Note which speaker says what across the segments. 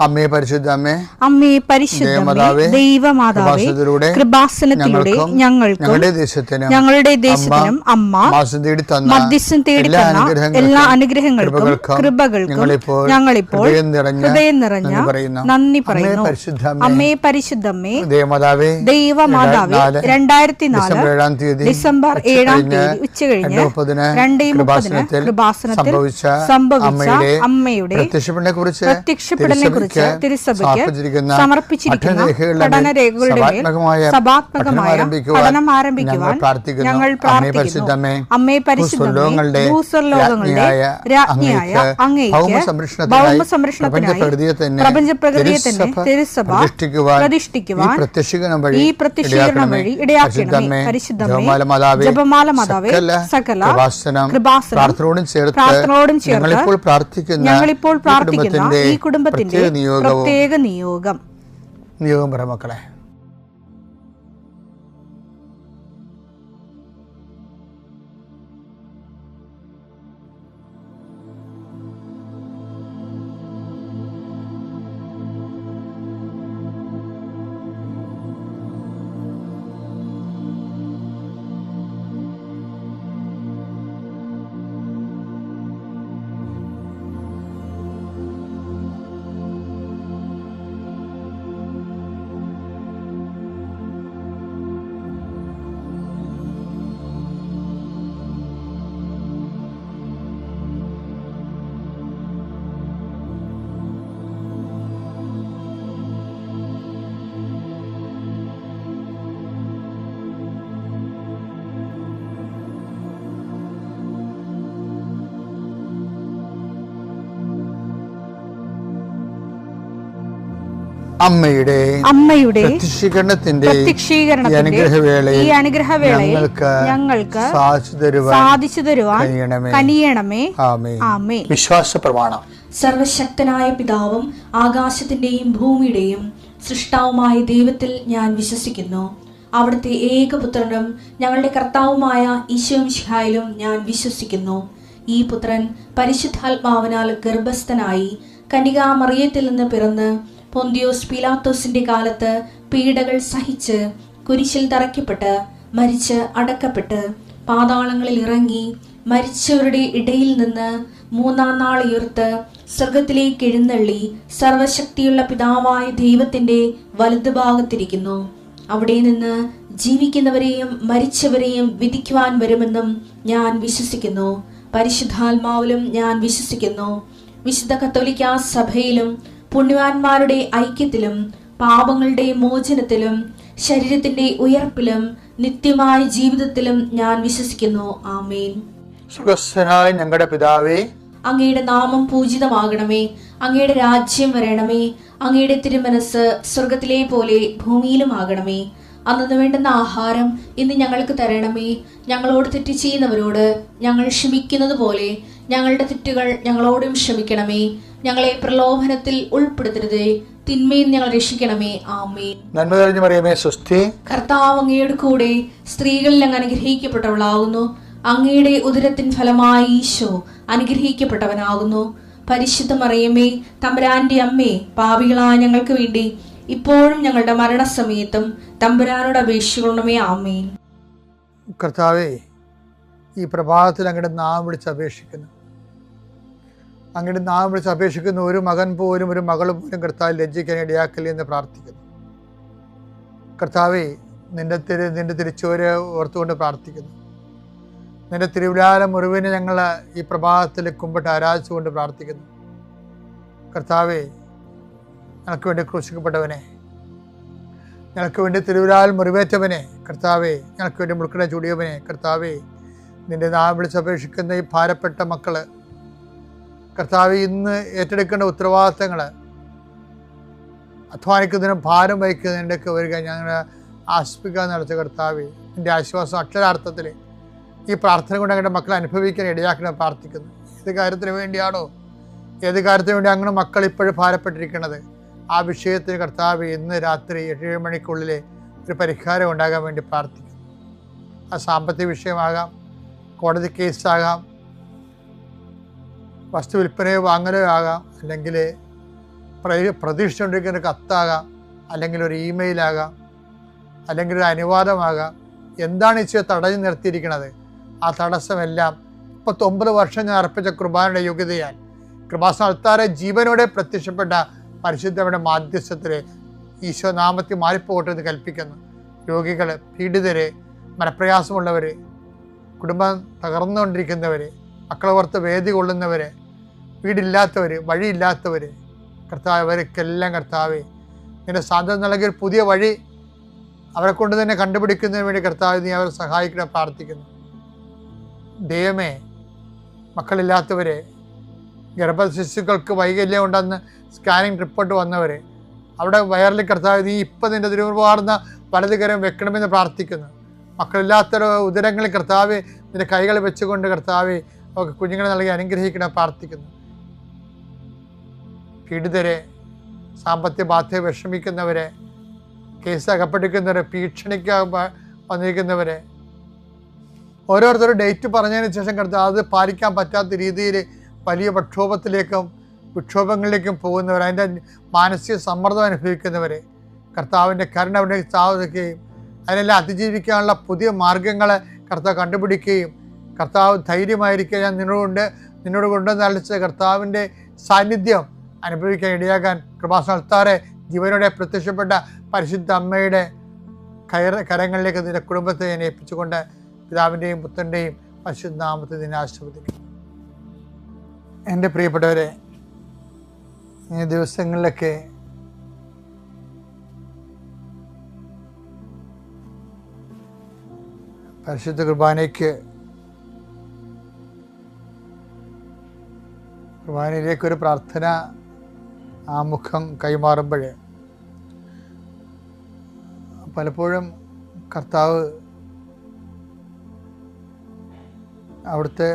Speaker 1: അമ്മേ പരിശുദ്ധ അമ്മേ,
Speaker 2: അമ്മേ പരിശുദ്ധമേ, ദൈവമാതാവേ, കൃപാസനത്തിലൂടെ ഞങ്ങളുടെ ദേശത്തിനും അമ്മ മധ്യസ്ഥം തേടി തന്ന എല്ലാ അനുഗ്രഹങ്ങൾക്കും കൃപകൾക്കും ഞങ്ങളിപ്പോൾ ഹൃദയം നിറഞ്ഞ നന്ദി പറയുന്നു. അമ്മേ പരിശുദ്ധമേ, ദൈവമാതാവേ, 2004 ഡിസംബർ 7 ഉച്ചകഴിഞ്ഞ് 2:30 കൃപാസനത്തിൽ സംഭവിച്ച അമ്മയുടെ പ്രത്യക്ഷപ്പെടലിനെ കുറിച്ച് തിരുസഭയ്ക്ക് സമർപ്പിച്ചിരിക്കുന്ന പഠനരേഖകളുടെ മേൽ സഭാത്മകമായ പഠനം ആരംഭിക്കുവാൻ ഞങ്ങൾ പ്രാർത്ഥിക്കുന്നു. അമ്മേ പരിശുദ്ധമേ, ഭൂസ്വർലോകങ്ങളുടെ രാജ്ഞിയായ അങ്ങേയ്ക്ക് ഭൗമ സംരക്ഷണത്തിനായി പ്രപഞ്ചപ്രകൃതിയെ തന്നെ തിരുസഭ പ്രതിഷ്ഠിക്കുവാൻ ഈ പ്രത്യക്ഷീകരണം വഴി ഇടയാക്കണമേ. പരിശുദ്ധമേ, ജപമാല മാതാവേ, സകല കൃപാസനം പ്രാർത്ഥനയോടും ചേർത്ത് ഞങ്ങളിപ്പോൾ പ്രാർത്ഥിക്കുന്ന ഈ കുടുംബത്തിന്റെ പ്രത്യേക നിയോഗം
Speaker 1: മക്കളെ.
Speaker 2: അമ്മയുടെ പ്രത്യക്ഷീകരണത്തിന്റെ ഈ അനുഗ്രഹവേളയിൽ ഞങ്ങൾക്ക് സാധിച്ചു തരുവാൻ കനിയണമേ. ആമേൻ.
Speaker 1: വിശ്വാസ പ്രമാണം.
Speaker 3: സർവശക്തനായ പിതാവും ആകാശത്തിന്റെയും ഭൂമിയുടെയും സൃഷ്ടാവുമായ ദൈവത്തിൽ ഞാൻ വിശ്വസിക്കുന്നു. അവിടുത്തെ ഏകപുത്രനും ഞങ്ങളുടെ കർത്താവുമായ ഈശോമിശിഹായിലും ഞാൻ വിശ്വസിക്കുന്നു. ഈ പുത്രൻ പരിശുദ്ധാത്മാവിനാൽ ഗർഭസ്ഥനായി കന്യകാമറിയത്തിൽ നിന്ന് പിറന്ന് പൊന്തിയോസ് പീലാത്തോസിന്റെ കാലത്ത് പീഡകൾ സഹിച്ച് കുരിശിൽ തറയ്ക്കപ്പെട്ട് മരിച്ച് അടക്കപ്പെട്ട് പാതാളങ്ങളിൽ ഇറങ്ങി മരിച്ചവരുടെ ഇടയിൽ നിന്ന് 3-ാം നാൾ ഉയർത്ത് സ്വർഗത്തിലേക്ക് എഴുന്നള്ളി സർവശക്തിയുള്ള പിതാവായ ദൈവത്തിന്റെ വലതുഭാഗത്തിരിക്കുന്നു. അവിടെ നിന്ന് ജീവിക്കുന്നവരെയും മരിച്ചവരെയും വിധിക്കുവാൻ വരുമെന്നും ഞാൻ വിശ്വസിക്കുന്നു. പരിശുദ്ധാത്മാവിലും ഞാൻ വിശ്വസിക്കുന്നു. വിശുദ്ധ കത്തോലിക്കാ സഭയിലും പുണ്യവാന്മാരുടെ ഐക്യത്തിലും പാപങ്ങളുടെ മോചനത്തിലും ശരീരത്തിന്റെ ഉയർപ്പിലും നിത്യമായ ജീവിതത്തിലും ഞാൻ വിശ്വസിക്കുന്നു. ആമേൻ.
Speaker 1: സ്വർഗ്ഗസ്ഥനായ ഞങ്ങളുടെ പിതാവേ,
Speaker 3: അങ്ങയുടെ നാമം പൂജിതമാകണമേ. അങ്ങയുടെ രാജ്യം വരണമേ. അങ്ങയുടെ തിരുമനസ് സ്വർഗത്തിലെ പോലെ ഭൂമിയിലും ആകണമേ. അന്നു വേണ്ടുന്ന ആഹാരം ഇന്ന് ഞങ്ങൾക്ക് തരണമേ. ഞങ്ങളോട് തെറ്റ് ചെയ്യുന്നവരോട് ഞങ്ങൾ ക്ഷമിക്കുന്നത് പോലെ ഞങ്ങളുടെ തെറ്റുകൾ ഞങ്ങളോടും ക്ഷമിക്കണമേ. ഞങ്ങളെ പ്രലോഭനത്തിൽ ഉൾപ്പെടുത്തരുതേ, തിന്മയിൽ ഞങ്ങൾ രക്ഷിക്കണമേ. ആമേൻ.
Speaker 1: നന്മ നിറഞ്ഞ മറിയമേ, സ്വസ്തി.
Speaker 3: കർത്താവ് അങ്ങയുടെ കൂടെ സ്ത്രീകളിൽ അങ്ങ് അനുഗ്രഹിക്കപ്പെട്ടവളാകുന്നു. അങ്ങയുടെ ഉദരത്തിൻ ഫലമായി ഈശോ അനുഗ്രഹിക്കപ്പെട്ടവനാകുന്നു. പരിശുദ്ധ മറിയമേ, തമ്പുരാന്റെ അമ്മേ, പാപികളായ ഞങ്ങൾക്ക് വേണ്ടി ഇപ്പോഴും ഞങ്ങളുടെ മരണസമയത്തും തമ്പുരാനോട് അപേക്ഷിക്കണമേ. ആമേൻ.
Speaker 1: കർത്താവേ, ഈ പ്രഭാതത്തിൽ അങ്ങയുടെ നാമം വിളിച്ച് അപേക്ഷിക്കുന്നു. അങ്ങയുടെ നാമം വിളിച്ച് അപേക്ഷിക്കുന്ന ഒരു മകൻ പോലും ഒരു മകൾ പോലും കർത്താവ് ലജ്ജിക്കാൻ ഇടയാക്കില്ല എന്ന് പ്രാർത്ഥിക്കുന്നു. കർത്താവേ, നിന്റെ തിരിച്ചുവരെ ഓർത്തുകൊണ്ട് പ്രാർത്ഥിക്കുന്നു. നിന്റെ തിരുവിലാല മുറിവിനെ ഞങ്ങൾ ഈ പ്രഭാതത്തിൽ കുമ്പിട്ട് ആരാധിച്ചുകൊണ്ട് പ്രാർത്ഥിക്കുന്നു. കർത്താവേ, ഞങ്ങൾക്ക് വേണ്ടി ക്രൂശിക്കപ്പെട്ടവനെ, ഞങ്ങൾക്ക് വേണ്ടി തിരുവിലാൽ മുറിവേറ്റവനെ, കർത്താവേ, ഞങ്ങൾക്ക് വേണ്ടി മുൾക്കിട ചൂടിയവനെ, കർത്താവേ, നിന്റെ നാമം വിളിച്ചപേക്ഷിക്കുന്ന ഈ ഭാരപ്പെട്ട മക്കള്, കർത്താവേ, ഇന്ന് ഏറ്റെടുക്കേണ്ട ഉത്തരവാദിത്തങ്ങൾ, അധ്വാനിക്കുന്നതിനും ഭാരം വഹിക്കുന്നതിൻ്റെയൊക്കെ വരിക ഞങ്ങളെ ആശ്വസിപ്പിക്കാൻ നടത്തിയ കർത്താവേ, നിൻ്റെ ആശ്വാസം അക്ഷരാർത്ഥത്തിൽ ഈ പ്രാർത്ഥന കൊണ്ട് ഞങ്ങളുടെ മക്കളെ അനുഭവിക്കാൻ ഇടയാക്കണം പ്രാർത്ഥിക്കുന്നു. ഏത് കാര്യത്തിന് വേണ്ടിയാണോ, ഏത് കാര്യത്തിന് വേണ്ടി അങ്ങനെ മക്കൾ ഇപ്പോഴും ഭാരപ്പെട്ടിരിക്കുന്നത്, ആ വിഷയത്തിന് കർത്താവ് ഇന്ന് രാത്രി 7 മണിക്കുള്ളിൽ ഒരു പരിഹാരം ഉണ്ടാകാൻ വേണ്ടി പ്രാർത്ഥിക്കുന്നു. ആ സാമ്പത്തിക വിഷയമാകാം, കോടതി കേസാകാം, വസ്തു വിൽപ്പനയോ വാങ്ങലോ ആകാം, അല്ലെങ്കിൽ പ്രതീക്ഷിച്ചുകൊണ്ടിരിക്കുന്ന ഒരു കത്താകാം, അല്ലെങ്കിൽ ഒരു ഇമെയിലാകാം, അല്ലെങ്കിൽ ഒരു അനുവാദമാകാം. എന്താണ് ഈശോ തടഞ്ഞു നിർത്തിയിരിക്കുന്നത്? ആ തടസ്സമെല്ലാം 39 വർഷം ഞാൻ അർപ്പിച്ച കുർബാനയുടെ യോഗ്യതയാൽ കൃപാസന അൾത്താരെ ജീവനോടെ പ്രത്യക്ഷപ്പെട്ട പരിശുദ്ധയുടെ മാധ്യസ്ഥത്തിൽ ഈശോ നാമത്തിൽ മാറിപ്പോകട്ടെ എന്ന് കൽപ്പിക്കുന്നു. രോഗികൾ, പീഡിതര്, മനപ്രയാസമുള്ളവർ, കുടുംബം തകർന്നുകൊണ്ടിരിക്കുന്നവർ, മക്കളെ ഓർത്ത് വേദി കൊള്ളുന്നവർ, വീടില്ലാത്തവർ, വഴിയില്ലാത്തവർ, കർത്താവ് അവർക്കെല്ലാം കർത്താവെ നിന്റെ സ്വാതന്ത്ര്യം നൽകിയൊരു പുതിയ വഴി അവരെ കൊണ്ട് തന്നെ കണ്ടുപിടിക്കുന്നതിന് വേണ്ടി കർത്താവ് നീ അവരെ സഹായിക്കണം പ്രാർത്ഥിക്കുന്നു. ദൈവമേ, മക്കളില്ലാത്തവരെ, ഗർഭശിശുക്കൾക്ക് വൈകല്യം ഉണ്ടെന്ന് സ്കാനിങ് റിപ്പോർട്ട് വന്നവരെ, അവിടെ വയറിൽ കർത്താവ് നീ ഇപ്പം നിന്റെ തിരുമുറുവാർന്ന വലതുകരം വെക്കണമെന്ന് പ്രാർത്ഥിക്കുന്നു. മക്കളില്ലാത്ത ഉദരങ്ങളിൽ കർത്താവ് നിന്റെ കൈകൾ വെച്ചുകൊണ്ട് കർത്താവ് അവർക്ക് കുഞ്ഞുങ്ങളെ നൽകി അനുഗ്രഹിക്കണം പ്രാർത്ഥിക്കുന്നു. പീഡിതരെ, സാമ്പത്തിക ബാധ്യത വിഷമിക്കുന്നവരെ, കേസ് അകപ്പെട്ടിരിക്കുന്നവരെ, ഭീഷണിക്ക് വന്നിരിക്കുന്നവരെ, ഓരോരുത്തരും ഡേറ്റ് പറഞ്ഞതിന് ശേഷം കർത്താവ് അത് പാലിക്കാൻ പറ്റാത്ത രീതിയിൽ വലിയ വിക്ഷോഭങ്ങളിലേക്കും പോകുന്നവർ, അതിൻ്റെ മാനസിക സമ്മർദ്ദം അനുഭവിക്കുന്നവരെ കർത്താവിൻ്റെ കരുണ അവിടെ സ്ഥാപിക്കുകയും അതിനെല്ലാം അതിജീവിക്കാനുള്ള പുതിയ മാർഗങ്ങളെ കർത്താവ് കണ്ടുപിടിക്കുകയും കർത്താവ് ധൈര്യമായിരിക്കുക ഞാൻ നിന്നോട് കൊണ്ടുവന്ന് അളിച്ച കർത്താവിൻ്റെ സാന്നിധ്യം അനുഭവിക്കാൻ ഇടയാകാൻ കൃപാസന അൾത്താരെ ജീവനോടെ പ്രത്യക്ഷപ്പെട്ട പരിശുദ്ധ അമ്മയുടെ കരങ്ങളിലേക്ക് നിന്റെ കുടുംബത്തെ ഞാൻ ഏൽപ്പിച്ചുകൊണ്ട് പിതാവിൻ്റെയും പുത്രൻ്റെയും പരിശുദ്ധ നാമത്തിൽ നിന്നെ ആശീർവദിക്കുന്നു. എൻ്റെ പ്രിയപ്പെട്ടവരെ, ഈ ദിവസങ്ങളിലൊക്കെ പരിശുദ്ധ കുർബാനയിലേക്കൊരു പ്രാർത്ഥന ആമുഖം കൈമാറുമ്പോൾ പലപ്പോഴും കർത്താവ് അവിടുത്തെ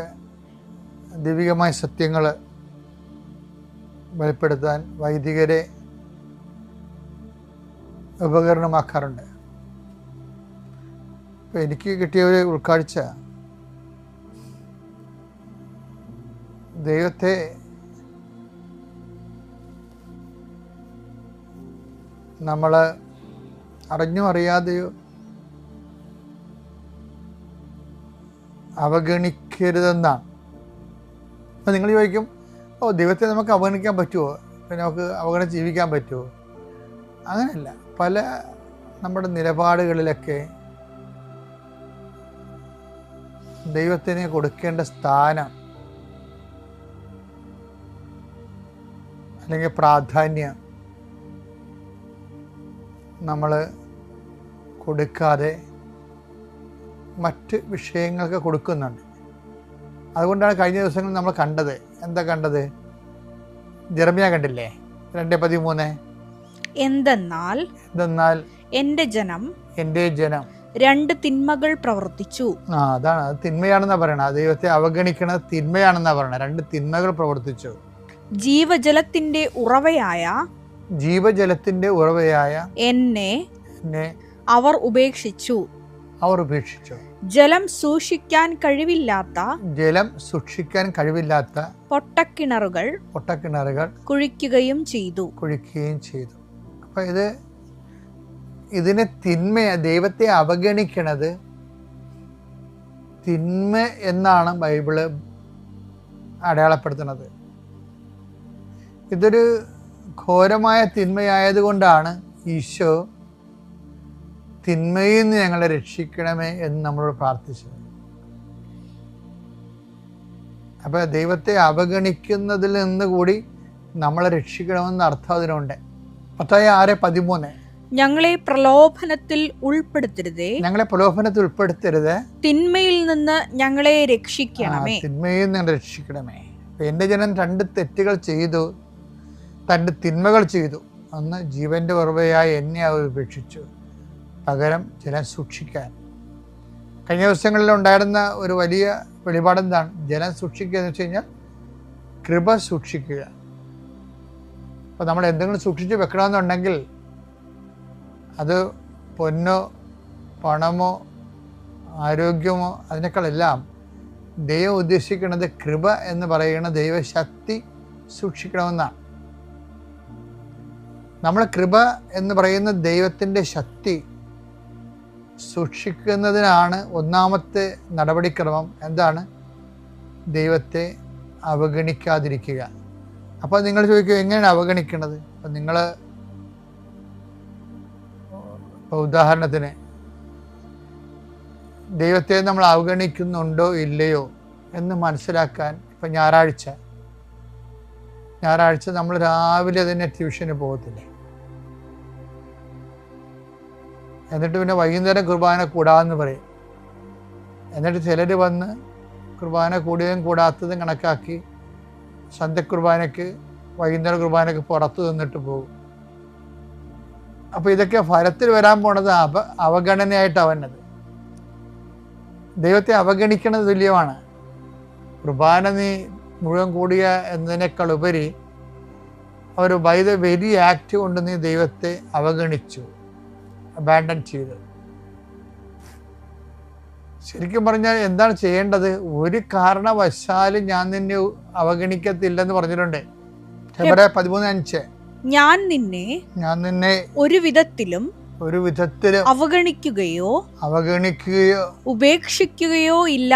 Speaker 1: ദൈവികമായ സത്യങ്ങൾ വെളിപ്പെടുത്താൻ വൈദികരെ ഉപകരണമാക്കാറുണ്ട്. അപ്പോൾ എനിക്ക് കിട്ടിയ ഒരു ഉൾക്കാഴ്ച, ദൈവത്തെ നമ്മൾ അറിഞ്ഞോ അറിയാതെയോ അവഗണിക്കരുതെന്നാണ്. അപ്പം നിങ്ങൾ ചോദിക്കും, ദൈവത്തെ നമുക്ക് അവഗണിക്കാൻ പറ്റുമോ? പിന്നെ നമുക്ക് അവഗണിച്ച് ജീവിക്കാൻ പറ്റുമോ? അങ്ങനെയല്ല. പല നമ്മുടെ നിലപാടുകളിലൊക്കെ ദൈവത്തിന് കൊടുക്കേണ്ട സ്ഥാനം അല്ലെങ്കിൽ പ്രാധാന്യം നമ്മൾ കൊടുക്കാതെ മറ്റ് വിഷയങ്ങൾക്ക് കൊടുക്കുന്നുണ്ട്. അതുകൊണ്ടാണ് കഴിഞ്ഞ ദിവസങ്ങളിൽ നമ്മൾ കണ്ടത്. എന്താ കണ്ടത്? ജെറമ്യ കണ്ടില്ലേ? 2:13 എന്തെന്നാൽ എൻ്റെ ജനം 2 തിന്മകൾ പ്രവർത്തിച്ചു. അതാണ്, അത് തിന്മയാണെന്നാ പറയണത്. ദൈവത്തെ അവഗണിക്കണത് തിന്മയാണെന്നാ പറയണത്. 2 തിന്മകൾ പ്രവർത്തിച്ചു. ജീവജലത്തിന്റെ ഉറവയായ എന്നെ അവർ ഉപേക്ഷിച്ചു. ജലം സൂക്ഷിക്കാൻ കഴിവില്ലാത്ത പൊട്ടക്കിണറുകൾ കുഴിക്കുകയും ചെയ്തു. അപ്പൊ ഇതിനെ ദൈവത്തെ അവഗണിക്കണത് തിന്മ എന്നാണ് ബൈബിള് അടയാളപ്പെടുത്തുന്നത്. ഇതൊരു ഘോരമായ തിന്മയായതുകൊണ്ടാണ് ഈശോ തിന്മയിൽ നിന്ന് ഞങ്ങളെ രക്ഷിക്കണമേ എന്ന് നമ്മളോട് പ്രാർത്ഥിച്ചത്. അപ്പോൾ ദൈവത്തെ അവഗണിക്കുന്നതിൽ നിന്ന് കൂടി നമ്മളെ രക്ഷിക്കണമെന്ന് അർത്ഥം അതിനുണ്ട്. 6:13 ഞങ്ങളെ പ്രലോഭനത്തിൽ ഉൾപ്പെടുത്തരുത്, തിന്മയിൽ നിന്ന് ഞങ്ങളെ രക്ഷിക്കണമേ. എൻ്റെ ജനം 2 തെറ്റുകൾ ചെയ്തു, 2 തിന്മകൾ ചെയ്തു. ഒന്ന്, ജീവന്റെ ഉറവയായ എന്നെ അവർ ഉപേക്ഷിച്ചു. പകരം ജലം സൂക്ഷിക്കാൻ. കഴിഞ്ഞ ദിവസങ്ങളിൽ ഉണ്ടായിരുന്ന ഒരു വലിയ വെളിപാടെന്താണ്? ജലം സൂക്ഷിക്കുക എന്ന് വെച്ച് കഴിഞ്ഞാൽ കൃപ സൂക്ഷിക്കുക. അപ്പോൾ നമ്മൾ എന്തെങ്കിലും സൂക്ഷിച്ച് വെക്കണമെന്നുണ്ടെങ്കിൽ അത് പൊന്നോ പണമോ ആരോഗ്യമോ അതിനേക്കാളെല്ലാം ദൈവം ഉദ്ദേശിക്കുന്നത് കൃപ എന്ന് പറയുന്ന ദൈവശക്തി സൂക്ഷിക്കണമെന്നാണ്. നമ്മൾ കൃപ എന്ന് പറയുന്ന ദൈവത്തിൻ്റെ ശക്തി സൂക്ഷിക്കുന്നതിനാണ് ഒന്നാമത്തെ നടപടിക്രമം. എന്താണ്? ദൈവത്തെ അവഗണിക്കാതിരിക്കുക. അപ്പോൾ നിങ്ങൾ ചോദിക്കുക, എങ്ങനെയാണ് അവഗണിക്കുന്നത്? അപ്പം നിങ്ങൾ ഉദാഹരണത്തിന് ദൈവത്തെ നമ്മൾ അവഗണിക്കുന്നുണ്ടോ ഇല്ലയോ എന്ന് മനസ്സിലാക്കാൻ, ഇപ്പം ഞായറാഴ്ച നമ്മൾ രാവിലെ തന്നെ ട്യൂഷന് പോകത്തില്ലേ? എന്നിട്ട് പിന്നെ വൈകുന്നേരം കുർബാന കൂടാമെന്ന് പറയും. എന്നിട്ട് ചിലർ വന്ന് കുർബാന കൂടിയതും കൂടാത്തതും കണക്കാക്കി സന്ധ്യ കുർബാനയ്ക്ക് വൈകുന്നേര കുർബാനയ്ക്ക് പുറത്തു നിന്നിട്ട് പോകും. അപ്പോൾ ഇതൊക്കെ ഫലത്തിൽ വരാൻ പോണത് അവഗണനയായിട്ടാണ് വന്നത്. ദൈവത്തെ അവഗണിക്കുന്നത് തുല്യമാണ്. കുർബാന നീ മുഴുവൻ കൂടിയ എന്നതിനേക്കാൾ ഉപരി ഒരു ബൈ ദ വെരി ആക്ട് കൊണ്ട് നീ ദൈവത്തെ അവഗണിച്ചു, അബാൻഡൻ ചെയ്തു. ശരിക്കും പറഞ്ഞാൽ എന്താണ് ചെയ്യേണ്ടത്? ഒരു കാരണവശാലും ഞാൻ നിന്നെ അവഗണിക്കത്തില്ലെന്ന് പറഞ്ഞിട്ടുണ്ട്. ഹെബ്രായർ 13:5.
Speaker 2: ഞാൻ നിന്നെ ഒരു വിധത്തിലും അവഗണിക്കുകയോ ഉപേക്ഷിക്കുകയോ ഇല്ല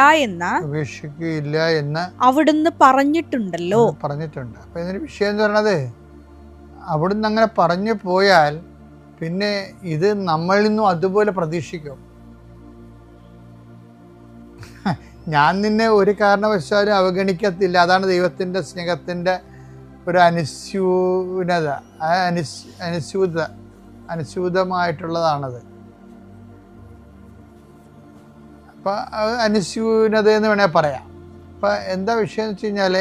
Speaker 2: എന്ന് അവിടുന്ന് പറഞ്ഞിട്ടുണ്ടല്ലോ.
Speaker 1: പറഞ്ഞിട്ടുണ്ട്. അപ്പൊ ഇതിന്റെ വിഷയം എന്ന് പറയുന്നത്, അവിടുന്ന് അങ്ങനെ പറഞ്ഞു പോയാൽ പിന്നെ ഇത് നമ്മളിൽ നിന്നും അതുപോലെ പ്രതീക്ഷിക്കും. ഞാൻ നിന്നെ ഒരു കാരണവശാലും അവഗണിക്കത്തില്ല. അതാണ് ദൈവത്തിൻ്റെ സ്നേഹത്തിൻ്റെ ഒരു അനുസ്യൂതമായിട്ടുള്ളതാണത്. അപ്പം അനുസ്യൂനത എന്ന് വേണേൽ പറയാം. അപ്പം എന്താ വിഷയം എന്ന് വെച്ച് കഴിഞ്ഞാൽ,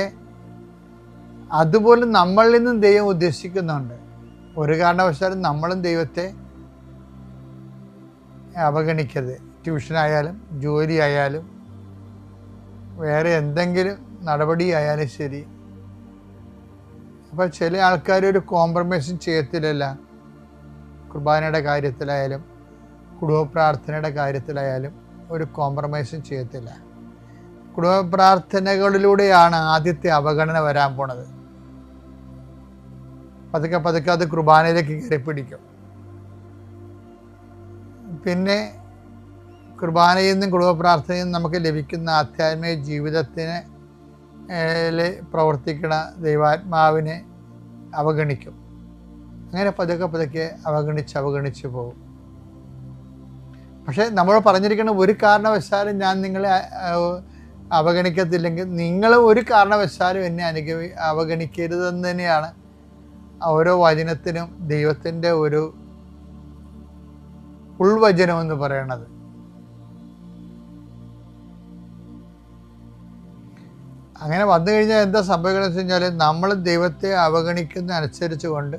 Speaker 1: അതുപോലെ നമ്മളിൽ നിന്നും ദൈവം ഉദ്ദേശിക്കുന്നുണ്ട്. ഒരു കാരണവശാലും നമ്മളും ദൈവത്തെ അവഗണിക്കരുത്. ട്യൂഷനായാലും ജോലി ആയാലും വേറെ എന്തെങ്കിലും നടപടി ആയാലും ശരി. അപ്പോൾ ചില ആൾക്കാർ ഒരു കോംപ്രമൈസും ചെയ്യത്തില്ലല്ല. കുർബാനയുടെ കാര്യത്തിലായാലും കുടുംബ പ്രാർത്ഥനയുടെ കാര്യത്തിലായാലും ഒരു കോംപ്രമൈസും ചെയ്യത്തില്ല. കുടുംബ പ്രാർത്ഥനകളിലൂടെയാണ് ആദ്യത്തെ അവഗണന വരാൻ പോണത്. പതുക്കെ അത് കുർബാനയിലേക്ക് കയറി പിടിക്കും. പിന്നെ കുർബാനയിൽ നിന്നും കുടുംബ പ്രാർത്ഥനയിൽ നിന്നും നമുക്ക് ലഭിക്കുന്ന ആധ്യാത്മിക ജീവിതത്തിന് പ്രവർത്തിക്കുന്ന ദൈവാത്മാവിനെ അവഗണിക്കും. അങ്ങനെ പതുക്കെ അവഗണിച്ച് പോകും. പക്ഷെ നമ്മൾ പറഞ്ഞിരിക്കുന്ന ഒരു കാരണവശാലും ഞാൻ നിങ്ങളെ അവഗണിക്കത്തില്ലെങ്കിൽ നിങ്ങൾ ഒരു കാരണവശാലും എന്നെ അവഗണിക്കരുതെന്ന് തന്നെയാണ് ഓരോ വചനത്തിനും ദൈവത്തിൻ്റെ ഒരു ഉൾവചനം എന്ന് പറയണത്. അങ്ങനെ വന്നു കഴിഞ്ഞാൽ എന്താ സംഭവിക്കുന്നത് വെച്ച് കഴിഞ്ഞാൽ, നമ്മൾ ദൈവത്തെ അവഗണിക്കുന്ന അനുസരിച്ച് കൊണ്ട്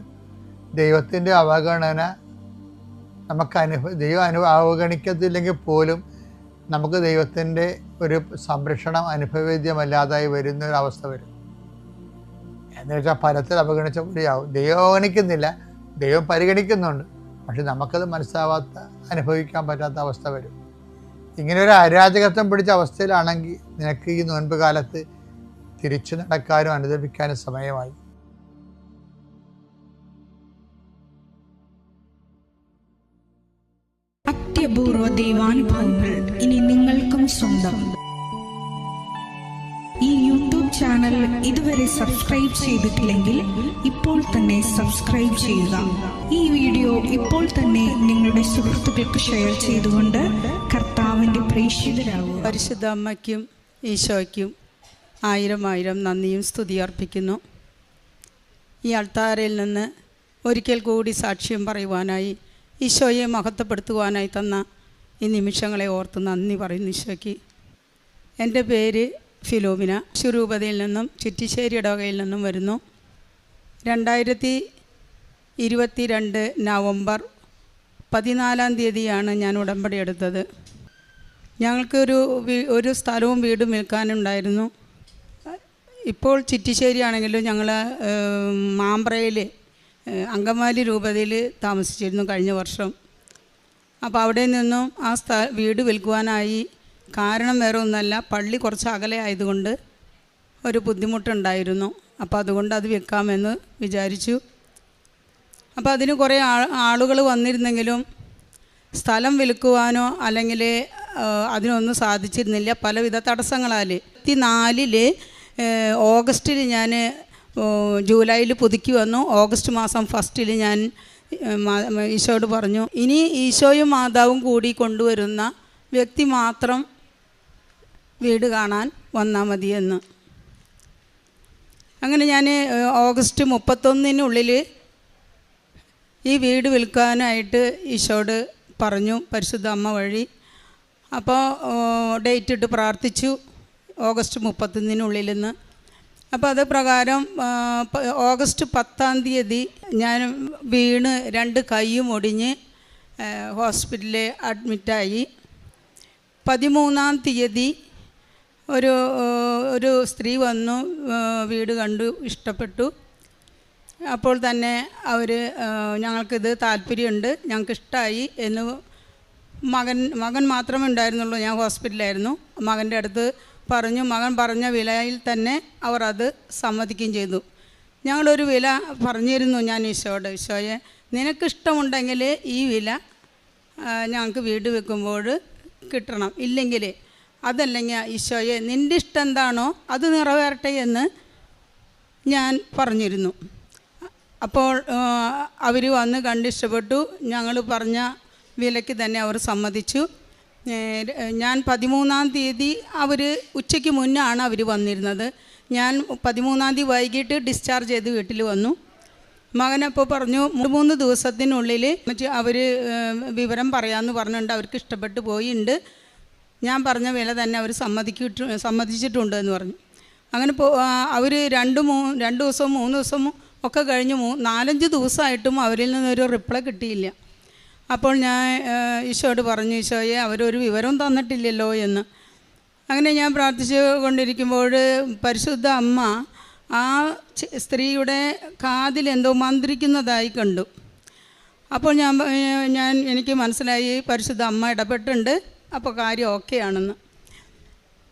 Speaker 1: ദൈവത്തിൻ്റെ അവഗണന നമുക്ക് ദൈവം അവഗണിക്കത്തില്ലെങ്കിൽ പോലും നമുക്ക് ദൈവത്തിൻ്റെ ഒരു സംരക്ഷണം അനുഭവവേദ്യമല്ലാതായി വരുന്ന ഒരു അവസ്ഥ വരും. എന്ന് വെച്ചാൽ ഫലത്തിൽ അവഗണിച്ച പോലെയാവും. ദൈവം അവഗണിക്കുന്നില്ല, ദൈവം പരിഗണിക്കുന്നുണ്ട്. പക്ഷെ നമുക്കത് മനസ്സാവാത്ത, അനുഭവിക്കാൻ പറ്റാത്ത അവസ്ഥ വരും. ഇങ്ങനെ ഒരു അരാജകത്വം പിടിച്ച അവസ്ഥയിലാണെങ്കിൽ നിനക്ക് ഈ നോൻപ് കാലത്ത് തിരിച്ചു നടക്കാനും അനുദപിക്കാനും സമയമായി.
Speaker 4: അത്യപൂർവ ദൈവാനുഭവങ്ങൾ ഇനി നിങ്ങൾക്കും സ്വന്തം. ഈ യൂട്യൂബ് ചാനൽ ഇതുവരെ സബ്സ്ക്രൈബ് ചെയ്തിട്ടില്ലെങ്കിൽ ഇപ്പോൾ തന്നെ സബ്സ്ക്രൈബ് ചെയ്യുക. ഈ വീഡിയോ ഇപ്പോൾ തന്നെ നിങ്ങളുടെ സുഹൃത്തുക്കൾക്ക് ഷെയർ ചെയ്തുകൊണ്ട് കർത്താവിൻ്റെ പ്രേക്ഷിതരാകുക.
Speaker 5: പരിശുദ്ധ അമ്മയ്ക്കും ഈശോയ്ക്കും 1000 നന്ദിയും സ്തുതി അർപ്പിക്കുന്നു. ഈ അൾത്താരയിൽ നിന്ന് ഒരിക്കൽ കൂടി സാക്ഷ്യം പറയുവാനായി, ഈശോയെ മഹത്വപ്പെടുത്തുവാനായി തന്ന ഈ നിമിഷങ്ങളെ ഓർത്ത് നന്ദി പറയുന്നു ഈശോയ്ക്ക്. എൻ്റെ പേര് ഫിലോമിന. ശുരൂപതയിൽ നിന്നും ചുറ്റിശ്ശേരി ഇടവകയിൽ നിന്നും വരുന്നു. 2022 നവംബർ 14 ഞാൻ ഉടമ്പടി എടുത്തത്. ഞങ്ങൾക്കൊരു സ്ഥലവും വീടും വിൽക്കാനുണ്ടായിരുന്നു. ഇപ്പോൾ ചിറ്റിശ്ശേരി ആണെങ്കിലും ഞങ്ങൾ മാമ്പ്രയിൽ അങ്കമാലി രൂപതയിൽ താമസിച്ചിരുന്നു കഴിഞ്ഞ വർഷം. അപ്പോൾ അവിടെ നിന്നും ആ വീട് വിൽക്കുവാനായി. കാരണം വേറെ ഒന്നല്ല, പള്ളി കുറച്ച് അകലെ ആയതുകൊണ്ട് ഒരു ബുദ്ധിമുട്ടുണ്ടായിരുന്നു. അപ്പോൾ അതുകൊണ്ട് അത് വിൽക്കാമെന്ന് വിചാരിച്ചു. അപ്പോൾ അതിന് കുറേ ആളുകൾ വന്നിരുന്നെങ്കിലും സ്ഥലം വിൽക്കുവാനോ അല്ലെങ്കിൽ അതിനൊന്നും സാധിച്ചിരുന്നില്ല, പലവിധ തടസ്സങ്ങളാൽ. 24 ഓഗസ്റ്റിൽ ഞാൻ ജൂലൈയിൽ പുതുക്കി വന്നു. ഓഗസ്റ്റ് മാസം 1 ഞാൻ ഈശോയോട് പറഞ്ഞു, ഇനി ഈശോയും മാതാവും കൂടി കൊണ്ടുവരുന്ന വ്യക്തി മാത്രം വീട് കാണാൻ വന്നാൽ മതിയെന്ന്. അങ്ങനെ ഞാൻ ഓഗസ്റ്റ് 31 ഈ വീട് വിൽക്കാനായിട്ട് ഈശോയോട് പറഞ്ഞു, പരിശുദ്ധ അമ്മ വഴി. അപ്പോൾ ഡേറ്റ് ഇട്ട് പ്രാർത്ഥിച്ചു, ഓഗസ്റ്റ് 31 അപ്പോൾ അത് പ്രകാരം ഓഗസ്റ്റ് 10 ഞാൻ വീണ് 2 കൈയും ഒടിഞ്ഞ് ഹോസ്പിറ്റലിൽ അഡ്മിറ്റായി. 13 ഒരു സ്ത്രീ വന്നു, വീട് കണ്ടു, ഇഷ്ടപ്പെട്ടു. അപ്പോൾ തന്നെ അവർ ഞങ്ങൾക്കിത് താല്പര്യമുണ്ട്, ഞങ്ങൾക്ക് ഇഷ്ടമായി എന്ന് മകൻ മാത്രമേ ഉണ്ടായിരുന്നുള്ളൂ, ഞാൻ ഹോസ്പിറ്റലായിരുന്നു. മകൻ്റെ അടുത്ത് പറഞ്ഞു, മകൻ പറഞ്ഞ വിലയിൽ തന്നെ അവർ അത് സമ്മതിക്കുകയും ചെയ്തു. ഞങ്ങളൊരു വില പറഞ്ഞിരുന്നു ഞാൻ ഈശോയോട്, ഈശോയെ നിനക്കിഷ്ടമുണ്ടെങ്കിൽ ഈ വില ഞങ്ങൾക്ക് വീട് വെക്കുമ്പോൾ കിട്ടണം, ഇല്ലെങ്കിൽ അതല്ലെങ്കിൽ ഈശോയെ നിൻ്റെ ഇഷ്ടം എന്താണോ അത് നിറവേറട്ടെ എന്ന് ഞാൻ പറഞ്ഞിരുന്നു. അപ്പോൾ അവർ വന്ന് കണ്ടിഷ്ടപ്പെട്ടു, ഞങ്ങൾ പറഞ്ഞ വിലയ്ക്ക് തന്നെ അവർ സമ്മതിച്ചു. ഞാൻ 13 അവർ ഉച്ചയ്ക്ക് മുന്നാണ് അവർ വന്നിരുന്നത്. ഞാൻ 13 വൈകിട്ട് ഡിസ്ചാർജ് ചെയ്ത് വീട്ടിൽ വന്നു. മകനപ്പോൾ പറഞ്ഞു 3 ദിവസത്തിനുള്ളിൽ അവർ വിവരം പറയാമെന്ന് പറഞ്ഞിട്ടുണ്ട്, അവർക്ക് ഇഷ്ടപ്പെട്ട് പോയിട്ടുണ്ട്, ഞാൻ പറഞ്ഞ വില തന്നെ അവർ സമ്മതിച്ചിട്ടുണ്ട് എന്ന് പറഞ്ഞു. അങ്ങനെ അവർ 2 ദിവസവും 3 ദിവസവും ഒക്കെ കഴിഞ്ഞ് 4-5 ദിവസമായിട്ടും അവരിൽ നിന്നൊരു റിപ്ലൈ കിട്ടിയില്ല. അപ്പോൾ ഞാൻ ഈശോയോട് പറഞ്ഞു, ഈശോയെ അവരൊരു വിവരം തന്നിട്ടില്ലല്ലോ എന്ന്. അങ്ങനെ ഞാൻ പ്രാർത്ഥിച്ചു കൊണ്ടിരിക്കുമ്പോൾ പരിശുദ്ധ അമ്മ ആ സ്ത്രീയുടെ കാതിൽ എന്തോ മന്ത്രിക്കുന്നതായി കണ്ടു. അപ്പോൾ എനിക്ക് മനസ്സിലായി പരിശുദ്ധ അമ്മ ഇടപെട്ടുണ്ട്, അപ്പോൾ കാര്യം ഓക്കെ ആണെന്ന്.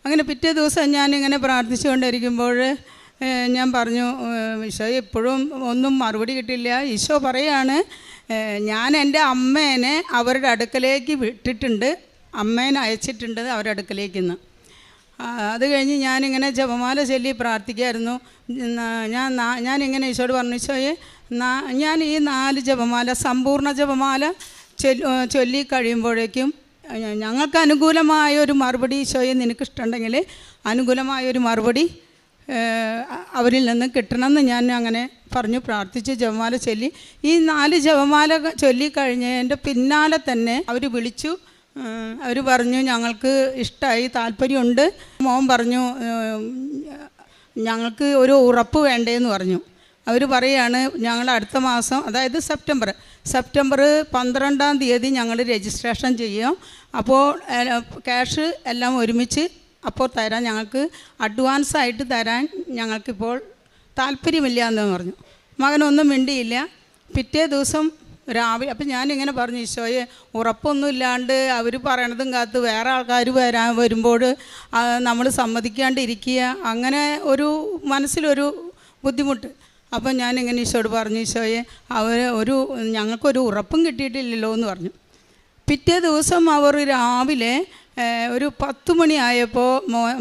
Speaker 5: അങ്ങനെ പിറ്റേ ദിവസം ഞാനിങ്ങനെ പ്രാർത്ഥിച്ചുകൊണ്ടിരിക്കുമ്പോൾ ഞാൻ പറഞ്ഞു, ഈശോ എപ്പോഴും ഒന്നും മറുപടി കിട്ടില്ല. ഈശോ പറയാണ്, ഞാൻ എൻ്റെ അമ്മേനെ അവരുടെ അടുക്കലേക്ക് വിട്ടിട്ടുണ്ട്, അമ്മേനെ അയച്ചിട്ടുണ്ട് അവരുടെ അടുക്കലേക്കെന്ന്. അത് കഴിഞ്ഞ് ഞാനിങ്ങനെ ജപമാല ചൊല്ലി പ്രാർത്ഥിക്കായിരുന്നു. ഞാനിങ്ങനെ ഈശോയോട് പറഞ്ഞു, ഈശോയെ ഞാൻ ഈ 4 ജപമാല സമ്പൂർണ്ണ ജപമാല ചൊല്ലി കഴിയുമ്പോഴേക്കും ഞങ്ങൾക്ക് അനുകൂലമായൊരു മറുപടി ഈശോയെ നിനക്കിഷ്ടമുണ്ടെങ്കിൽ അനുകൂലമായൊരു മറുപടി അവരിൽ നിന്ന് കിട്ടണമെന്ന് ഞാൻ അങ്ങനെ പറഞ്ഞു പ്രാർത്ഥിച്ച് ജപമാല ചൊല്ലി. ഈ 4 ജപമാല ചൊല്ലിക്കഴിഞ്ഞതിൻ്റെ പിന്നാലെ തന്നെ അവർ വിളിച്ചു. അവർ പറഞ്ഞു ഞങ്ങൾക്ക് ഇഷ്ടമായി, താല്പര്യമുണ്ട്. മോൻ പറഞ്ഞു ഞങ്ങൾക്ക് ഒരു ഉറപ്പ് വേണ്ടേന്ന് പറഞ്ഞു. അവർ പറയാണ് ഞങ്ങൾ അടുത്ത മാസം, അതായത് സെപ്റ്റംബർ 12 ഞങ്ങൾ രജിസ്ട്രേഷൻ ചെയ്യും, അപ്പോൾ ക്യാഷ് എല്ലാം ഒരുമിച്ച് അപ്പോൾ തരാൻ, ഞങ്ങൾക്ക് അഡ്വാൻസായിട്ട് തരാൻ ഞങ്ങൾക്കിപ്പോൾ താല്പര്യമില്ല എന്ന് പറഞ്ഞു. മകനൊന്നും മിണ്ടിയില്ല. പിറ്റേ ദിവസം രാവിലെ അപ്പം ഞാനിങ്ങനെ പറഞ്ഞു, ഈശോയെ ഉറപ്പൊന്നുമില്ലാണ്ട് അവർ പറയണതും കാത്ത് വേറെ ആൾക്കാർ വരുമ്പോൾ നമ്മൾ സമ്മതിക്കാണ്ടിരിക്കുക, അങ്ങനെ ഒരു മനസ്സിലൊരു ബുദ്ധിമുട്ട്. അപ്പം ഞാനിങ്ങനെ ഈശോയോട് പറഞ്ഞു, ഈശോയെ ഞങ്ങൾക്കൊരു ഉറപ്പും കിട്ടിയിട്ടില്ലല്ലോ എന്ന് പറഞ്ഞു. പിറ്റേ ദിവസം അവർ രാവിലെ ഒരു 10 മണിയായപ്പോൾ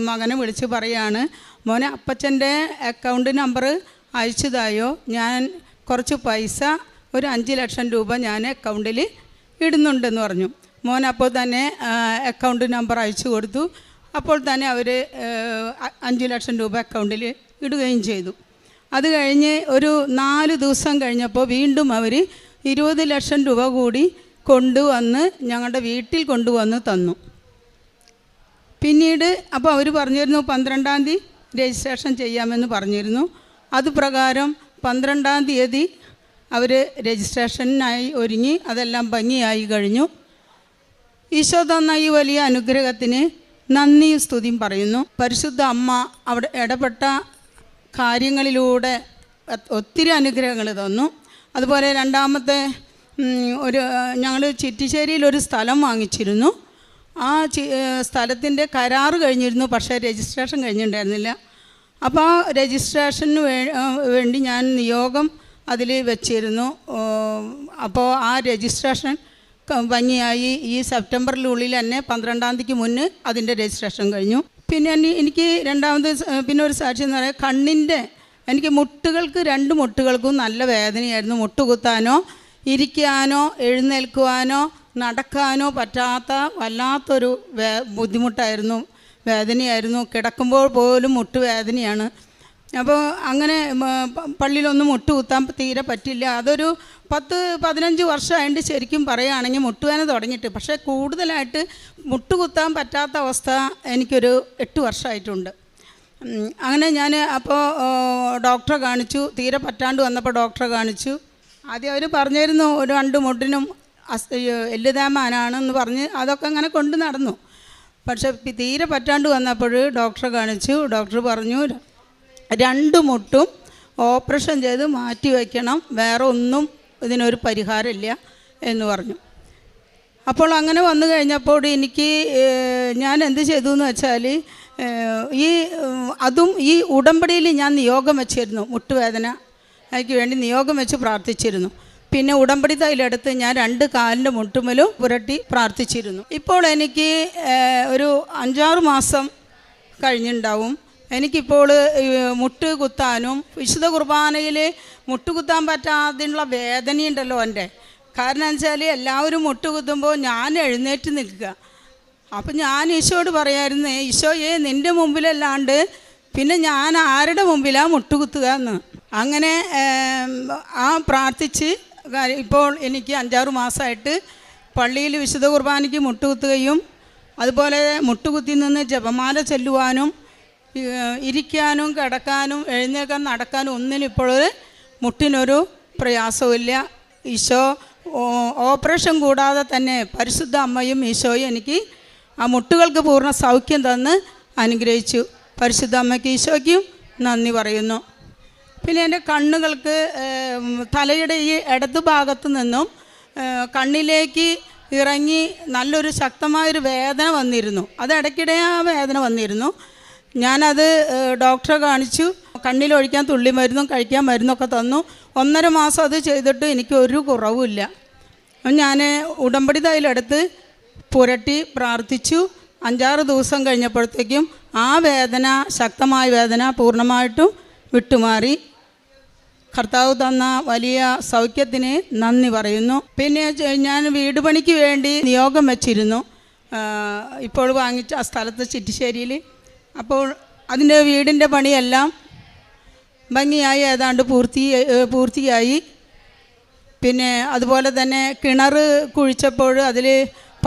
Speaker 5: മകനെ വിളിച്ച് പറയാണ്, മോനെ അപ്പച്ചൻ്റെ അക്കൗണ്ട് നമ്പർ അയച്ചതായോ, ഞാൻ കുറച്ച് പൈസ ഒരു 5 ലക്ഷം രൂപ ഞാൻ അക്കൗണ്ടിൽ ഇടുന്നുണ്ടെന്ന് പറഞ്ഞു. മോൻ അപ്പോൾ തന്നെ അക്കൗണ്ട് നമ്പർ അയച്ചു കൊടുത്തു. അപ്പോൾ തന്നെ അവർ 5 ലക്ഷം രൂപ അക്കൗണ്ടിൽ ഇടുകയും ചെയ്തു. അത് കഴിഞ്ഞ് ഒരു 4 ദിവസം കഴിഞ്ഞപ്പോൾ വീണ്ടും അവർ 20 ലക്ഷം രൂപ കൂടി കൊണ്ടുവന്ന് ഞങ്ങളുടെ വീട്ടിൽ കൊണ്ടുവന്ന് തന്നു. പിന്നീട് അപ്പോൾ അവർ പറഞ്ഞിരുന്നു 12 രജിസ്ട്രേഷൻ ചെയ്യാമെന്ന് പറഞ്ഞിരുന്നു. അതുപ്രകാരം 12 അവർ രജിസ്ട്രേഷനായി ഒരുങ്ങി, അതെല്ലാം ഭംഗിയായി കഴിഞ്ഞു. ഈശോ തന്ന ഈ വലിയ അനുഗ്രഹത്തിന് നന്ദിയും സ്തുതിയും പറയുന്നു. പരിശുദ്ധ അമ്മ അവിടെ ഇടപെട്ട കാര്യങ്ങളിലൂടെ ഒത്തിരി അനുഗ്രഹങ്ങൾ തന്നു. അതുപോലെ രണ്ടാമത്തെ ഞങ്ങൾ ചിറ്റിശ്ശേരിയിൽ ഒരു സ്ഥലം വാങ്ങിച്ചിരുന്നു. ആ സ്ഥലത്തിൻ്റെ കരാറ് കഴിഞ്ഞിരുന്നു, പക്ഷേ രജിസ്ട്രേഷൻ കഴിഞ്ഞിട്ടുണ്ടായിരുന്നില്ല. അപ്പോൾ ആ രജിസ്ട്രേഷന് വേണ്ടി ഞാൻ നിയോഗം അതിൽ വെച്ചിരുന്നു. അപ്പോൾ ആ രജിസ്ട്രേഷൻ ഭംഗിയായി ഈ സെപ്റ്റംബറിനുള്ളിൽ തന്നെ 12-ാം തീയതിക്ക് മുന്നേ അതിൻ്റെ രജിസ്ട്രേഷൻ കഴിഞ്ഞു. പിന്നെ എനിക്ക് രണ്ടാമത് പിന്നെ ഒരു സാക്ഷി എന്ന് പറയുന്നത് കണ്ണിൻ്റെ എനിക്ക് മുട്ടുകൾക്ക് 2 മുട്ടുകൾക്കും നല്ല വേദനയായിരുന്നു. മുട്ടുകുത്താനോ ഇരിക്കാനോ എഴുന്നേൽക്കുവാനോ നടക്കാനോ പറ്റാത്ത വല്ലാത്തൊരു ബുദ്ധിമുട്ടായിരുന്നു, വേദനയായിരുന്നു. കിടക്കുമ്പോൾ പോലും മുട്ടുവേദനയാണ്. അപ്പോൾ അങ്ങനെ പള്ളിയിലൊന്നും മുട്ടുകുത്താൻ തീരെ പറ്റില്ല. അതൊരു 10-15 വർഷമായിട്ട് ശരിക്കും പറയുകയാണെങ്കിൽ മുട്ടുവേദന തുടങ്ങിയിട്ട്. പക്ഷേ കൂടുതലായിട്ട് മുട്ടുകുത്താൻ പറ്റാത്ത അവസ്ഥ എനിക്കൊരു 8 വർഷമായിട്ടുണ്ട്. അങ്ങനെ ഞാൻ അപ്പോൾ ഡോക്ടറെ കാണിച്ചു. തീരെ പറ്റാണ്ട് വന്നപ്പോൾ ഡോക്ടറെ കാണിച്ചു. ആദ്യം അവർ പറഞ്ഞിരുന്നു ഒരു 2 മുട്ടിനും എല്ല് തേയ്മാനാണെന്ന് പറഞ്ഞ് അതൊക്കെ അങ്ങനെ കൊണ്ട് നടന്നു. പക്ഷേ തീരെ പറ്റാണ്ട് വന്നപ്പോൾ ഡോക്ടറെ കാണിച്ചു. ഡോക്ടർ പറഞ്ഞു 2 മുട്ടും ഓപ്പറേഷൻ ചെയ്ത് മാറ്റി വയ്ക്കണം, വേറെ ഒന്നും ഇതിനൊരു പരിഹാരമില്ല എന്ന് പറഞ്ഞു. അപ്പോൾ അങ്ങനെ വന്നു കഴിഞ്ഞപ്പോൾ എനിക്ക് ഞാൻ എന്ത് ചെയ്തു എന്ന് വെച്ചാൽ അതും ഈ ഉടമ്പടിയിൽ ഞാൻ നിയോഗം വെച്ചിരുന്നു. മുട്ടുവേദന എനിക്ക് വേണ്ടി നിയോഗം വെച്ച് പ്രാർത്ഥിച്ചിരുന്നു. പിന്നെ ഉടമ്പടി തൈലെടുത്ത് ഞാൻ 2 കാലിൻ്റെ മുട്ടുമലും പുരട്ടി പ്രാർത്ഥിച്ചിരുന്നു. ഇപ്പോൾ എനിക്ക് ഒരു 5-6 മാസം കഴിഞ്ഞിട്ടുണ്ടാവും. എനിക്കിപ്പോൾ മുട്ട് കുത്താനും വിശുദ്ധ കുർബാനയിൽ മുട്ടുകുത്താൻ പറ്റാതെയുള്ള വേദനയുണ്ടല്ലോ എൻ്റെ. കാരണം എന്ന് വെച്ചാൽ എല്ലാവരും മുട്ടുകുത്തുമ്പോൾ ഞാൻ എഴുന്നേറ്റ് നിൽക്കുക. അപ്പം ഞാൻ ഈശോയോട് പറയായിരുന്നു, ഈശോയെ നിൻ്റെ മുമ്പിലല്ലാണ്ട് പിന്നെ ഞാൻ ആരുടെ മുമ്പിലാണ് മുട്ടുകുത്തുക എന്ന്. അങ്ങനെ പ്രാർത്ഥിച്ച് ഇപ്പോൾ എനിക്ക് 5-6 മാസമായിട്ട് പള്ളിയിൽ വിശുദ്ധ കുർബാനയ്ക്ക് മുട്ടുകുത്തുകയും അതുപോലെ മുട്ടുകുത്തി നിന്ന് ജപമാല ചെല്ലുവാനും ഇരിക്കാനും കിടക്കാനും എഴുന്നേൽക്കാൻ നടക്കാനും ഒന്നിനും ഇപ്പോൾ മുട്ടിനൊരു പ്രയാസമില്ല. ഈശോ ഓപ്പറേഷൻ കൂടാതെ തന്നെ പരിശുദ്ധ അമ്മയും ഈശോയും എനിക്ക് ആ മുട്ടുകൾക്ക് പൂർണ്ണ സൗഖ്യം തന്ന് അനുഗ്രഹിച്ചു. പരിശുദ്ധ അമ്മയ്ക്ക് ഈശോയ്ക്കും നന്ദി പറയുന്നു. പിന്നെ എൻ്റെ കണ്ണുകൾക്ക് തലയുടെ ഈ ഇടതു ഭാഗത്തു നിന്നും കണ്ണിലേക്ക് ഇറങ്ങി നല്ലൊരു ശക്തമായൊരു വേദന വന്നിരുന്നു. അത് ഇടയ്ക്കിടെ ആ വേദന വന്നിരുന്നു. ഞാനത് ഡോക്ടറെ കാണിച്ചു. കണ്ണിലൊഴിക്കാൻ തുള്ളി മരുന്നും കഴിക്കാൻ മരുന്നൊക്കെ തന്നു. 1.5 മാസം അത് ചെയ്തിട്ട് എനിക്ക് ഒരു കുറവുമില്ല. ഞാൻ ഉടമ്പടി തൈലെടുത്ത് പുരട്ടി പ്രാർത്ഥിച്ചു. 5-6 ദിവസം കഴിഞ്ഞപ്പോഴത്തേക്കും ആ വേദന, ശക്തമായ വേദന പൂർണ്ണമായിട്ടും വിട്ടുമാറി. കർത്താവ് തന്ന വലിയ സൗഖ്യത്തിന് നന്ദി പറയുന്നു. പിന്നെ ഞാൻ വീട് പണിക്ക് വേണ്ടി നിയോഗം വെച്ചിരുന്നു. ഇപ്പോൾ വാങ്ങിച്ച ആ സ്ഥലത്ത് ചിറ്റിശ്ശേരിയിൽ. അപ്പോൾ അതിൻ്റെ വീടിൻ്റെ പണിയെല്ലാം ഭംഗിയായി ഏതാണ്ട് പൂർത്തിയായി. പിന്നെ അതുപോലെ തന്നെ കിണർ കുഴിച്ചപ്പോൾ അതിൽ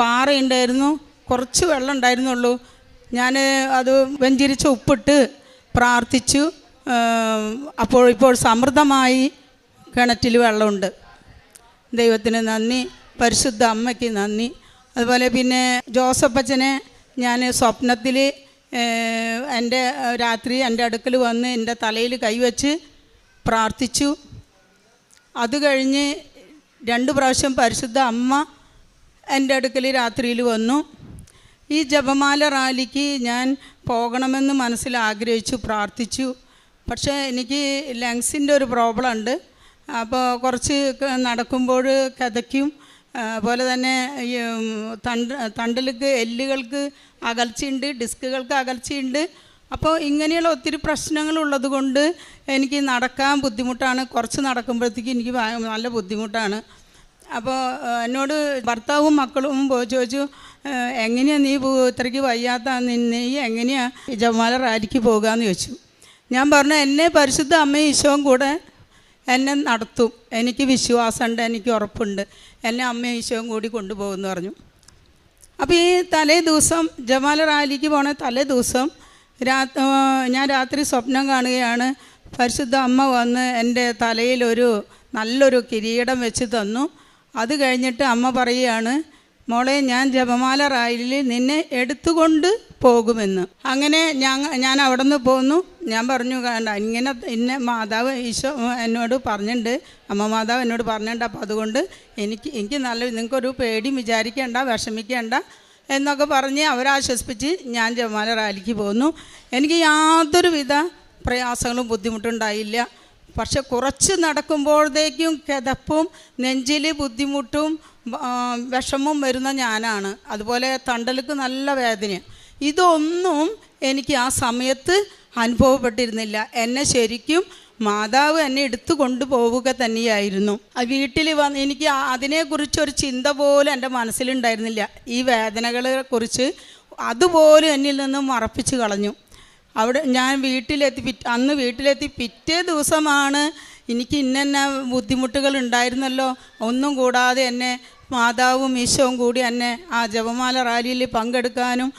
Speaker 5: പാറയുണ്ടായിരുന്നു, കുറച്ച് വെള്ളം ഉണ്ടായിരുന്നുള്ളൂ. ഞാൻ അത് വെഞ്ചിരിച്ച് ഉപ്പിട്ട് പ്രാർത്ഥിച്ചു. ഇപ്പോൾ സമൃദ്ധമായി കിണറ്റിൽ വെള്ളമുണ്ട്. ദൈവത്തിന് നന്ദി, പരിശുദ്ധ അമ്മയ്ക്ക് നന്ദി. അതുപോലെ പിന്നെ ജോസഫച്ചനെ ഞാൻ സ്വപ്നത്തിൽ രാത്രി എൻ്റെ അടുക്കൽ വന്ന് എൻ്റെ തലയിൽ കൈവച്ച് പ്രാർത്ഥിച്ചു. അത് കഴിഞ്ഞ് 2 പ്രാവശ്യം പരിശുദ്ധ അമ്മ എൻ്റെ അടുക്കൽ രാത്രിയിൽ വന്നു. ഈ ജപമാല റാലിക്ക് ഞാൻ പോകണമെന്ന് മനസ്സിൽ ആഗ്രഹിച്ചു, പ്രാർത്ഥിച്ചു. പക്ഷേ എനിക്ക് ലങ്സിൻ്റെ ഒരു പ്രോബ്ലം ഉണ്ട്. അപ്പോൾ കുറച്ച് നടക്കുമ്പോൾ കിതയ്ക്കും. അതുപോലെ തന്നെ ഈ തണ്ടലുക്ക് എല്ലുകൾക്ക് അകൽച്ചയുണ്ട്, ഡിസ്കുകൾക്ക് അകൽച്ചയുണ്ട്. അപ്പോൾ ഇങ്ങനെയുള്ള ഒത്തിരി പ്രശ്നങ്ങളുള്ളത് കൊണ്ട് എനിക്ക് നടക്കാൻ ബുദ്ധിമുട്ടാണ്. കുറച്ച് നടക്കുമ്പോഴത്തേക്ക് എനിക്ക് നല്ല ബുദ്ധിമുട്ടാണ്. അപ്പോൾ എന്നോട് ഭർത്താവും മക്കളും ചോദിച്ചു, എങ്ങനെയാണ് നീ ഇത്രയ്ക്ക് വയ്യാത്ത നീ എങ്ങനെയാണ് ജപമാല റാലിക്ക് പോകുകയെന്ന് ചോദിച്ചു. ഞാൻ പറഞ്ഞു, എന്നെ പരിശുദ്ധ അമ്മയും ഈശോയും കൂടെ എന്നെ നടത്തും, എനിക്ക് വിശ്വാസമുണ്ട്, എനിക്ക് ഉറപ്പുണ്ട്, എന്നെ അമ്മയും ഈശോയും കൂടി കൊണ്ടുപോകുമെന്ന് പറഞ്ഞു. അപ്പോൾ ഈ തലേ ദിവസം ജപമാല റാലിക്ക് പോണ തലേ ദിവസം ഞാൻ രാത്രി സ്വപ്നം കാണുകയാണ്. പരിശുദ്ധ അമ്മ വന്ന് എൻ്റെ തലയിൽ നല്ലൊരു കിരീടം വെച്ച് തന്നു. അത് കഴിഞ്ഞിട്ട് അമ്മ പറയുകയാണ്, മോളെ ഞാൻ ജപമാല റാലിയിൽ നിന്നെ എടുത്തുകൊണ്ട് പോകുമെന്ന്. അങ്ങനെ ഞാൻ അവിടെ നിന്ന് പോന്നു. ഞാൻ പറഞ്ഞു, ഇങ്ങനെ മാതാവ് ഈശോ എന്നോട് പറഞ്ഞിട്ടുണ്ട്, അമ്മ മാതാവ് എന്നോട് പറഞ്ഞിട്ടുണ്ട്. അപ്പോൾ അതുകൊണ്ട് എനിക്ക് നിങ്ങൾക്കൊരു പേടി വിചാരിക്കേണ്ട, വിഷമിക്കേണ്ട എന്നൊക്കെ പറഞ്ഞ് അവരാശ്വസിപ്പിച്ച് ഞാൻ ജപമാല റാലിക്ക് പോന്നു. എനിക്ക് യാതൊരുവിധ പ്രയാസങ്ങളും ബുദ്ധിമുട്ടുണ്ടായില്ല. പക്ഷെ കുറച്ച് നടക്കുമ്പോഴത്തേക്കും കിതപ്പും നെഞ്ചിൽ ബുദ്ധിമുട്ടും വിഷമവും വരുന്ന ഞാനാണ്. അതുപോലെ തണ്ടലുക്ക് നല്ല വേദന. ഇതൊന്നും എനിക്ക് ആ സമയത്ത് അനുഭവപ്പെട്ടിരുന്നില്ല. എന്നെ ശരിക്കും മാതാവ് എന്നെ എടുത്തു കൊണ്ടുപോവുക തന്നെയായിരുന്നു. വീട്ടിൽ വന്ന് എനിക്ക് അതിനെക്കുറിച്ചൊരു ചിന്ത പോലും എൻ്റെ മനസ്സിലുണ്ടായിരുന്നില്ല. ഈ വേദനകളെ കുറിച്ച് അതുപോലും എന്നിൽ നിന്ന് മറപ്പിച്ച് കളഞ്ഞു. അവിടെ ഞാൻ അന്ന് വീട്ടിലെത്തി പിറ്റേ ദിവസമാണ് എനിക്ക് ഇന്ന ബുദ്ധിമുട്ടുകൾ ഉണ്ടായിരുന്നല്ലോ, ഒന്നും കൂടാതെ എന്നെ മാതാവും ഈശോവും കൂടി എന്നെ ആ ജപമാല റാലിയിൽ പങ്കെടുക്കാനും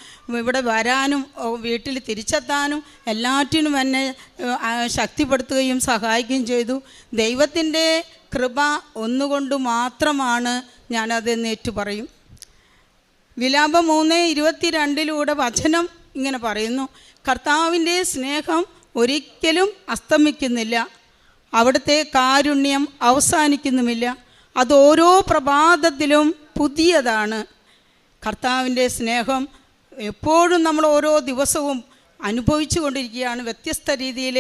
Speaker 5: ഇവിടെ വരാനും വീട്ടിൽ തിരിച്ചെത്താനും എല്ലാറ്റിനും എന്നെ ശക്തിപ്പെടുത്തുകയും സഹായിക്കുകയും ചെയ്തു. ദൈവത്തിൻ്റെ കൃപ ഒന്നുകൊണ്ട് മാത്രമാണ് ഞാനതെന്ന് ഏറ്റുപറയും. വിലാപം 3:22 വചനം ഇങ്ങനെ പറയുന്നു: കർത്താവിൻ്റെ സ്നേഹം ഒരിക്കലും അസ്തമിക്കുന്നില്ല, അവിടുത്തെ കാരുണ്യം അവസാനിക്കുന്നുമില്ല, അത് ഓരോ പ്രഭാതത്തിലും പുതിയതാണ്. കർത്താവിൻ്റെ സ്നേഹം എപ്പോഴും നമ്മൾ ഓരോ ദിവസവും അനുഭവിച്ചു കൊണ്ടിരിക്കുകയാണ്. വ്യത്യസ്ത രീതിയിൽ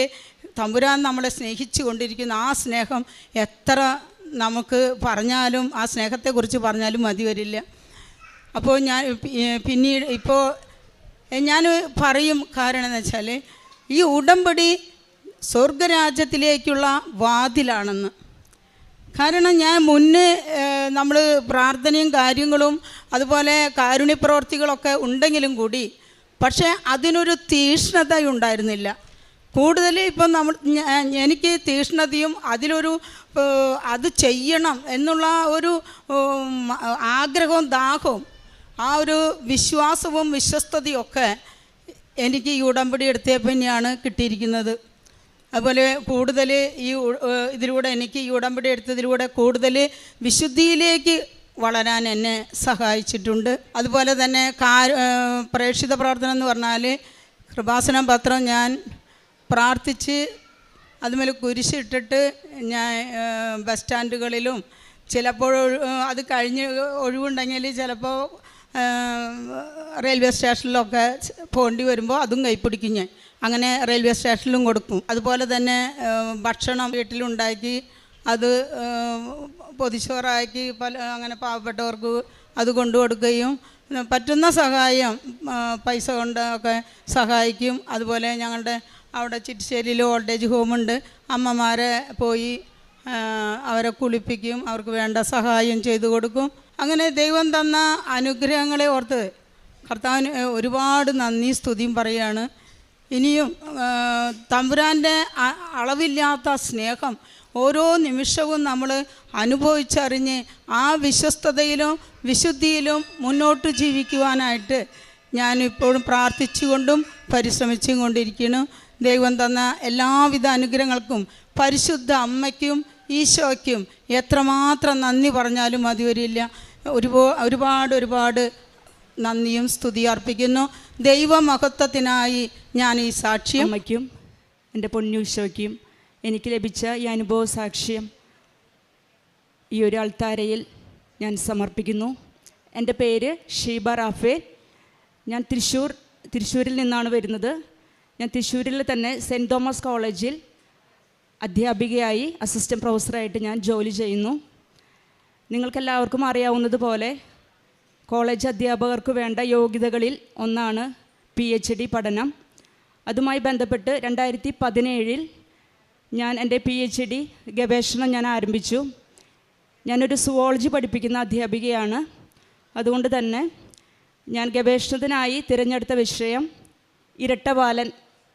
Speaker 5: തമ്പുരാൻ നമ്മളെ സ്നേഹിച്ചു കൊണ്ടിരിക്കുന്ന ആ സ്നേഹം എത്ര നമുക്ക് പറഞ്ഞാലും, ആ സ്നേഹത്തെക്കുറിച്ച് പറഞ്ഞാലും മതി വരില്ല. അപ്പോൾ പിന്നീട് ഞാൻ പറയും, കാരണം എന്ന് വെച്ചാൽ ഈ ഉടമ്പടി സ്വർഗരാജ്യത്തിലേക്കുള്ള വാതിലാണെന്ന്. കാരണം ഞാൻ മുന്നേ നമ്മൾ പ്രാർത്ഥനയും കാര്യങ്ങളും അതുപോലെ കാരുണ്യപ്രവർത്തികളൊക്കെ ഉണ്ടെങ്കിലും കൂടി പക്ഷേ അതിനൊരു തീഷ്ണത ഉണ്ടായിരുന്നില്ല. കൂടുതൽ ഇപ്പം എനിക്ക് തീഷ്ണതയും അതിലൊരു അത് ചെയ്യണം എന്നുള്ള ഒരു ആഗ്രഹവും ദാഹവും ആ ഒരു വിശ്വാസവും വിശ്വസ്തതയും ഒക്കെ എനിക്ക് ഈ ഉടമ്പടി എടുത്തപ്പോൾ തന്നെയാണ് കിട്ടിയിരിക്കുന്നത്. അതുപോലെ കൂടുതൽ ഇതിലൂടെ എനിക്ക് ഈ ഉടമ്പടി എടുത്തതിലൂടെ കൂടുതൽ വിശുദ്ധിയിലേക്ക് വളരാൻ എന്നെ സഹായിച്ചിട്ടുണ്ട്. അതുപോലെ തന്നെ പ്രേക്ഷിത പ്രാർത്ഥന എന്ന് പറഞ്ഞാൽ കൃപാസന പത്രം ഞാൻ പ്രാർത്ഥിച്ച് അതുമേൽ കുരിശിട്ടിട്ട് ഞാൻ ബസ് സ്റ്റാൻഡുകളിലും ചിലപ്പോൾ അത് കഴിഞ്ഞ് ഒഴിവുണ്ടെങ്കിൽ ചിലപ്പോൾ റെയിൽവേ സ്റ്റേഷനിലൊക്കെ പോകേണ്ടി വരുമ്പോൾ അതും കൈപ്പിടിക്കും ഞാൻ. അങ്ങനെ റെയിൽവേ സ്റ്റേഷനിലും കൊടുക്കും. അതുപോലെ തന്നെ ഭക്ഷണം വീട്ടിലുണ്ടാക്കി അത് പൊതിച്ചോറാക്കി അങ്ങനെ പാവപ്പെട്ടവർക്ക് അത് കൊണ്ടു കൊടുക്കുകയും പറ്റുന്ന സഹായം പൈസ കൊണ്ടൊക്കെ സഹായിക്കും. അതുപോലെ ഞങ്ങളുടെ അവിടെ ചിറ്റിശ്ശേരിയിൽ ഓൾഡ് ഏജ് ഹോമുണ്ട്. അമ്മമാരെ പോയി അവരെ കുളിപ്പിക്കും, അവർക്ക് വേണ്ട സഹായം ചെയ്തു കൊടുക്കും. അങ്ങനെ ദൈവം തന്ന അനുഗ്രഹങ്ങളെ ഓർത്ത് കർത്താവിന് ഒരുപാട് നന്ദി സ്തുതിയും പറയുകയാണ്. ഇനിയും തമ്പുരാൻ്റെ അളവില്ലാത്ത സ്നേഹം ഓരോ നിമിഷവും നമ്മൾ അനുഭവിച്ചറിഞ്ഞ് ആ വിശ്വസ്തതയിലും വിശുദ്ധിയിലും മുന്നോട്ട് ജീവിക്കുവാനായിട്ട് ഞാനിപ്പോഴും പ്രാർത്ഥിച്ചുകൊണ്ടും പരിശ്രമിച്ചും കൊണ്ടിരിക്കുന്നു. ദൈവം തന്ന എല്ലാവിധ അനുഗ്രഹങ്ങൾക്കും പരിശുദ്ധ അമ്മയ്ക്കും ഈശോയ്ക്കും എത്രമാത്രം നന്ദി പറഞ്ഞാലും മതി വരില്ല. ഒരുപാട് നന്ദിയും സ്തുതി അർപ്പിക്കുന്നു. ദൈവമഹത്വത്തിനായി ഞാൻ ഈ സാക്ഷ്യം
Speaker 6: അമ്മയ്ക്കും എൻ്റെ പൊന്നൂശോയ്ക്കും എനിക്ക് ലഭിച്ച ഈ അനുഭവ സാക്ഷ്യം ഈ ഒരു അൾത്താരയിൽ ഞാൻ സമർപ്പിക്കുന്നു. എൻ്റെ പേര് ഷീബ റാഫേൽ. ഞാൻ തൃശ്ശൂരിൽ നിന്നാണ് വരുന്നത്. ഞാൻ തൃശ്ശൂരിൽ തന്നെ സെൻറ്റ് തോമസ് കോളേജിൽ അധ്യാപികയായി അസിസ്റ്റൻറ്റ് പ്രൊഫസറായിട്ട് ഞാൻ ജോലി ചെയ്യുന്നു. നിങ്ങൾക്കെല്ലാവർക്കും അറിയാവുന്നതുപോലെ കോളേജ് അധ്യാപകർക്ക് വേണ്ട യോഗ്യതകളിൽ ഒന്നാണ് PhD പഠനം. അതുമായി ബന്ധപ്പെട്ട് 2017 ഞാൻ എൻ്റെ PhD ഗവേഷണം ഞാൻ ആരംഭിച്ചു. ഞാനൊരു സുവോളജി പഠിപ്പിക്കുന്ന അധ്യാപികയാണ്. അതുകൊണ്ട് തന്നെ ഞാൻ ഗവേഷണത്തിനായി തിരഞ്ഞെടുത്ത വിഷയം ഇരട്ടവാലൻ,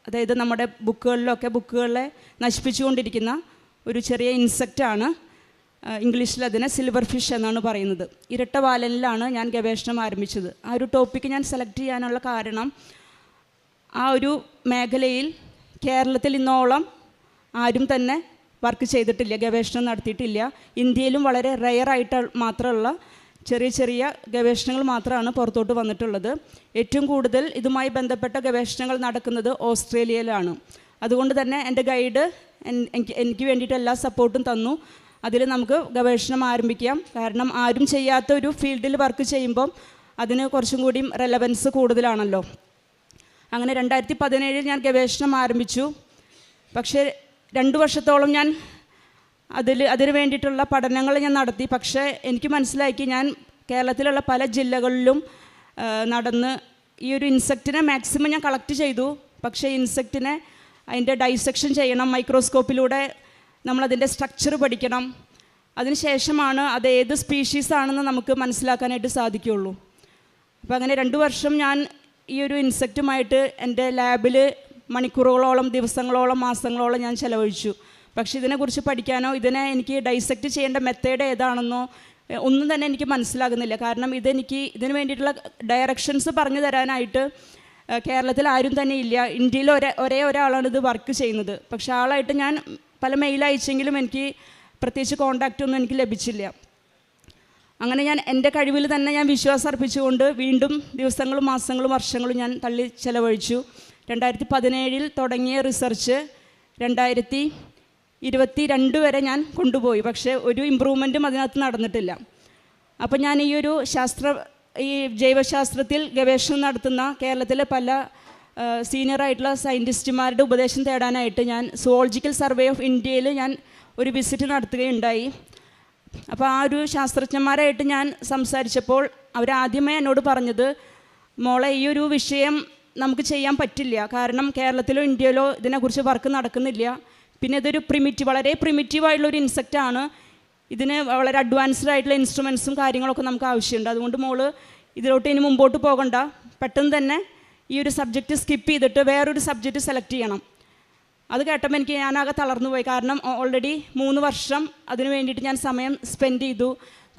Speaker 6: അതായത് നമ്മുടെ ബുക്കുകളെ നശിപ്പിച്ചുകൊണ്ടിരിക്കുന്ന ഒരു ചെറിയ ഇൻസെക്റ്റാണ്. ഇംഗ്ലീഷിൽ അതിനെ സിൽവർ ഫിഷ് എന്നാണ് പറയുന്നത്. ഇരട്ടവാലനിലാണ് ഞാൻ ഗവേഷണം ആരംഭിച്ചത്. ആ ഒരു ടോപ്പിക്ക് ഞാൻ സെലക്ട് ചെയ്യാനുള്ള കാരണം, ആ ഒരു മേഖലയിൽ കേരളത്തിൽ ഇന്നോളം ആരും തന്നെ വർക്ക് ചെയ്തിട്ടില്ല, ഗവേഷണം നടത്തിയിട്ടില്ല. ഇന്ത്യയിലും വളരെ റെയറായിട്ട് മാത്രമുള്ള ചെറിയ ഗവേഷണങ്ങൾ മാത്രമാണ് പുറത്തോട്ട് വന്നിട്ടുള്ളത്. ഏറ്റവും കൂടുതൽ ഇതുമായി ബന്ധപ്പെട്ട ഗവേഷണങ്ങൾ നടക്കുന്നത് ഓസ്ട്രേലിയയിലാണ്. അതുകൊണ്ട് തന്നെ എൻ്റെ ഗൈഡ് എനിക്ക് വേണ്ടിയിട്ട് എല്ലാ സപ്പോർട്ടും തന്നു. അതിൽ നമുക്ക് ഗവേഷണം ആരംഭിക്കാം. കാരണം ആരും ചെയ്യാത്ത ഒരു ഫീൽഡിൽ വർക്ക് ചെയ്യുമ്പം അതിന് കുറച്ചും കൂടി റെലവൻസ് കൂടുതലാണല്ലോ. അങ്ങനെ 2017 ഞാൻ ഗവേഷണം ആരംഭിച്ചു. പക്ഷേ 2 വർഷത്തോളം ഞാൻ അതിന് വേണ്ടിയിട്ടുള്ള പഠനങ്ങൾ ഞാൻ നടത്തി. പക്ഷേ എനിക്ക് മനസ്സിലാക്കി ഞാൻ കേരളത്തിലുള്ള പല ജില്ലകളിലും നടന്ന് ഈ ഒരു ഇൻസെക്റ്റിനെ മാക്സിമം ഞാൻ കളക്ട് ചെയ്തു. പക്ഷേ ഇൻസെക്റ്റിനെ അതിൻ്റെ ഡൈസെക്ഷൻ ചെയ്യണം, മൈക്രോസ്കോപ്പിലൂടെ നമ്മളതിൻ്റെ സ്ട്രക്ചർ പഠിക്കണം. അതിനുശേഷമാണ് അത് ഏത് സ്പീഷീസാണെന്ന് നമുക്ക് മനസ്സിലാക്കാനായിട്ട് സാധിക്കുകയുള്ളൂ. അപ്പോൾ അങ്ങനെ 2 വർഷം ഞാൻ ഈ ഒരു ഇൻസെക്റ്റുമായിട്ട് എൻ്റെ ലാബിൽ മണിക്കൂറുകളോളം, ദിവസങ്ങളോളം, മാസങ്ങളോളം ഞാൻ ചിലവഴിച്ചു. പക്ഷേ ഇതിനെക്കുറിച്ച് പഠിക്കാനോ ഇതിനെ എനിക്ക് ഡൈസെക്റ്റ് ചെയ്യേണ്ട മെത്തേഡ് ഏതാണെന്നോ ഒന്നും തന്നെ എനിക്ക് മനസ്സിലാകുന്നില്ല. കാരണം ഇതിന് വേണ്ടിയിട്ടുള്ള ഡയറക്ഷൻസ് പറഞ്ഞു തരാനായിട്ട് കേരളത്തിൽ ആരും തന്നെ ഇല്ല. ഇന്ത്യയിൽ ഒരേ ഒരാളാണ് ഇത് വർക്ക് ചെയ്യുന്നത്. പക്ഷേ ആളായിട്ട് ഞാൻ പല മെയിൽ അയച്ചെങ്കിലും എനിക്ക് പ്രത്യേകിച്ച് കോണ്ടാക്റ്റ് ഒന്നും എനിക്ക് ലഭിച്ചില്ല. അങ്ങനെ ഞാൻ എൻ്റെ കഴിവിൽ തന്നെ ഞാൻ വിശ്വാസം അർപ്പിച്ചുകൊണ്ട് വീണ്ടും ദിവസങ്ങളും, മാസങ്ങളും, വർഷങ്ങളും ഞാൻ തള്ളി ചിലവഴിച്ചു. 2017 തുടങ്ങിയ റിസർച്ച് 2022 വരെ ഞാൻ കൊണ്ടുപോയി. പക്ഷേ ഒരു ഇമ്പ്രൂവ്മെൻറ്റും അതിനകത്ത് നടന്നിട്ടില്ല. അപ്പം ഞാൻ ഈ ജൈവശാസ്ത്രത്തിൽ ഗവേഷണം നടത്തുന്ന കേരളത്തിലെ പല സീനിയറായിട്ടുള്ള സയൻറ്റിസ്റ്റുമാരുടെ ഉപദേശം തേടാനായിട്ട് ഞാൻ സുവോളജിക്കൽ സർവേ ഓഫ് ഇന്ത്യയിൽ ഞാൻ ഒരു വിസിറ്റ് നടത്തുകയുണ്ടായി. അപ്പോൾ ആ ഒരു ശാസ്ത്രജ്ഞന്മാരായിട്ട് ഞാൻ സംസാരിച്ചപ്പോൾ അവരാദ്യമേ എന്നോട് പറഞ്ഞത്, മോളെ ഈ ഒരു വിഷയം നമുക്ക് ചെയ്യാൻ പറ്റില്ല. കാരണം കേരളത്തിലോ ഇന്ത്യയിലോ ഇതിനെക്കുറിച്ച് വർക്ക് നടക്കുന്നില്ല. പിന്നെ ഇതൊരു വളരെ പ്രിമിറ്റീവായിട്ടുള്ളൊരു ഇൻസെക്റ്റാണ്. ഇതിന് വളരെ അഡ്വാൻസ്ഡ് ആയിട്ടുള്ള ഇൻസ്ട്രുമെൻസും കാര്യങ്ങളൊക്കെ നമുക്ക് ആവശ്യമുണ്ട്. അതുകൊണ്ട് മോള് ഇതിലോട്ട് ഇനി മുമ്പോട്ട് പോകണ്ട, പെട്ടെന്ന് തന്നെ ഈ ഒരു സബ്ജക്റ്റ് സ്കിപ്പ് ചെയ്തിട്ട് വേറൊരു സബ്ജക്റ്റ് സെലക്ട് ചെയ്യണം. അത് കേട്ടപ്പോൾ ഞാനാകെ തളർന്നു പോയി. കാരണം ഓൾറെഡി 3 വർഷം അതിന് വേണ്ടിയിട്ട് ഞാൻ സമയം സ്പെൻഡ് ചെയ്തു.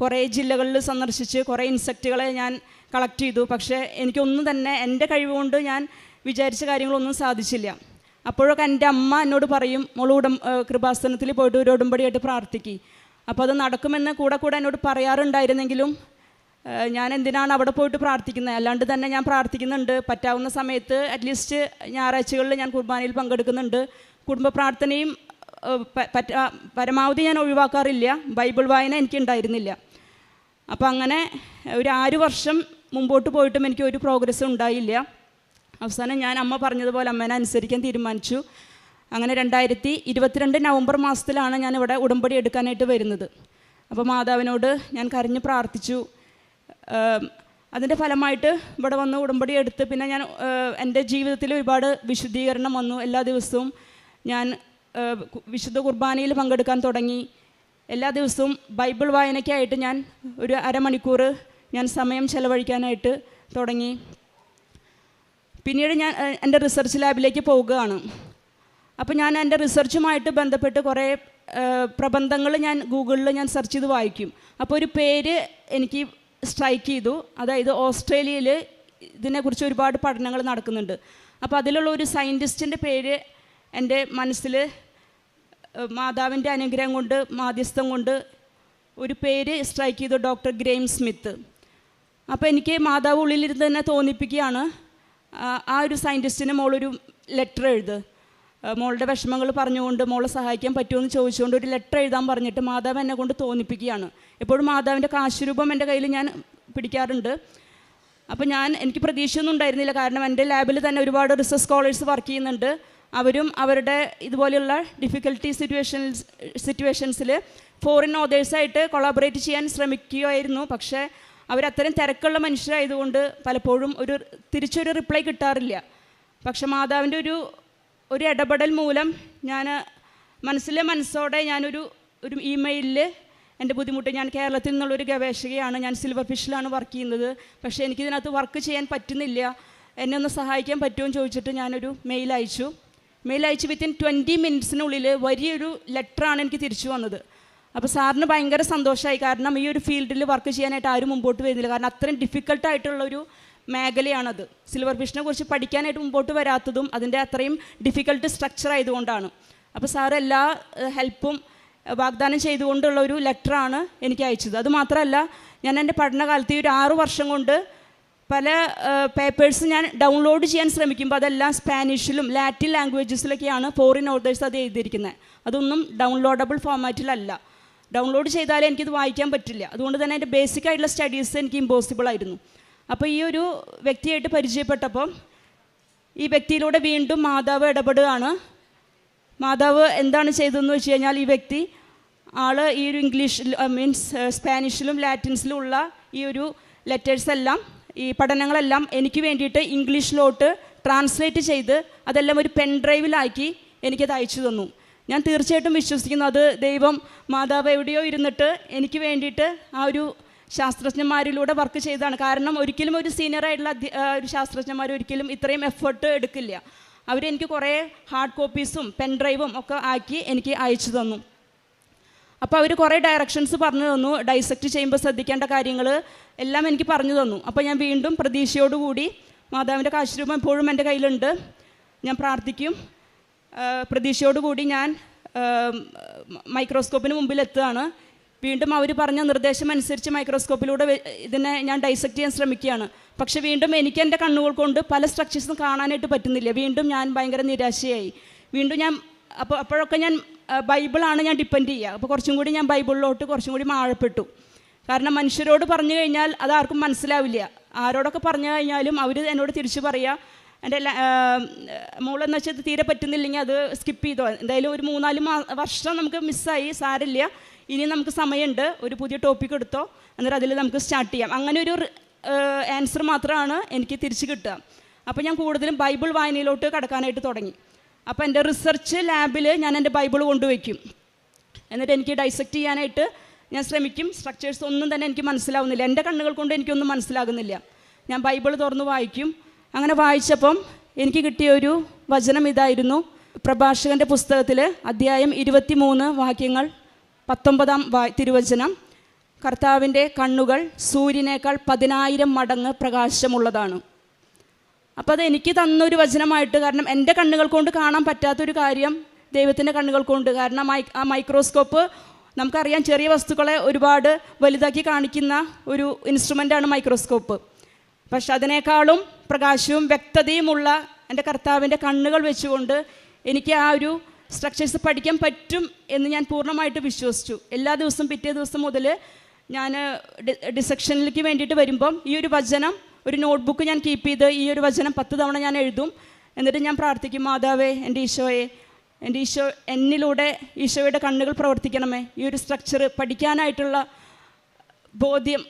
Speaker 6: കുറേ ജില്ലകളിൽ സന്ദർശിച്ച് കുറേ ഇൻസെക്റ്റുകളെ ഞാൻ കളക്ട് ചെയ്തു. പക്ഷേ എനിക്കൊന്നും തന്നെ എൻ്റെ കഴിവുകൊണ്ട് ഞാൻ വിചാരിച്ച കാര്യങ്ങളൊന്നും സാധിച്ചില്ല. അപ്പോഴൊക്കെ എൻ്റെ അമ്മ എന്നോട് പറയും, മോൾ കൃപാസനത്തിൽ പോയിട്ട് ഒരു ഉടമ്പടിയായിട്ട് പ്രാർത്ഥിക്കുക. അപ്പോൾ അത് നടക്കുമെന്ന് കൂടെ എന്നോട് പറയാറുണ്ടായിരുന്നെങ്കിലും ഞാൻ എന്തിനാണ് അവിടെ പോയിട്ട് പ്രാർത്ഥിക്കുന്നത്? അല്ലാണ്ട് തന്നെ ഞാൻ പ്രാർത്ഥിക്കുന്നുണ്ട്. പറ്റാവുന്ന സമയത്ത് അറ്റ്ലീസ്റ്റ് ഞായറാഴ്ചകളിൽ ഞാൻ കുർബാനയിൽ പങ്കെടുക്കുന്നുണ്ട്. കുടുംബ പ്രാർത്ഥനയും പരമാവധി ഞാൻ ഒഴിവാക്കാറില്ല. ബൈബിൾ വായന എനിക്കുണ്ടായിരുന്നില്ല. അപ്പോൾ അങ്ങനെ ഒരു 6 വർഷം മുമ്പോട്ട് പോയിട്ടും എനിക്ക് ഒരു പ്രോഗ്രസ്സും ഉണ്ടായില്ല. അവസാനം ഞാൻ അമ്മ പറഞ്ഞതുപോലെ അമ്മേനെ അനുസരിക്കാൻ തീരുമാനിച്ചു. അങ്ങനെ 2022 നവംബർ മാസത്തിലാണ് ഞാൻ ഇവിടെ ഉടമ്പടി എടുക്കാനായിട്ട് വരുന്നത്. അപ്പോൾ മാതാവിനോട് ഞാൻ കരഞ്ഞ് പ്രാർത്ഥിച്ചു. അതിൻ്റെ ഫലമായിട്ട് ഇവിടെ വന്ന് ഉടമ്പടി എടുത്ത് പിന്നെ ഞാൻ എൻ്റെ ജീവിതത്തിൽ ഒരുപാട് വിശുദ്ധീകരണം വന്നു. എല്ലാ ദിവസവും ഞാൻ വിശുദ്ധ കുർബാനയിൽ പങ്കെടുക്കാൻ തുടങ്ങി. എല്ലാ ദിവസവും ബൈബിൾ വായനയ്ക്കായിട്ട് ഞാൻ ഒരു അരമണിക്കൂർ ഞാൻ സമയം ചെലവഴിക്കാനായിട്ട് തുടങ്ങി. പിന്നീട് ഞാൻ എൻ്റെ റിസർച്ച് ലാബിലേക്ക് പോവുകയാണ്. അപ്പോൾ ഞാൻ എൻ്റെ റിസർച്ചുമായിട്ട് ബന്ധപ്പെട്ട് കുറേ പ്രബന്ധങ്ങൾ ഞാൻ ഗൂഗിളിൽ ഞാൻ സെർച്ച് ചെയ്ത് വായിക്കും. അപ്പോൾ ഒരു പേര് എനിക്ക് സ്ട്രൈക്ക് ചെയ്തു. അതായത് ഓസ്ട്രേലിയയിൽ ഇതിനെക്കുറിച്ച് ഒരുപാട് പഠനങ്ങൾ നടക്കുന്നുണ്ട്. അപ്പോൾ അതിലുള്ള ഒരു സയൻറ്റിസ്റ്റിൻ്റെ പേര് എൻ്റെ മനസ്സിൽ മാതാവിൻ്റെ അനുഗ്രഹം കൊണ്ട്, മാധ്യസ്ഥം കൊണ്ട് ഒരു പേര് സ്ട്രൈക്ക് ചെയ്തു, ഡോക്ടർ ഗ്രേം സ്മിത്ത്. അപ്പോൾ എനിക്ക് മാതാവ് ഉള്ളിലിരുന്ന് തന്നെ തോന്നിപ്പിക്കുകയാണ്, ആ ഒരു സയൻറ്റിസ്റ്റിന് മോളൊരു ലെറ്റർ എഴുത്, മോളുടെ വിഷമങ്ങൾ പറഞ്ഞുകൊണ്ട് മോളെ സഹായിക്കാൻ പറ്റുമെന്ന് ചോദിച്ചുകൊണ്ട് ഒരു ലെറ്റർ എഴുതാൻ പറഞ്ഞിട്ട് മാതാവ് എന്നെ കൊണ്ട് തോന്നിപ്പിക്കുകയാണ്. എപ്പോഴും മാതാവിൻ്റെ കാശുരൂപം എൻ്റെ കയ്യിൽ ഞാൻ പിടിക്കാറുണ്ട്. അപ്പോൾ എനിക്ക് പ്രതീക്ഷയൊന്നും ഉണ്ടായിരുന്നില്ല. കാരണം എൻ്റെ ലാബിൽ തന്നെ ഒരുപാട് റിസർച്ച് സ്കോളേഴ്സ് വർക്ക് ചെയ്യുന്നുണ്ട്. അവരും അവരുടെ ഇതുപോലെയുള്ള ഡിഫിക്കൽട്ടി സിറ്റുവേഷൻസിൽ ഫോറിൻ ഓതേഴ്സായിട്ട് കൊളാബറേറ്റ് ചെയ്യാൻ ശ്രമിക്കുകയായിരുന്നു. പക്ഷേ അവരത്രയും തിരക്കുള്ള മനുഷ്യരായതുകൊണ്ട് പലപ്പോഴും തിരിച്ചൊരു റിപ്ലൈ കിട്ടാറില്ല. പക്ഷെ മാതാവിൻ്റെ ഒരു ഇടപെടൽ മൂലം ഞാൻ മനസ്സോടെ ഞാനൊരു ഇമെയിലിൽ എൻ്റെ ബുദ്ധിമുട്ട്, ഞാൻ കേരളത്തിൽ നിന്നുള്ളൊരു ഗവേഷകയാണ്, ഞാൻ സിൽവർ ഫിഷിലാണ് വർക്ക് ചെയ്യുന്നത്, പക്ഷേ എനിക്കിതിനകത്ത് വർക്ക് ചെയ്യാൻ പറ്റുന്നില്ല, എന്നെ ഒന്ന് സഹായിക്കാൻ പറ്റുമോ എന്ന് ചോദിച്ചിട്ട് ഞാനൊരു മെയിൽ അയച്ചു. വിത്തിൻ 20 മിനിറ്റ്സിനുള്ളിൽ വലിയൊരു ലെറ്ററാണ് എനിക്ക് തിരിച്ചു വന്നത്. അപ്പോൾ സാറിന് ഭയങ്കര സന്തോഷമായി. കാരണം ഈ ഒരു ഫീൽഡിൽ വർക്ക് ചെയ്യാനായിട്ട് ആരും മുമ്പോട്ട് വരുന്നില്ല. കാരണം അത്രയും ഡിഫിക്കൽട്ടായിട്ടുള്ളൊരു മേഖലയാണത്. സിൽവർ ഫിഷിനെ കുറിച്ച് പഠിക്കാനായിട്ട് മുമ്പോട്ട് വരാത്തതും അതിൻ്റെ അത്രയും ഡിഫിക്കൽട്ട് സ്ട്രക്ചർ ആയതുകൊണ്ടാണ്. അപ്പോൾ സാർ എല്ലാ ഹെൽപ്പും വാഗ്ദാനം ചെയ്തുകൊണ്ടുള്ള ഒരു ലെറ്ററാണ് എനിക്ക് അയച്ചത്. അതുമാത്രമല്ല, ഞാൻ എൻ്റെ പഠനകാലത്ത് ഈ ഒരു 6 വർഷം കൊണ്ട് പല പേപ്പേഴ്സ് ഞാൻ ഡൗൺലോഡ് ചെയ്യാൻ ശ്രമിക്കുമ്പോൾ അതെല്ലാം സ്പാനിഷിലും ലാറ്റിൻ ലാംഗ്വേജസിലൊക്കെയാണ് ഫോറിൻ ഓതേഴ്സ് അത് എഴുതിയിരിക്കുന്നത്. അതൊന്നും ഡൗൺലോഡബിൾ ഫോർമാറ്റിലല്ല. ഡൗൺലോഡ് ചെയ്താലേ എനിക്കിത് വായിക്കാൻ പറ്റില്ല. അതുകൊണ്ട് തന്നെ എൻ്റെ ബേസിക് ആയിട്ടുള്ള സ്റ്റഡീസ് എനിക്ക് ഇമ്പോസിബിൾ ആയിരുന്നു. അപ്പോൾ ഈ ഒരു വ്യക്തിയായിട്ട് പരിചയപ്പെട്ടപ്പോൾ ഈ വ്യക്തിയിലൂടെ വീണ്ടും മാതാവ് ഇടപെടുകയാണ്. മാതാവ് എന്താണ് ചെയ്തതെന്ന് വെച്ച് കഴിഞ്ഞാൽ, ഈ വ്യക്തി ഈ ഒരു ഇംഗ്ലീഷ് സ്പാനിഷിലും ലാറ്റിൻസിലും ഉള്ള ഈ ഒരു ലെറ്റേഴ്സ് എല്ലാം, ഈ പഠനങ്ങളെല്ലാം എനിക്ക് വേണ്ടിയിട്ട് ഇംഗ്ലീഷിലോട്ട് ട്രാൻസ്ലേറ്റ് ചെയ്ത് അതെല്ലാം ഒരു പെൻ ഡ്രൈവിലാക്കി എനിക്കത് അയച്ചു തന്നു. ഞാൻ തീർച്ചയായിട്ടും വിശ്വസിക്കുന്നു അത് ദൈവം, മാതാവ് എവിടെയോ ഇരുന്നിട്ട് എനിക്ക് വേണ്ടിയിട്ട് ആ ഒരു ശാസ്ത്രജ്ഞന്മാരിലൂടെ വർക്ക് ചെയ്തതാണ്. കാരണം ഒരിക്കലും ഒരു സീനിയറായിട്ടുള്ള ഒരു ശാസ്ത്രജ്ഞന്മാർ ഒരിക്കലും ഇത്രയും എഫേർട്ട് എടുക്കില്ല. അവരെനിക്ക് കുറേ ഹാർഡ് കോപ്പീസും പെൻ ഡ്രൈവും ഒക്കെ ആക്കി എനിക്ക് അയച്ചു തന്നു. അപ്പോൾ അവർ കുറേ ഡയറക്ഷൻസ് പറഞ്ഞു തന്നു, ഡൈസെക്റ്റ് ചെയ്യുമ്പോൾ ശ്രദ്ധിക്കേണ്ട കാര്യങ്ങൾ എല്ലാം എനിക്ക് പറഞ്ഞു തന്നു. അപ്പോൾ ഞാൻ വീണ്ടും പ്രതീക്ഷയോടുകൂടി, മാതാവിൻ്റെ കാശുരൂപം എപ്പോഴും എൻ്റെ കയ്യിലുണ്ട്, ഞാൻ പ്രാർത്ഥിക്കും. പ്രതീക്ഷയോടുകൂടി ഞാൻ മൈക്രോസ്കോപ്പിന് മുമ്പിൽ എത്തുകയാണ്. വീണ്ടും അവർ പറഞ്ഞ നിർദ്ദേശം അനുസരിച്ച് മൈക്രോസ്കോപ്പിലൂടെ ഇതിനെ ഞാൻ ഡൈസെക്റ്റ് ചെയ്യാൻ ശ്രമിക്കുകയാണ്. പക്ഷേ വീണ്ടും എനിക്ക് എൻ്റെ കണ്ണുകൾ കൊണ്ട് പല സ്ട്രക്ചേഴ്സും കാണാനായിട്ട് പറ്റുന്നില്ല. വീണ്ടും ഞാൻ ഭയങ്കര നിരാശയായി. വീണ്ടും ഞാൻ അപ്പോഴൊക്കെ ഞാൻ ബൈബിളാണ് ഞാൻ ഡിപ്പെൻഡ് ചെയ്യുക. അപ്പോൾ കുറച്ചും കൂടി ഞാൻ ബൈബിളിലോട്ട് കുറച്ചും കൂടി ആഴപ്പെട്ടു. കാരണം മനുഷ്യരോട് പറഞ്ഞു കഴിഞ്ഞാൽ അത് ആർക്കും മനസ്സിലാവില്ല. ആരോടൊക്കെ പറഞ്ഞു കഴിഞ്ഞാലും അവർ എന്നോട് തിരിച്ചു പറയുക, എൻ്റെ മോളെന്ന് വെച്ചാൽ തീരെ പറ്റുന്നില്ലെങ്കിൽ അത് സ്കിപ്പ് ചെയ്തോ, എന്തായാലും ഒരു 3-4 വർഷം നമുക്ക് മിസ്സായി, സാരില്ല, ഇനി നമുക്ക് സമയമുണ്ട്, ഒരു പുതിയ ടോപ്പിക് എടുത്തോ, എന്നിട്ട് അതിൽ നമുക്ക് സ്റ്റാർട്ട് ചെയ്യാം. അങ്ങനെ ഒരു ആൻസർ മാത്രമാണ് എനിക്ക് തിരിച്ച് കിട്ടുക. അപ്പോൾ ഞാൻ കൂടുതലും ബൈബിൾ വായനയിലോട്ട് കടക്കാനായിട്ട് തുടങ്ങി. അപ്പോൾ എൻ്റെ റിസർച്ച് ലാബിൽ ഞാൻ എൻ്റെ ബൈബിൾ കൊണ്ടുവയ്ക്കും. എന്നിട്ട് എനിക്ക് ഡൈസെക്റ്റ് ചെയ്യാനായിട്ട് ഞാൻ ശ്രമിക്കും. സ്ട്രക്ചേഴ്സ് ഒന്നും തന്നെ എനിക്ക് മനസ്സിലാവുന്നില്ല, എൻ്റെ കണ്ണുകൾ കൊണ്ട് എനിക്കൊന്നും മനസ്സിലാകുന്നില്ല. ഞാൻ ബൈബിൾ തുറന്ന് വായിക്കും. അങ്ങനെ വായിച്ചപ്പം എനിക്ക് കിട്ടിയൊരു വചനം ഇതായിരുന്നു. പ്രഭാഷകൻ്റെ പുസ്തകത്തിൽ അധ്യായം 23 വാക്യങ്ങൾ 19-ാം തിരുവചനം, കർത്താവിൻ്റെ കണ്ണുകൾ സൂര്യനേക്കാൾ 10,000 മടങ്ങ് പ്രകാശമുള്ളതാണ്. അപ്പോൾ അത് എനിക്ക് തന്നൊരു വചനമായിട്ട്, കാരണം എൻ്റെ കണ്ണുകൾ കൊണ്ട് കാണാൻ പറ്റാത്തൊരു കാര്യം ദൈവത്തിൻ്റെ കണ്ണുകൾ കൊണ്ട്, കാരണം ആ മൈക്രോസ്കോപ്പ് നമുക്കറിയാം ചെറിയ വസ്തുക്കളെ ഒരുപാട് വലുതാക്കി കാണിക്കുന്ന ഒരു ഇൻസ്ട്രുമെൻ്റാണ് മൈക്രോസ്കോപ്പ്. പക്ഷെ അതിനേക്കാളും പ്രകാശവും വ്യക്തതയുമുള്ള എൻ്റെ കർത്താവിൻ്റെ കണ്ണുകൾ വെച്ചുകൊണ്ട് എനിക്ക് ആ ഒരു സ്ട്രക്ചേഴ്സ് പഠിക്കാൻ പറ്റും എന്ന് ഞാൻ പൂർണ്ണമായിട്ട് വിശ്വസിച്ചു. എല്ലാ ദിവസവും പിറ്റേ ദിവസം മുതൽ ഞാൻ ഡിസെക്ഷനിലേക്ക് വേണ്ടിയിട്ട് വരുമ്പം ഈ ഒരു വചനം, ഒരു നോട്ട്ബുക്ക് ഞാൻ കീപ്പ് ചെയ്ത് ഈ ഒരു വചനം 10 തവണ ഞാൻ എഴുതും. എന്നിട്ട് ഞാൻ പ്രാർത്ഥിക്കും, മാതാവേ, എൻ്റെ ഈശോയെ, എൻ്റെ ഈശോ എന്നിലൂടെ ഈശോയുടെ കണ്ണുകൾ പ്രവർത്തിക്കണമേ, ഈ ഒരു സ്ട്രക്ചർ പഠിക്കാനായിട്ടുള്ള ബോധ്യം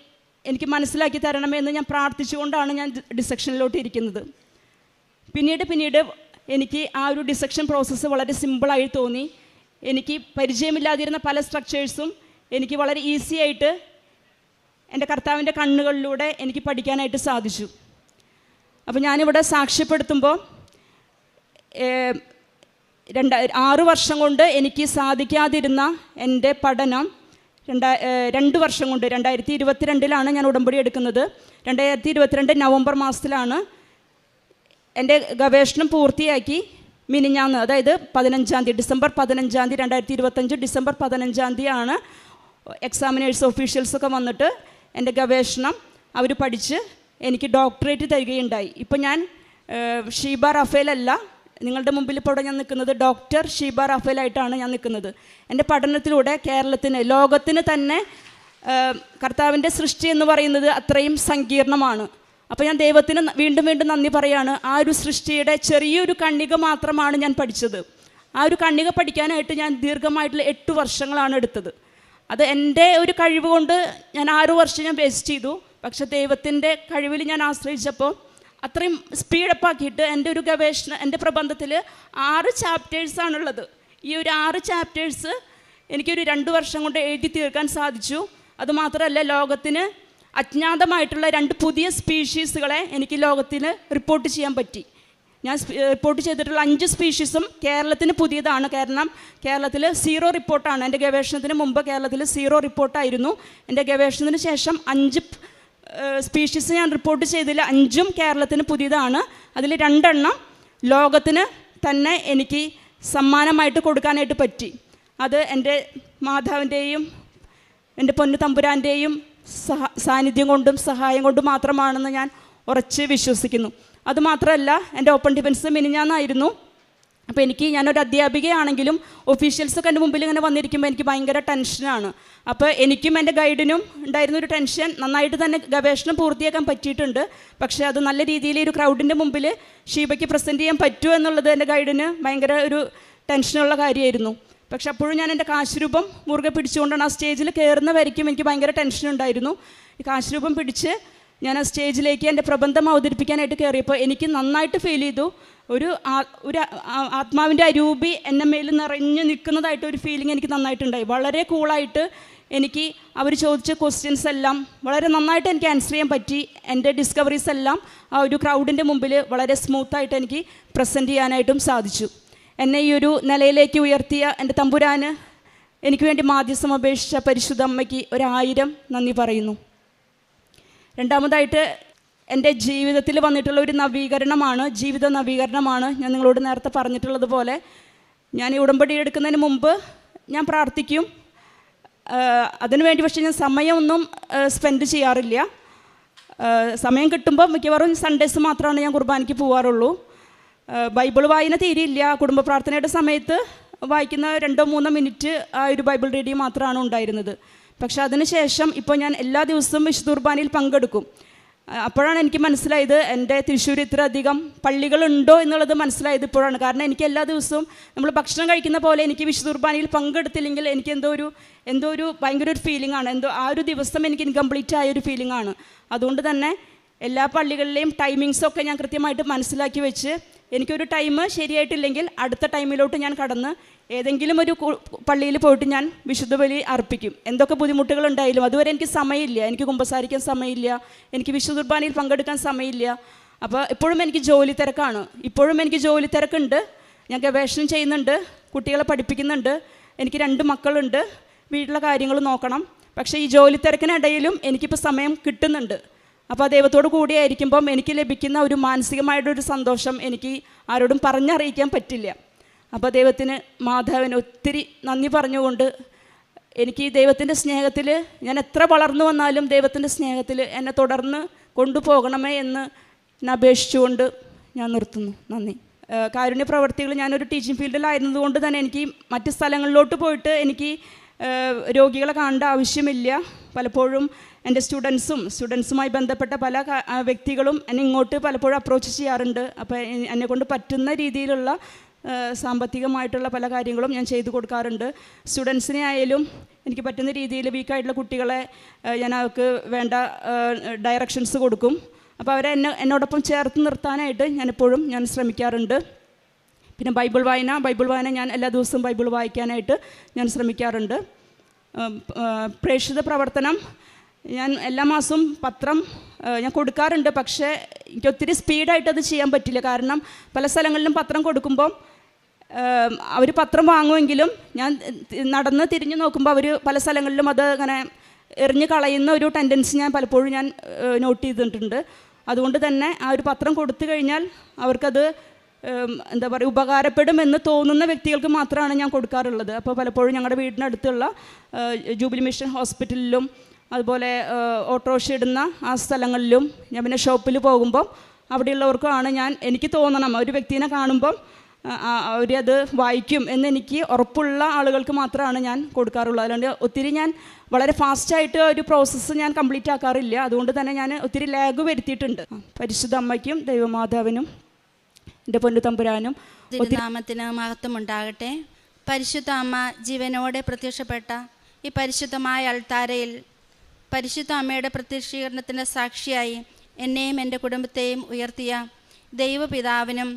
Speaker 6: എനിക്ക് മനസ്സിലാക്കി തരണമേ എന്ന് ഞാൻ പ്രാർത്ഥിച്ചുകൊണ്ടാണ് ഞാൻ ഡിസെക്ഷനിലോട്ട് ഇരിക്കുന്നത്. പിന്നീട് എനിക്ക് ആ ഒരു ഡിസെക്ഷൻ പ്രോസസ്സ് വളരെ സിമ്പിളായി തോന്നി. എനിക്ക് പരിചയമില്ലാതിരുന്ന പല സ്ട്രക്ചേഴ്സും എനിക്ക് വളരെ ഈസി ആയിട്ട് എൻ്റെ കർത്താവിൻ്റെ കണ്ണുകളിലൂടെ എനിക്ക് പഠിക്കാനായിട്ട് സാധിച്ചു. അപ്പോൾ ഞാനിവിടെ സാക്ഷ്യപ്പെടുത്തുമ്പോൾ 6 വർഷം കൊണ്ട് എനിക്ക് സാധിക്കാതിരുന്ന എൻ്റെ പഠനം 2 വർഷം കൊണ്ട്, 2022-ലാണ് ഞാൻ ഉടമ്പടി എടുക്കുന്നത്. 2022 നവംബർ മാസത്തിലാണ് എൻ്റെ ഗവേഷണം പൂർത്തിയാക്കി. മിനിഞ്ഞാന്ന്, അതായത് 15-ാം തീയതി, ഡിസംബർ 15-ാം തീയതി 2025 ഡിസംബർ 15-ാം തീയതിയാണ് എക്സാമിനേഴ്സ് ഒഫീഷ്യൽസൊക്കെ വന്നിട്ട് എൻ്റെ ഗവേഷണം അവർ പഠിച്ച് എനിക്ക് ഡോക്ടറേറ്റ് തരികയുണ്ടായി. ഇപ്പോൾ ഞാൻ ഷീബ റാഫേലല്ല നിങ്ങളുടെ മുമ്പിൽ ഇപ്പോൾ ഇവിടെ ഞാൻ നിൽക്കുന്നത്, ഡോക്ടർ ഷീബ റാഫേലായിട്ടാണ് ഞാൻ നിൽക്കുന്നത്. എൻ്റെ പഠനത്തിലൂടെ കേരളത്തിന്, ലോകത്തിന് തന്നെ കർത്താവിൻ്റെ സൃഷ്ടി എന്ന് പറയുന്നത് അത്രയും സങ്കീർണമാണ്. അപ്പോൾ ഞാൻ ദൈവത്തിന് വീണ്ടും നന്ദി പറയാണ്. ആ ഒരു സൃഷ്ടിയുടെ ചെറിയൊരു കണ്ണിക മാത്രമാണ് ഞാൻ പഠിച്ചത്. ആ ഒരു കണ്ണിക പഠിക്കാനായിട്ട് ഞാൻ ദീർഘമായിട്ടുള്ള 8 വർഷങ്ങളാണ് എടുത്തത്. അത് എൻ്റെ ഒരു കഴിവ് കൊണ്ട് ഞാൻ 6 വർഷം ഞാൻ വേസ്റ്റ് ചെയ്തു. പക്ഷെ ദൈവത്തിൻ്റെ കഴിവിൽ ഞാൻ ആശ്രയിച്ചപ്പോൾ അത്രയും സ്പീഡപ്പാക്കിയിട്ട് എൻ്റെ ഒരു ഗവേഷണം, എൻ്റെ പ്രബന്ധത്തിൽ 6 ചാപ്റ്റേഴ്സാണുള്ളത്. ഈ ഒരു 6 ചാപ്റ്റേഴ്സ് എനിക്കൊരു 2 വർഷം കൊണ്ട് എഴുതി തീർക്കാൻ സാധിച്ചു. അതുമാത്രമല്ല, ലോകത്തിന് അജ്ഞാതമായിട്ടുള്ള 2 പുതിയ സ്പീഷീസുകളെ എനിക്ക് ലോകത്തിന് റിപ്പോർട്ട് ചെയ്യാൻ പറ്റി. ഞാൻ റിപ്പോർട്ട് ചെയ്തിട്ടുള്ള 5 സ്പീഷീസും കേരളത്തിന് പുതിയതാണ്. കാരണം കേരളത്തിൽ 0 റിപ്പോർട്ടാണ്. എൻ്റെ ഗവേഷണത്തിന് മുമ്പ് കേരളത്തിൽ 0 റിപ്പോർട്ടായിരുന്നു. എൻ്റെ ഗവേഷണത്തിന് ശേഷം 5 സ്പീഷീസ് ഞാൻ റിപ്പോർട്ട് ചെയ്തതിൽ 5ഉം കേരളത്തിന് പുതിയതാണ്. അതിൽ 2 എണ്ണം ലോകത്തിന് തന്നെ എനിക്ക് സമ്മാനമായിട്ട് കൊടുക്കാനായിട്ട് പറ്റി. അത് എൻ്റെ മാതാവിൻ്റെയും എൻ്റെ പൊന്നു തമ്പുരാൻ്റെയും സാന്നിധ്യം കൊണ്ടും സഹായം കൊണ്ടും മാത്രമാണെന്ന് ഞാൻ ഉറച്ച് വിശ്വസിക്കുന്നു. അതുമാത്രമല്ല, എൻ്റെ ഓപ്പൺ ഡിഫൻസ് മിനിഞ്ഞാന്നായിരുന്നു. അപ്പോൾ ഞാനൊരു അധ്യാപികയാണെങ്കിലും ഒഫീഷ്യൽസൊക്കെ എൻ്റെ മുമ്പിൽ ഇങ്ങനെ വന്നിരിക്കുമ്പോൾ എനിക്ക് ഭയങ്കര ടെൻഷനാണ്. അപ്പോൾ എനിക്കും എൻ്റെ ഗൈഡിനും ഉണ്ടായിരുന്നൊരു ടെൻഷൻ. നന്നായിട്ട് തന്നെ ഗവേഷണം പൂർത്തിയാക്കാൻ പറ്റിയിട്ടുണ്ട്. പക്ഷേ അത് നല്ല രീതിയിൽ ഒരു ക്രൗഡിൻ്റെ മുമ്പിൽ ഷീബയ്ക്ക് പ്രസൻറ്റ് ചെയ്യാൻ പറ്റുമോ എന്നുള്ളത് എൻ്റെ ഗൈഡിന് ഭയങ്കര ഒരു ടെൻഷനുള്ള കാര്യമായിരുന്നു. പക്ഷെ അപ്പോഴും ഞാൻ എൻ്റെ കാശുരൂപം മുറുകെ പിടിച്ചുകൊണ്ടാണ് ആ സ്റ്റേജിൽ കയറുന്ന വരയ്ക്കും എനിക്ക് ഭയങ്കര ടെൻഷൻ ഉണ്ടായിരുന്നു. ഈ കാശുരൂപം പിടിച്ച് ഞാൻ ആ സ്റ്റേജിലേക്ക് എൻ്റെ പ്രബന്ധം അവതരിപ്പിക്കാനായിട്ട് കയറിയപ്പോൾ എനിക്ക് നന്നായിട്ട് ഫീൽ ചെയ്തു. ഒരു ആത്മാവിൻ്റെ അരൂപി എൻ്റെ മേൽ നിറഞ്ഞു നിൽക്കുന്നതായിട്ട് ഒരു ഫീലിംഗ് എനിക്ക് നന്നായിട്ടുണ്ടായി. വളരെ കൂളായിട്ട് എനിക്ക് അവർ ചോദിച്ച ക്വസ്റ്റ്യൻസ് എല്ലാം വളരെ നന്നായിട്ട് എനിക്ക് ആൻസർ ചെയ്യാൻ പറ്റി. എൻ്റെ ഡിസ്കവറീസ് എല്ലാം ആ ഒരു ക്രൗഡിൻ്റെ മുമ്പിൽ വളരെ സ്മൂത്തായിട്ട് എനിക്ക് പ്രസൻറ്റ് ചെയ്യാനായിട്ടും സാധിച്ചു. എന്നെ ഈ ഒരു നിലയിലേക്ക് ഉയർത്തിയ എൻ്റെ തമ്പുരാന് എനിക്ക് വേണ്ടി മാധ്യസ്ഥം അപേക്ഷിച്ച പരിശുദ്ധ അമ്മയ്ക്ക് 1000 നന്ദി പറയുന്നു. രണ്ടാമതായിട്ട് എൻ്റെ ജീവിതത്തിൽ വന്നിട്ടുള്ള ഒരു നവീകരണമാണ്, ജീവിത നവീകരണമാണ്. ഞാൻ നിങ്ങളോട് നേരത്തെ പറഞ്ഞിട്ടുള്ളത് പോലെ ഞാൻ ഈ ഉടമ്പടി എടുക്കുന്നതിന് മുമ്പ് ഞാൻ പ്രാർത്ഥിക്കും. അതിനുവേണ്ടി പക്ഷേ ഞാൻ സമയമൊന്നും സ്പെൻഡ് ചെയ്യാറില്ല. സമയം കിട്ടുമ്പോൾ മിക്കവാറും സൺഡേസ് മാത്രമാണ് ഞാൻ കുർബാനയ്ക്ക് പോകാറുള്ളൂ. ബൈബിൾ വായന തീരെയില്ല. കുടുംബ പ്രാർത്ഥനയുടെ സമയത്ത് വായിക്കുന്ന 2-3 മിനിറ്റ് ആ ഒരു ബൈബിൾ റീഡിങ് മാത്രമാണ് ഉണ്ടായിരുന്നത്. പക്ഷേ അതിനുശേഷം ഇപ്പോൾ ഞാൻ എല്ലാ ദിവസവും വിശുദ്ധ കുർബാനയിൽ പങ്കെടുക്കും. അപ്പോഴാണ് എനിക്ക് മനസ്സിലായത് എൻ്റെ തൃശ്ശൂർ ഇത്ര അധികം പള്ളികളുണ്ടോ എന്നുള്ളത് മനസ്സിലായത് ഇപ്പോഴാണ്. കാരണം എനിക്ക് എല്ലാ ദിവസവും നമ്മൾ ഭക്ഷണം കഴിക്കുന്ന പോലെ എനിക്ക് വിശുദ്ധ കുർബാനയിൽ പങ്കെടുത്തില്ലെങ്കിൽ എനിക്ക് എന്തോ ഒരു ഭയങ്കര ഒരു ഫീലിംഗ് ആണ്. ആ ഒരു ദിവസം എനിക്ക് ഇൻകംപ്ലീറ്റ് ആയ ഒരു ഫീലിംഗ് ആണ്. അതുകൊണ്ട് തന്നെ എല്ലാ പള്ളികളിലെയും ടൈമിങ്സൊക്കെ ഞാൻ കൃത്യമായിട്ട് മനസ്സിലാക്കി വെച്ച് എനിക്കൊരു ടൈം ശരിയായിട്ടില്ലെങ്കിൽ അടുത്ത ടൈമിലോട്ട് ഞാൻ കടന്ന് ഏതെങ്കിലും ഒരു പള്ളിയിൽ പോയിട്ട് ഞാൻ വിശുദ്ധ ബലി അർപ്പിക്കും. എന്തൊക്കെ ബുദ്ധിമുട്ടുകളുണ്ടായാലും അതുവരെ എനിക്ക് സമയമില്ല. എനിക്ക് കുമ്പസാരിക്കാൻ സമയമില്ല, എനിക്ക് വിശുദ്ധ കുർബാനയിൽ പങ്കെടുക്കാൻ സമയമില്ല. അപ്പോൾ എപ്പോഴും എനിക്ക് ജോലി തിരക്കാണ്. ഇപ്പോഴും എനിക്ക് ജോലി തിരക്കുണ്ട്. ഞാൻ ഗവേഷണം ചെയ്യുന്നുണ്ട്, കുട്ടികളെ പഠിപ്പിക്കുന്നുണ്ട്, എനിക്ക് 2 മക്കളുണ്ട്, വീട്ടിലെ കാര്യങ്ങൾ നോക്കണം. പക്ഷേ ഈ ജോലി തിരക്കിനിടയിലും എനിക്കിപ്പോൾ സമയം കിട്ടുന്നുണ്ട്. അപ്പോൾ ആ ദൈവത്തോട് കൂടിയായിരിക്കുമ്പം എനിക്ക് ലഭിക്കുന്ന ഒരു മാനസികമായിട്ടൊരു സന്തോഷം എനിക്ക് ആരോടും പറഞ്ഞറിയിക്കാൻ പറ്റില്ല. അപ്പോൾ ദൈവത്തിന്, മാധവന് ഒത്തിരി നന്ദി പറഞ്ഞുകൊണ്ട് എനിക്ക് ഈ ദൈവത്തിൻ്റെ സ്നേഹത്തിൽ ഞാൻ എത്ര വളർന്നു വന്നാലും ദൈവത്തിൻ്റെ സ്നേഹത്തിൽ എന്നെ തുടർന്ന് കൊണ്ടുപോകണമേ എന്ന് ഞാൻ അപേക്ഷിച്ചുകൊണ്ട് ഞാൻ നിർത്തുന്നു. നന്ദി. കാരുണ്യ പ്രവർത്തികൾ ഞാനൊരു ടീച്ചിങ് ഫീൽഡിലായിരുന്നതുകൊണ്ട് തന്നെ എനിക്ക് മറ്റ് സ്ഥലങ്ങളിലോട്ട് പോയിട്ട് എനിക്ക് രോഗികളെ കാണേണ്ട ആവശ്യമില്ല. പലപ്പോഴും എൻ്റെ സ്റ്റുഡൻസുമായി ബന്ധപ്പെട്ട പല വ്യക്തികളും എന്നെ ഇങ്ങോട്ട് പലപ്പോഴും അപ്രോച്ച് ചെയ്യാറുണ്ട്. അപ്പോൾ എന്നെക്കൊണ്ട് പറ്റുന്ന രീതിയിലുള്ള സാമ്പത്തികമായിട്ടുള്ള പല കാര്യങ്ങളും ഞാൻ ചെയ്തു കൊടുക്കാറുണ്ട്. സ്റ്റുഡൻസിനെ ആയാലും എനിക്ക് പറ്റുന്ന രീതിയിൽ വീക്കായിട്ടുള്ള കുട്ടികളെ ഞാൻ അവർക്ക് വേണ്ട ഡയറക്ഷൻസ് കൊടുക്കും. അപ്പോൾ അവരെ എന്നോടൊപ്പം ചേർത്ത് നിർത്താനായിട്ട് ഞാനെപ്പോഴും ഞാൻ ശ്രമിക്കാറുണ്ട്. പിന്നെ ബൈബിൾ വായന ഞാൻ എല്ലാ ദിവസവും ബൈബിൾ വായിക്കാനായിട്ട് ഞാൻ ശ്രമിക്കാറുണ്ട്. പ്രേക്ഷിത പ്രവർത്തനം ഞാൻ എല്ലാ മാസവും പത്രം ഞാൻ കൊടുക്കാറുണ്ട്. പക്ഷേ എനിക്ക് ഒത്തിരി സ്പീഡായിട്ട് അത് ചെയ്യാൻ പറ്റില്ല. കാരണം പല സ്ഥലങ്ങളിലും പത്രം കൊടുക്കുമ്പം അവർ പത്രം വാങ്ങുമെങ്കിലും ഞാൻ നടന്ന് തിരിഞ്ഞു നോക്കുമ്പോൾ അവർ പല സ്ഥലങ്ങളിലും അത് അങ്ങനെ എറിഞ്ഞ് കളയുന്ന ഒരു ടെൻഡൻസി ഞാൻ പലപ്പോഴും നോട്ട് ചെയ്തിട്ടുണ്ട്. അതുകൊണ്ട് തന്നെ ആ ഒരു പത്രം കൊടുത്തു കഴിഞ്ഞാൽ അവർക്കത് എന്താ പറയുക, ഉപകാരപ്പെടുമെന്ന് തോന്നുന്ന വ്യക്തികൾക്ക് മാത്രമാണ് ഞാൻ കൊടുക്കാറുള്ളത്. അപ്പോൾ പലപ്പോഴും ഞങ്ങളുടെ വീടിനടുത്തുള്ള ജൂബിലി മിഷൻ ഹോസ്പിറ്റലിലും അതുപോലെ ഓട്ടോറിക്ഷ ഇടുന്ന ആ സ്ഥലങ്ങളിലും ഞാൻ പിന്നെ ഷോപ്പിൽ പോകുമ്പം അവിടെയുള്ളവർക്കാണ് എനിക്ക് തോന്നണം, ഒരു വ്യക്തിനെ കാണുമ്പം അവരത് വായിക്കും എന്നെനിക്ക് ഉറപ്പുള്ള ആളുകൾക്ക് മാത്രമാണ് ഞാൻ കൊടുക്കാറുള്ളത്. അതുകൊണ്ട് ഒത്തിരി ഞാൻ വളരെ ഫാസ്റ്റായിട്ട് ഒരു പ്രോസസ്സ് ഞാൻ കംപ്ലീറ്റ് ആക്കാറില്ല. അതുകൊണ്ട് തന്നെ ഞാൻ ഒത്തിരി ലാഗ് വരുത്തിയിട്ടുണ്ട്. പരിശുദ്ധ അമ്മയ്ക്കും ദൈവമാതാവിനും എൻ്റെ പൊന്നു തമ്പുരാനും
Speaker 7: നാമത്തിന് മഹത്വം ഉണ്ടാകട്ടെ. പരിശുദ്ധ അമ്മ ജീവനോടെ പ്രത്യക്ഷപ്പെട്ട ഈ പരിശുദ്ധമായ അൾത്താരയിൽ പരിശുദ്ധ അമ്മയുടെ പ്രത്യക്ഷീകരണത്തിൻ്റെ സാക്ഷിയായി എന്നെയും എൻ്റെ കുടുംബത്തെയും ഉയർത്തിയ ദൈവപിതാവിനും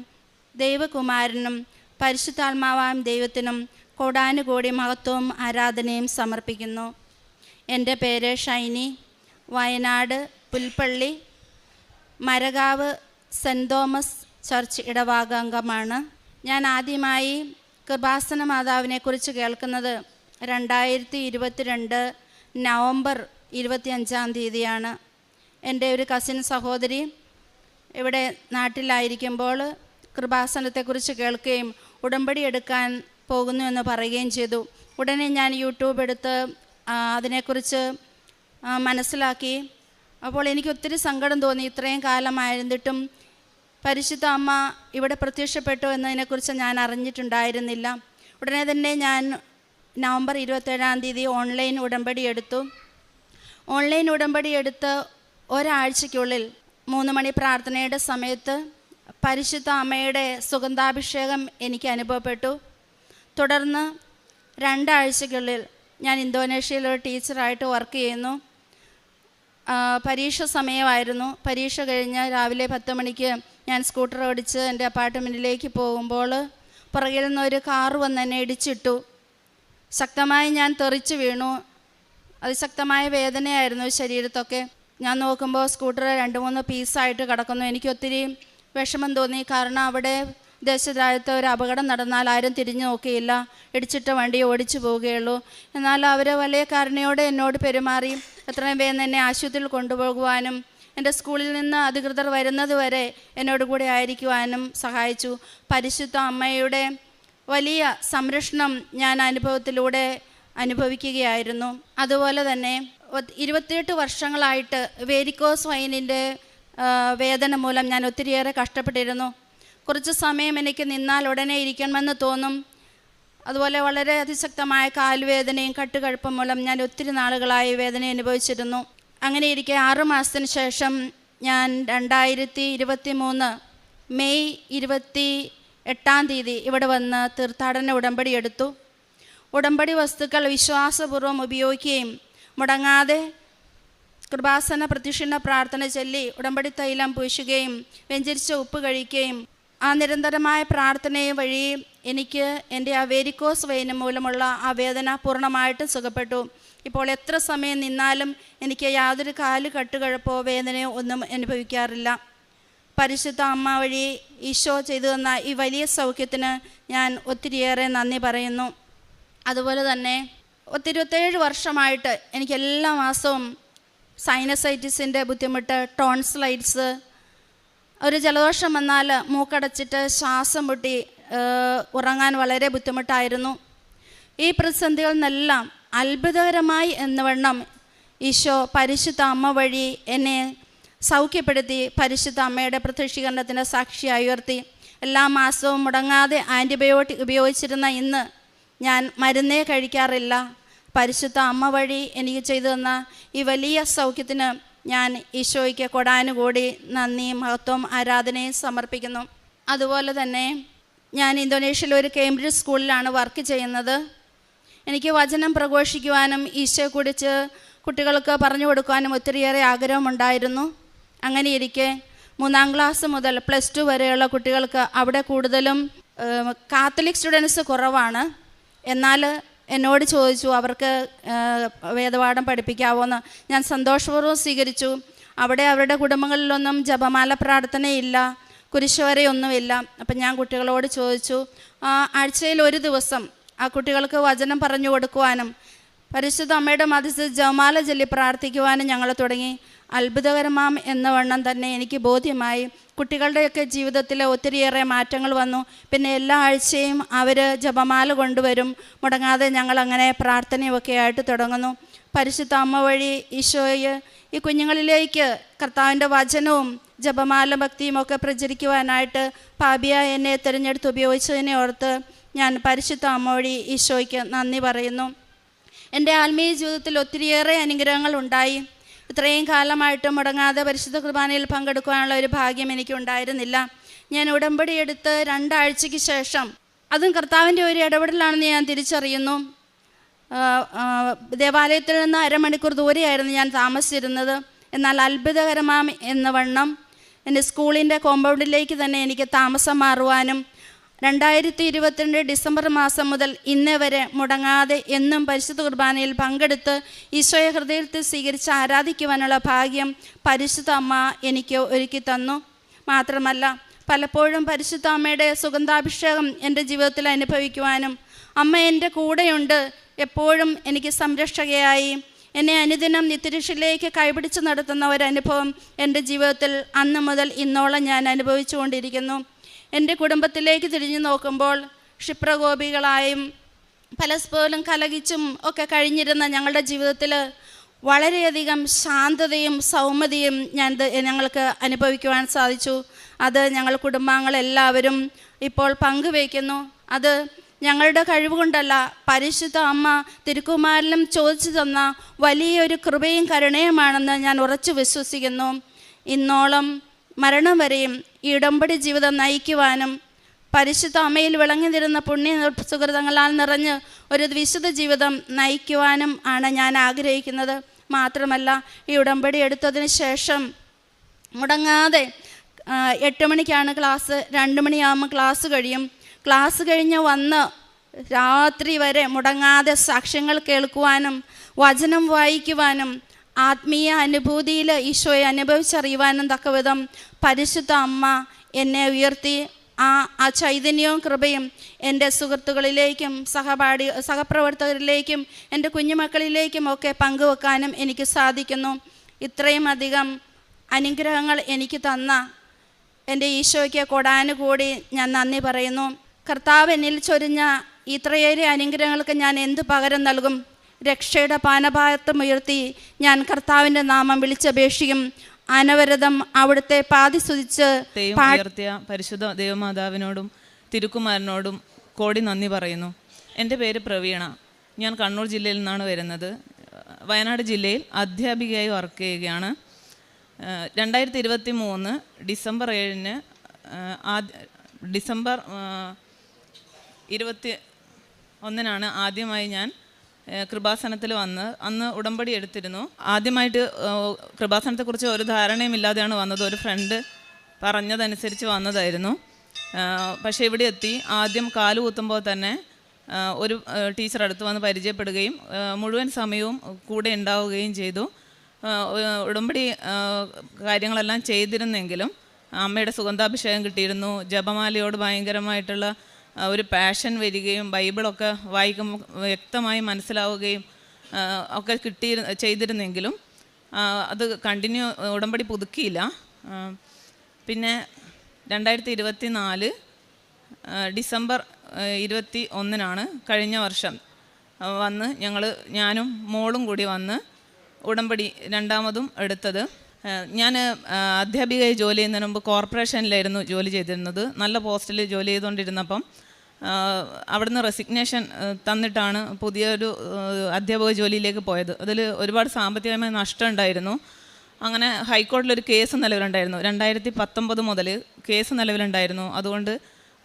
Speaker 7: ദൈവകുമാരനും പരിശുദ്ധാത്മാവാം ദൈവത്തിനും കോടാനുകോടി മഹത്വവും ആരാധനയും സമർപ്പിക്കുന്നു. എൻ്റെ പേര് Shiny. Wayanad Pulpally Marakavu saint Thomas church ഇടവാകാംഗമാണ്. ഞാൻ ആദ്യമായി കൃപാസന മാതാവിനെക്കുറിച്ച് കേൾക്കുന്നത് 2022 നവംബർ 25 എൻ്റെ ഒരു കസിൻ സഹോദരി ഇവിടെ നാട്ടിലായിരിക്കുമ്പോൾ കൃപാസനത്തെക്കുറിച്ച് കേൾക്കുകയും ഉടമ്പടി എടുക്കാൻ പോകുന്നു എന്ന് പറയുകയും ചെയ്തു. ഉടനെ ഞാൻ യൂട്യൂബ് എടുത്ത് അതിനെക്കുറിച്ച് മനസ്സിലാക്കി. അപ്പോൾ എനിക്ക് ഒത്തിരി സങ്കടം തോന്നി. ഇത്രയും കാലമായിരുന്നിട്ടും പരിശുദ്ധ അമ്മ ഇവിടെ പ്രത്യക്ഷപ്പെട്ടു എന്നതിനെക്കുറിച്ച് ഞാൻ അറിഞ്ഞിട്ടുണ്ടായിരുന്നില്ല. ഉടനെ തന്നെ ഞാൻ നവംബർ 27 ഓൺലൈൻ ഉടമ്പടി എടുത്തു. ഓൺലൈൻ ഉടമ്പടി എടുത്ത് ഒരാഴ്ചയ്ക്കുള്ളിൽ 3 മണി പ്രാർത്ഥനയുടെ സമയത്ത് പരിശുദ്ധ അമ്മയുടെ സുഗന്ധാഭിഷേകം എനിക്ക് അനുഭവപ്പെട്ടു. തുടർന്ന് 2 ആഴ്ചകളിൽ ഞാൻ ഇന്തോനേഷ്യയിൽ ഒരു ടീച്ചറായിട്ട് വർക്ക് ചെയ്യുന്നു. പരീക്ഷ സമയമായിരുന്നു. പരീക്ഷ കഴിഞ്ഞ് രാവിലെ 10 മണിക്ക് ഞാൻ സ്കൂട്ടർ ഓടിച്ച് എൻ്റെ അപ്പാർട്ട്മെൻറ്റിലേക്ക് പോകുമ്പോൾ പുറകിൽ നിന്ന് ഒരു കാറ് വന്ന് എന്നെ ഇടിച്ചിട്ടു. ശക്തമായി ഞാൻ തെറിച്ച് വീണു. അതിശക്തമായ വേദനയായിരുന്നു ശരീരത്തൊക്കെ. ഞാൻ നോക്കുമ്പോൾ സ്കൂട്ടർ 2-3 പീസായിട്ട് കിടക്കുന്നു. എനിക്ക് ഒത്തിരി വിഷമം തോന്നി. കാരണം അവിടെ ദേശരാജ്യത്ത് ഒരു അപകടം നടന്നാൽ ആരും തിരിഞ്ഞു നോക്കിയില്ല, ഇടിച്ചിട്ട വണ്ടി ഓടിച്ചു പോവുകയുള്ളൂ. എന്നാൽ അവർ വലിയ കരുണയോടെ എന്നോട് പെരുമാറി എത്രയും വേഗം എന്നെ ആശുപത്രിയിൽ കൊണ്ടുപോകുവാനും എൻ്റെ സ്കൂളിൽ നിന്ന് അധികൃതർ വരുന്നത് വരെ എന്നോട് കൂടെ ആയിരിക്കുവാനും സഹായിച്ചു. പരിശുദ്ധ അമ്മയുടെ വലിയ സംരക്ഷണം ഞാൻ അനുഭവത്തിലൂടെ അനുഭവിക്കുകയായിരുന്നു. അതുപോലെ തന്നെ 28 വർഷങ്ങളായിട്ട് വേരിക്കോസ് വൈനിൻ്റെ വേദന മൂലം ഞാൻ ഒത്തിരിയേറെ കഷ്ടപ്പെട്ടിരുന്നു. കുറച്ച് സമയം എനിക്ക് നിന്നാൽ ഉടനെ ഇരിക്കണമെന്ന് തോന്നും. അതുപോലെ വളരെ അതിശക്തമായ കാൽവേദനയും കട്ടുകഴുപ്പും മൂലം ഞാൻ ഒത്തിരി നാളുകളായി വേദന അനുഭവിച്ചിരുന്നു. അങ്ങനെ ഇരിക്കെ 6 മാസത്തിന് ശേഷം ഞാൻ 2023 മെയ് 28-ാം തീയതി ഇവിടെ വന്ന് തീർത്ഥാടന ഉടമ്പടി എടുത്തു. ഉടമ്പടി വസ്തുക്കൾ വിശ്വാസപൂർവ്വം ഉപയോഗിക്കുകയും മുടങ്ങാതെ കൃപാസന പ്രദക്ഷിണ പ്രാർത്ഥന ചൊല്ലി ഉടമ്പടി തൈലം പൂശുകയും വെഞ്ചരിച്ച ഉപ്പ് കഴിക്കുകയും ആ നിരന്തരമായ പ്രാർത്ഥനയും വഴി എനിക്ക് എൻ്റെ ആ വേരിക്കോസ് വെയിന് മൂലമുള്ള ആ വേദന പൂർണ്ണമായിട്ടും സുഖപ്പെട്ടു. ഇപ്പോൾ എത്ര സമയം നിന്നാലും എനിക്ക് യാതൊരു കാല് കട്ടുകഴപ്പോ വേദനയോ ഒന്നും അനുഭവിക്കാറില്ല. പരിശുദ്ധ അമ്മ വഴി ഈശോ ചെയ്തു തന്ന ഈ വലിയ സൗഖ്യത്തിന് ഞാൻ ഒത്തിരിയേറെ നന്ദി പറയുന്നു. അതുപോലെ തന്നെ 27 വർഷമായിട്ട് എനിക്ക് എല്ലാ മാസവും സൈനസൈറ്റിസിൻ്റെ ബുദ്ധിമുട്ട്, ടോൺസിലൈറ്റ്സ്, ഒരു ജലദോഷം വന്നാൽ മൂക്കടച്ചിട്ട് ശ്വാസം മുട്ടി ഉറങ്ങാൻ വളരെ ബുദ്ധിമുട്ടായിരുന്നു. ഈ പ്രതിസന്ധികളിൽ നിന്നെല്ലാം അത്ഭുതകരമായി എന്നവണ്ണം ഈശോ പരിശുദ്ധ അമ്മ വഴി എന്നെ സൗഖ്യപ്പെടുത്തി പരിശുദ്ധ അമ്മയുടെ പ്രത്യക്ഷീകരണത്തിന് സാക്ഷിയായി ഉയർത്തി. എല്ലാ മാസവും മുടങ്ങാതെ ആൻറ്റിബയോട്ടിക് ഉപയോഗിച്ചിരുന്ന ഇന്ന് ഞാൻ മരുന്നേ കഴിക്കാറില്ല. പരിശുദ്ധ അമ്മ വഴി എനിക്ക് ചെയ്തു തന്ന ഈ വലിയ സൗഖ്യത്തിന് ഞാൻ ഈശോയ്ക്ക് കൊടാനുകൂടി നന്ദിയും മഹത്വവും ആരാധനയും സമർപ്പിക്കുന്നു. അതുപോലെ തന്നെ ഞാൻ ഇന്തോനേഷ്യയിലെ ഒരു കേംബ്രിഡ്ജ് സ്കൂളിലാണ് വർക്ക് ചെയ്യുന്നത്. എനിക്ക് വചനം പ്രഘോഷിക്കുവാനും ഈശോയെക്കുറിച്ച് കുട്ടികൾക്ക് പറഞ്ഞു കൊടുക്കുവാനും ഒത്തിരിയേറെ ആഗ്രഹമുണ്ടായിരുന്നു. അങ്ങനെ ഇരിക്കെ 3-ാം ക്ലാസ് മുതൽ +2 വരെയുള്ള കുട്ടികൾക്ക് അവിടെ കൂടുതലും കാത്തലിക് സ്റ്റുഡൻസ് കുറവാണ്. എന്നാൽ എന്നോട് ചോദിച്ചു അവർക്ക് വേദപാഠം പഠിപ്പിക്കാവോന്ന്. ഞാൻ സന്തോഷപൂർവ്വം സ്വീകരിച്ചു. അവിടെ അവരുടെ കുടുംബങ്ങളിലൊന്നും ജപമാല പ്രാർത്ഥനയില്ല, കുരിശുവരെയൊന്നുമില്ല. അപ്പം ഞാൻ കുട്ടികളോട് ചോദിച്ചു ആഴ്ചയിൽ ഒരു ദിവസം ആ കുട്ടികൾക്ക് വചനം പറഞ്ഞു കൊടുക്കുവാനും പരിശുദ്ധ അമ്മയുടെ മധ്യസ്ഥ ജപമാല ചൊല്ലി പ്രാർത്ഥിക്കുവാനും ഞങ്ങൾ തുടങ്ങി. അത്ഭുതകരമാം എന്നവണ്ണം തന്നെ എനിക്ക് ബോധ്യമായി. കുട്ടികളുടെയൊക്കെ ജീവിതത്തിൽ ഒത്തിരിയേറെ മാറ്റങ്ങൾ വന്നു. പിന്നെ എല്ലാ ആഴ്ചയും അവർ ജപമാല കൊണ്ടുവരും. മുടങ്ങാതെ ഞങ്ങളങ്ങനെ പ്രാർത്ഥനയൊക്കെ ആയിട്ട് തുടങ്ങുന്നു. പരിശുദ്ധ അമ്മ വഴി ഈശോയെ ഈ കുഞ്ഞുങ്ങളിലേക്ക് കർത്താവിൻ്റെ വചനവും ജപമാല ഭക്തിയും ഒക്കെ പ്രചരിക്കുവാനായിട്ട് പാപിയായ എന്നെ തിരഞ്ഞെടുത്ത് ഉപയോഗിച്ചതിനെ ഓർത്ത് ഞാൻ പരിശുദ്ധ അമ്മ വഴി ഈശോയ്ക്ക് നന്ദി പറയുന്നു. എൻ്റെ ആത്മീയ ജീവിതത്തിൽ ഒത്തിരിയേറെ അനുഗ്രഹങ്ങൾ ഉണ്ടായി. ഇത്രയും കാലമായിട്ട് മുടങ്ങാതെ പരിശുദ്ധ കുർബാനയിൽ പങ്കെടുക്കുവാനുള്ള ഒരു ഭാഗ്യം എനിക്കുണ്ടായിരുന്നില്ല. ഞാൻ ഉടമ്പടി എടുത്ത് 2 ആഴ്ചയ്ക്ക് ശേഷം, അതും കർത്താവിൻ്റെ ഒരു ഇടപെടലാണെന്ന് ഞാൻ തിരിച്ചറിയുന്നു. ദേവാലയത്തിൽ നിന്ന് 1/2 മണിക്കൂർ ദൂരെയായിരുന്നു ഞാൻ താമസിച്ചിരുന്നത്. എന്നാൽ അത്ഭുതകരമാം എന്നവണ്ണം എൻ്റെ സ്കൂളിൻ്റെ കോമ്പൗണ്ടിലേക്ക് തന്നെ എനിക്ക് താമസം മാറുവാനും 2022 ഡിസംബർ മാസം മുതൽ ഇന്നേ വരെ മുടങ്ങാതെ എന്നും പരിശുദ്ധ കുർബാനയിൽ പങ്കെടുത്ത് ഈശോയെ ഹൃദയത്തിൽ സ്വീകരിച്ച് ആരാധിക്കുവാനുള്ള ഭാഗ്യം പരിശുദ്ധ അമ്മ എനിക്ക് ഒരുക്കി തന്നു. മാത്രമല്ല പലപ്പോഴും പരിശുദ്ധ അമ്മയുടെ സുഗന്ധാഭിഷേകം എൻ്റെ ജീവിതത്തിൽ അനുഭവിക്കുവാനും അമ്മ എൻ്റെ കൂടെയുണ്ട്, എപ്പോഴും എനിക്ക് സംരക്ഷകയായി എന്നെ അനുദിനം നിത്യരക്ഷയിലേക്ക് കൈപിടിച്ച് നടത്തുന്ന ഒരനുഭവം എൻ്റെ ജീവിതത്തിൽ അന്ന് മുതൽ ഇന്നോളം ഞാൻ അനുഭവിച്ചു കൊണ്ടിരിക്കുന്നു. എൻ്റെ കുടുംബത്തിലേക്ക് തിരിഞ്ഞു നോക്കുമ്പോൾ ക്ഷിപ്രകോപികളായും പരസ്പരം കലഹിച്ചും ഒക്കെ കഴിഞ്ഞിരുന്ന ഞങ്ങളുടെ ജീവിതത്തിൽ വളരെയധികം ശാന്തതയും സൗമ്യതയും ഞങ്ങൾക്ക് അനുഭവിക്കുവാൻ സാധിച്ചു. അത് ഞങ്ങൾ കുടുംബാംഗങ്ങളെല്ലാവരും ഇപ്പോൾ പങ്കുവയ്ക്കുന്നു. അത് ഞങ്ങളുടെ കഴിവുകൊണ്ടല്ല, പരിശുദ്ധ അമ്മ തിരുക്കുമാരനും ചോദിച്ചു തന്ന വലിയൊരു കൃപയും കരുണയുമാണെന്ന് ഞാൻ ഉറച്ചു വിശ്വസിക്കുന്നു. ഇന്നോളം മരണം വരെയും ഈ ഉടമ്പടി ജീവിതം നയിക്കുവാനും പരിശുദ്ധ അമ്മയിൽ വിളങ്ങിനിരുന്ന പുണ്യ സുഹൃതങ്ങളാൽ നിറഞ്ഞ് ഒരു വിശുദ്ധ ജീവിതം നയിക്കുവാനും ആണ് ഞാൻ ആഗ്രഹിക്കുന്നത്. മാത്രമല്ല, ഈ ഉടമ്പടി എടുത്തതിന് ശേഷം മുടങ്ങാതെ 8 മണിക്കാണ് ക്ലാസ്, 2 മണിയാകുമ്പോൾ ക്ലാസ് കഴിയും. ക്ലാസ് കഴിഞ്ഞ് വന്ന് രാത്രി വരെ മുടങ്ങാതെ സാക്ഷ്യങ്ങൾ കേൾക്കുവാനും വചനം വായിക്കുവാനും ആത്മീയ അനുഭൂതിയിൽ ഈശോയെ അനുഭവിച്ചറിയുവാനും തക്കവിധം പരിശുദ്ധ അമ്മ എന്നെ ഉയർത്തി. ആ ചൈതന്യവും കൃപയും എൻ്റെ സുഹൃത്തുക്കളിലേക്കും സഹപ്രവർത്തകരിലേക്കും എൻ്റെ കുഞ്ഞുമക്കളിലേക്കും ഒക്കെ പങ്കുവെക്കാനും എനിക്ക് സാധിക്കുന്നു. ഇത്രയും അധികം അനുഗ്രഹങ്ങൾ എനിക്ക് തന്ന എൻ്റെ ഈശോയ്ക്ക് കൊടാനുകൂടി ഞാൻ നന്ദി പറയുന്നു. കർത്താവ് എന്നിൽ ചൊരിഞ്ഞ ഇത്രയേറെ അനുഗ്രഹങ്ങൾക്ക് ഞാൻ എന്ത് പകരം നൽകും? രക്ഷയുടെ പാനപാത്രം ഉയർത്തി ഞാൻ കർത്താവിൻ്റെ നാമം വിളിച്ചപേക്ഷിക്കും. അനവരതം അവിടുത്തെ പാതിസ്തുതിച്ച്
Speaker 8: ഉയർത്തിയ പരിശുദ്ധ ദേവമാതാവിനോടും തിരുക്കുമാരനോടും കോടി നന്ദി പറയുന്നു. എൻ്റെ പേര് പ്രവീണ. ഞാൻ കണ്ണൂർ ജില്ലയിൽ നിന്നാണ് വരുന്നത്. വയനാട് ജില്ലയിൽ അധ്യാപികയായി വർക്ക് ചെയ്യുകയാണ്. 2023 ഡിസംബർ 7-ന് ഡിസംബർ 21-നാണ് ആദ്യമായി ഞാൻ കൃപാസനത്തിൽ വന്ന് അന്ന് ഉടമ്പടി എടുത്തിരുന്നു. ആദ്യമായിട്ട് കൃപാസനത്തെക്കുറിച്ച് ഒരു ധാരണയും ഇല്ലാതെയാണ് വന്നത്. ഒരു ഫ്രണ്ട് പറഞ്ഞതനുസരിച്ച് വന്നതായിരുന്നു. പക്ഷേ ഇവിടെ എത്തി ആദ്യം കാല് കുത്തുമ്പോൾ തന്നെ ഒരു ടീച്ചർ അടുത്ത് വന്ന് പരിചയപ്പെടുകയും മുഴുവൻ സമയവും കൂടെ ഉണ്ടാവുകയും ചെയ്തു. ഉടമ്പടി കാര്യങ്ങളെല്ലാം ചെയ്തിരുന്നെങ്കിലും അമ്മയുടെ സുഗന്ധാഭിഷേകം കിട്ടിയിരുന്നു. ജപമാലയോട് ഭയങ്കരമായിട്ടുള്ള ഒരു പാഷൻ വരികയും ബൈബിളൊക്കെ വായിക്കുമ്പോൾ വ്യക്തമായി മനസ്സിലാവുകയും ഒക്കെ ചെയ്തിരുന്നെങ്കിലും അത് കണ്ടിന്യൂ ഉടമ്പടി പുതുക്കിയില്ല. പിന്നെ 2024 ഡിസംബർ 21-നാണ് കഴിഞ്ഞ വർഷം വന്ന് ഞാനും മോളും കൂടി വന്ന് ഉടമ്പടി രണ്ടാമതും എടുത്തത്. ഞാൻ അധ്യാപികയായി ജോലി ചെയ്യുന്നതിന് മുമ്പ് കോർപ്പറേഷനിലായിരുന്നു ജോലി ചെയ്തിരുന്നത്. നല്ല പോസ്റ്റിൽ ജോലി ചെയ്തുകൊണ്ടിരുന്നപ്പം അവിടുന്ന് റെസിഗ്നേഷൻ തന്നിട്ടാണ് പുതിയൊരു അധ്യാപക ജോലിയിലേക്ക് പോയത്. അതിൽ ഒരുപാട് സാമ്പത്തികമായ നഷ്ടം ഉണ്ടായിരുന്നു. അങ്ങനെ ഹൈക്കോടതിയിലൊരു കേസ് നിലവിലുണ്ടായിരുന്നു. 2019 മുതൽ കേസ് നിലവിലുണ്ടായിരുന്നു. അതുകൊണ്ട്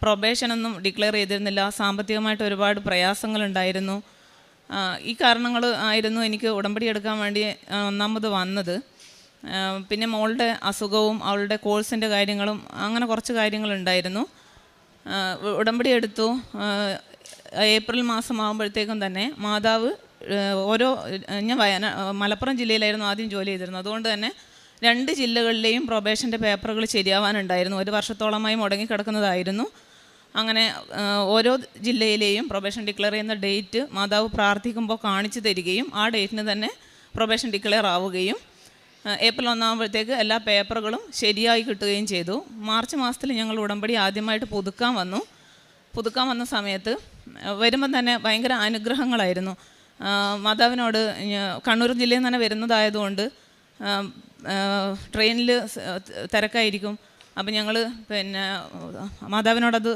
Speaker 8: പ്രൊബേഷനൊന്നും ഡിക്ലെയർ ചെയ്തിരുന്നില്ല. സാമ്പത്തികമായിട്ട് ഒരുപാട് പ്രയാസങ്ങളുണ്ടായിരുന്നു. ഈ കാരണങ്ങൾ ആയിരുന്നു എനിക്ക് ഉടമ്പടി എടുക്കാൻ വേണ്ടി ഒന്നാമത് വന്നത്. പിന്നെ മോളുടെ അസുഖവും അവളുടെ കോഴ്സിൻ്റെ കാര്യങ്ങളും അങ്ങനെ കുറച്ച് കാര്യങ്ങളുണ്ടായിരുന്നു. ഉടമ്പടി എടുത്തു. ഏപ്രിൽ മാസമാകുമ്പോഴത്തേക്കും തന്നെ മാതാവ് ഞാൻ മലപ്പുറം ജില്ലയിലായിരുന്നു ആദ്യം ജോലി ചെയ്തിരുന്നത്. അതുകൊണ്ട് തന്നെ 2 ജില്ലകളിലെയും പ്രൊബേഷൻ്റെ പേപ്പറുകൾ ശരിയാവാനുണ്ടായിരുന്നു. 1 വർഷത്തോളമായി മുടങ്ങിക്കിടക്കുന്നതായിരുന്നു. അങ്ങനെ ഓരോ ജില്ലയിലെയും പ്രൊബേഷൻ ഡിക്ലെയർ ചെയ്യുന്ന ഡേറ്റ് മാതാവ് പ്രാർത്ഥിക്കുമ്പോൾ കാണിച്ചു തരികയും ആ ഡേറ്റിന് തന്നെ പ്രൊബേഷൻ ഡിക്ലെയർ ആവുകയും ഏപ്രിൽ 1 എല്ലാ പേപ്പറുകളും ശരിയായി കിട്ടുകയും ചെയ്തു. മാർച്ച് മാസത്തിൽ ഞങ്ങൾ ഉടമ്പടി ആദ്യമായിട്ട് പുതുക്കാൻ വന്ന സമയത്ത് വരുമ്പം തന്നെ ഭയങ്കര അനുഗ്രഹങ്ങളായിരുന്നു. മാതാവിനോട് കണ്ണൂർ ജില്ലയിൽ നിന്ന് തന്നെ വരുന്നതായതുകൊണ്ട് ട്രെയിനിൽ തിരക്കായിരിക്കും. അപ്പം ഞങ്ങൾ പിന്നെ മാതാവിനോടത്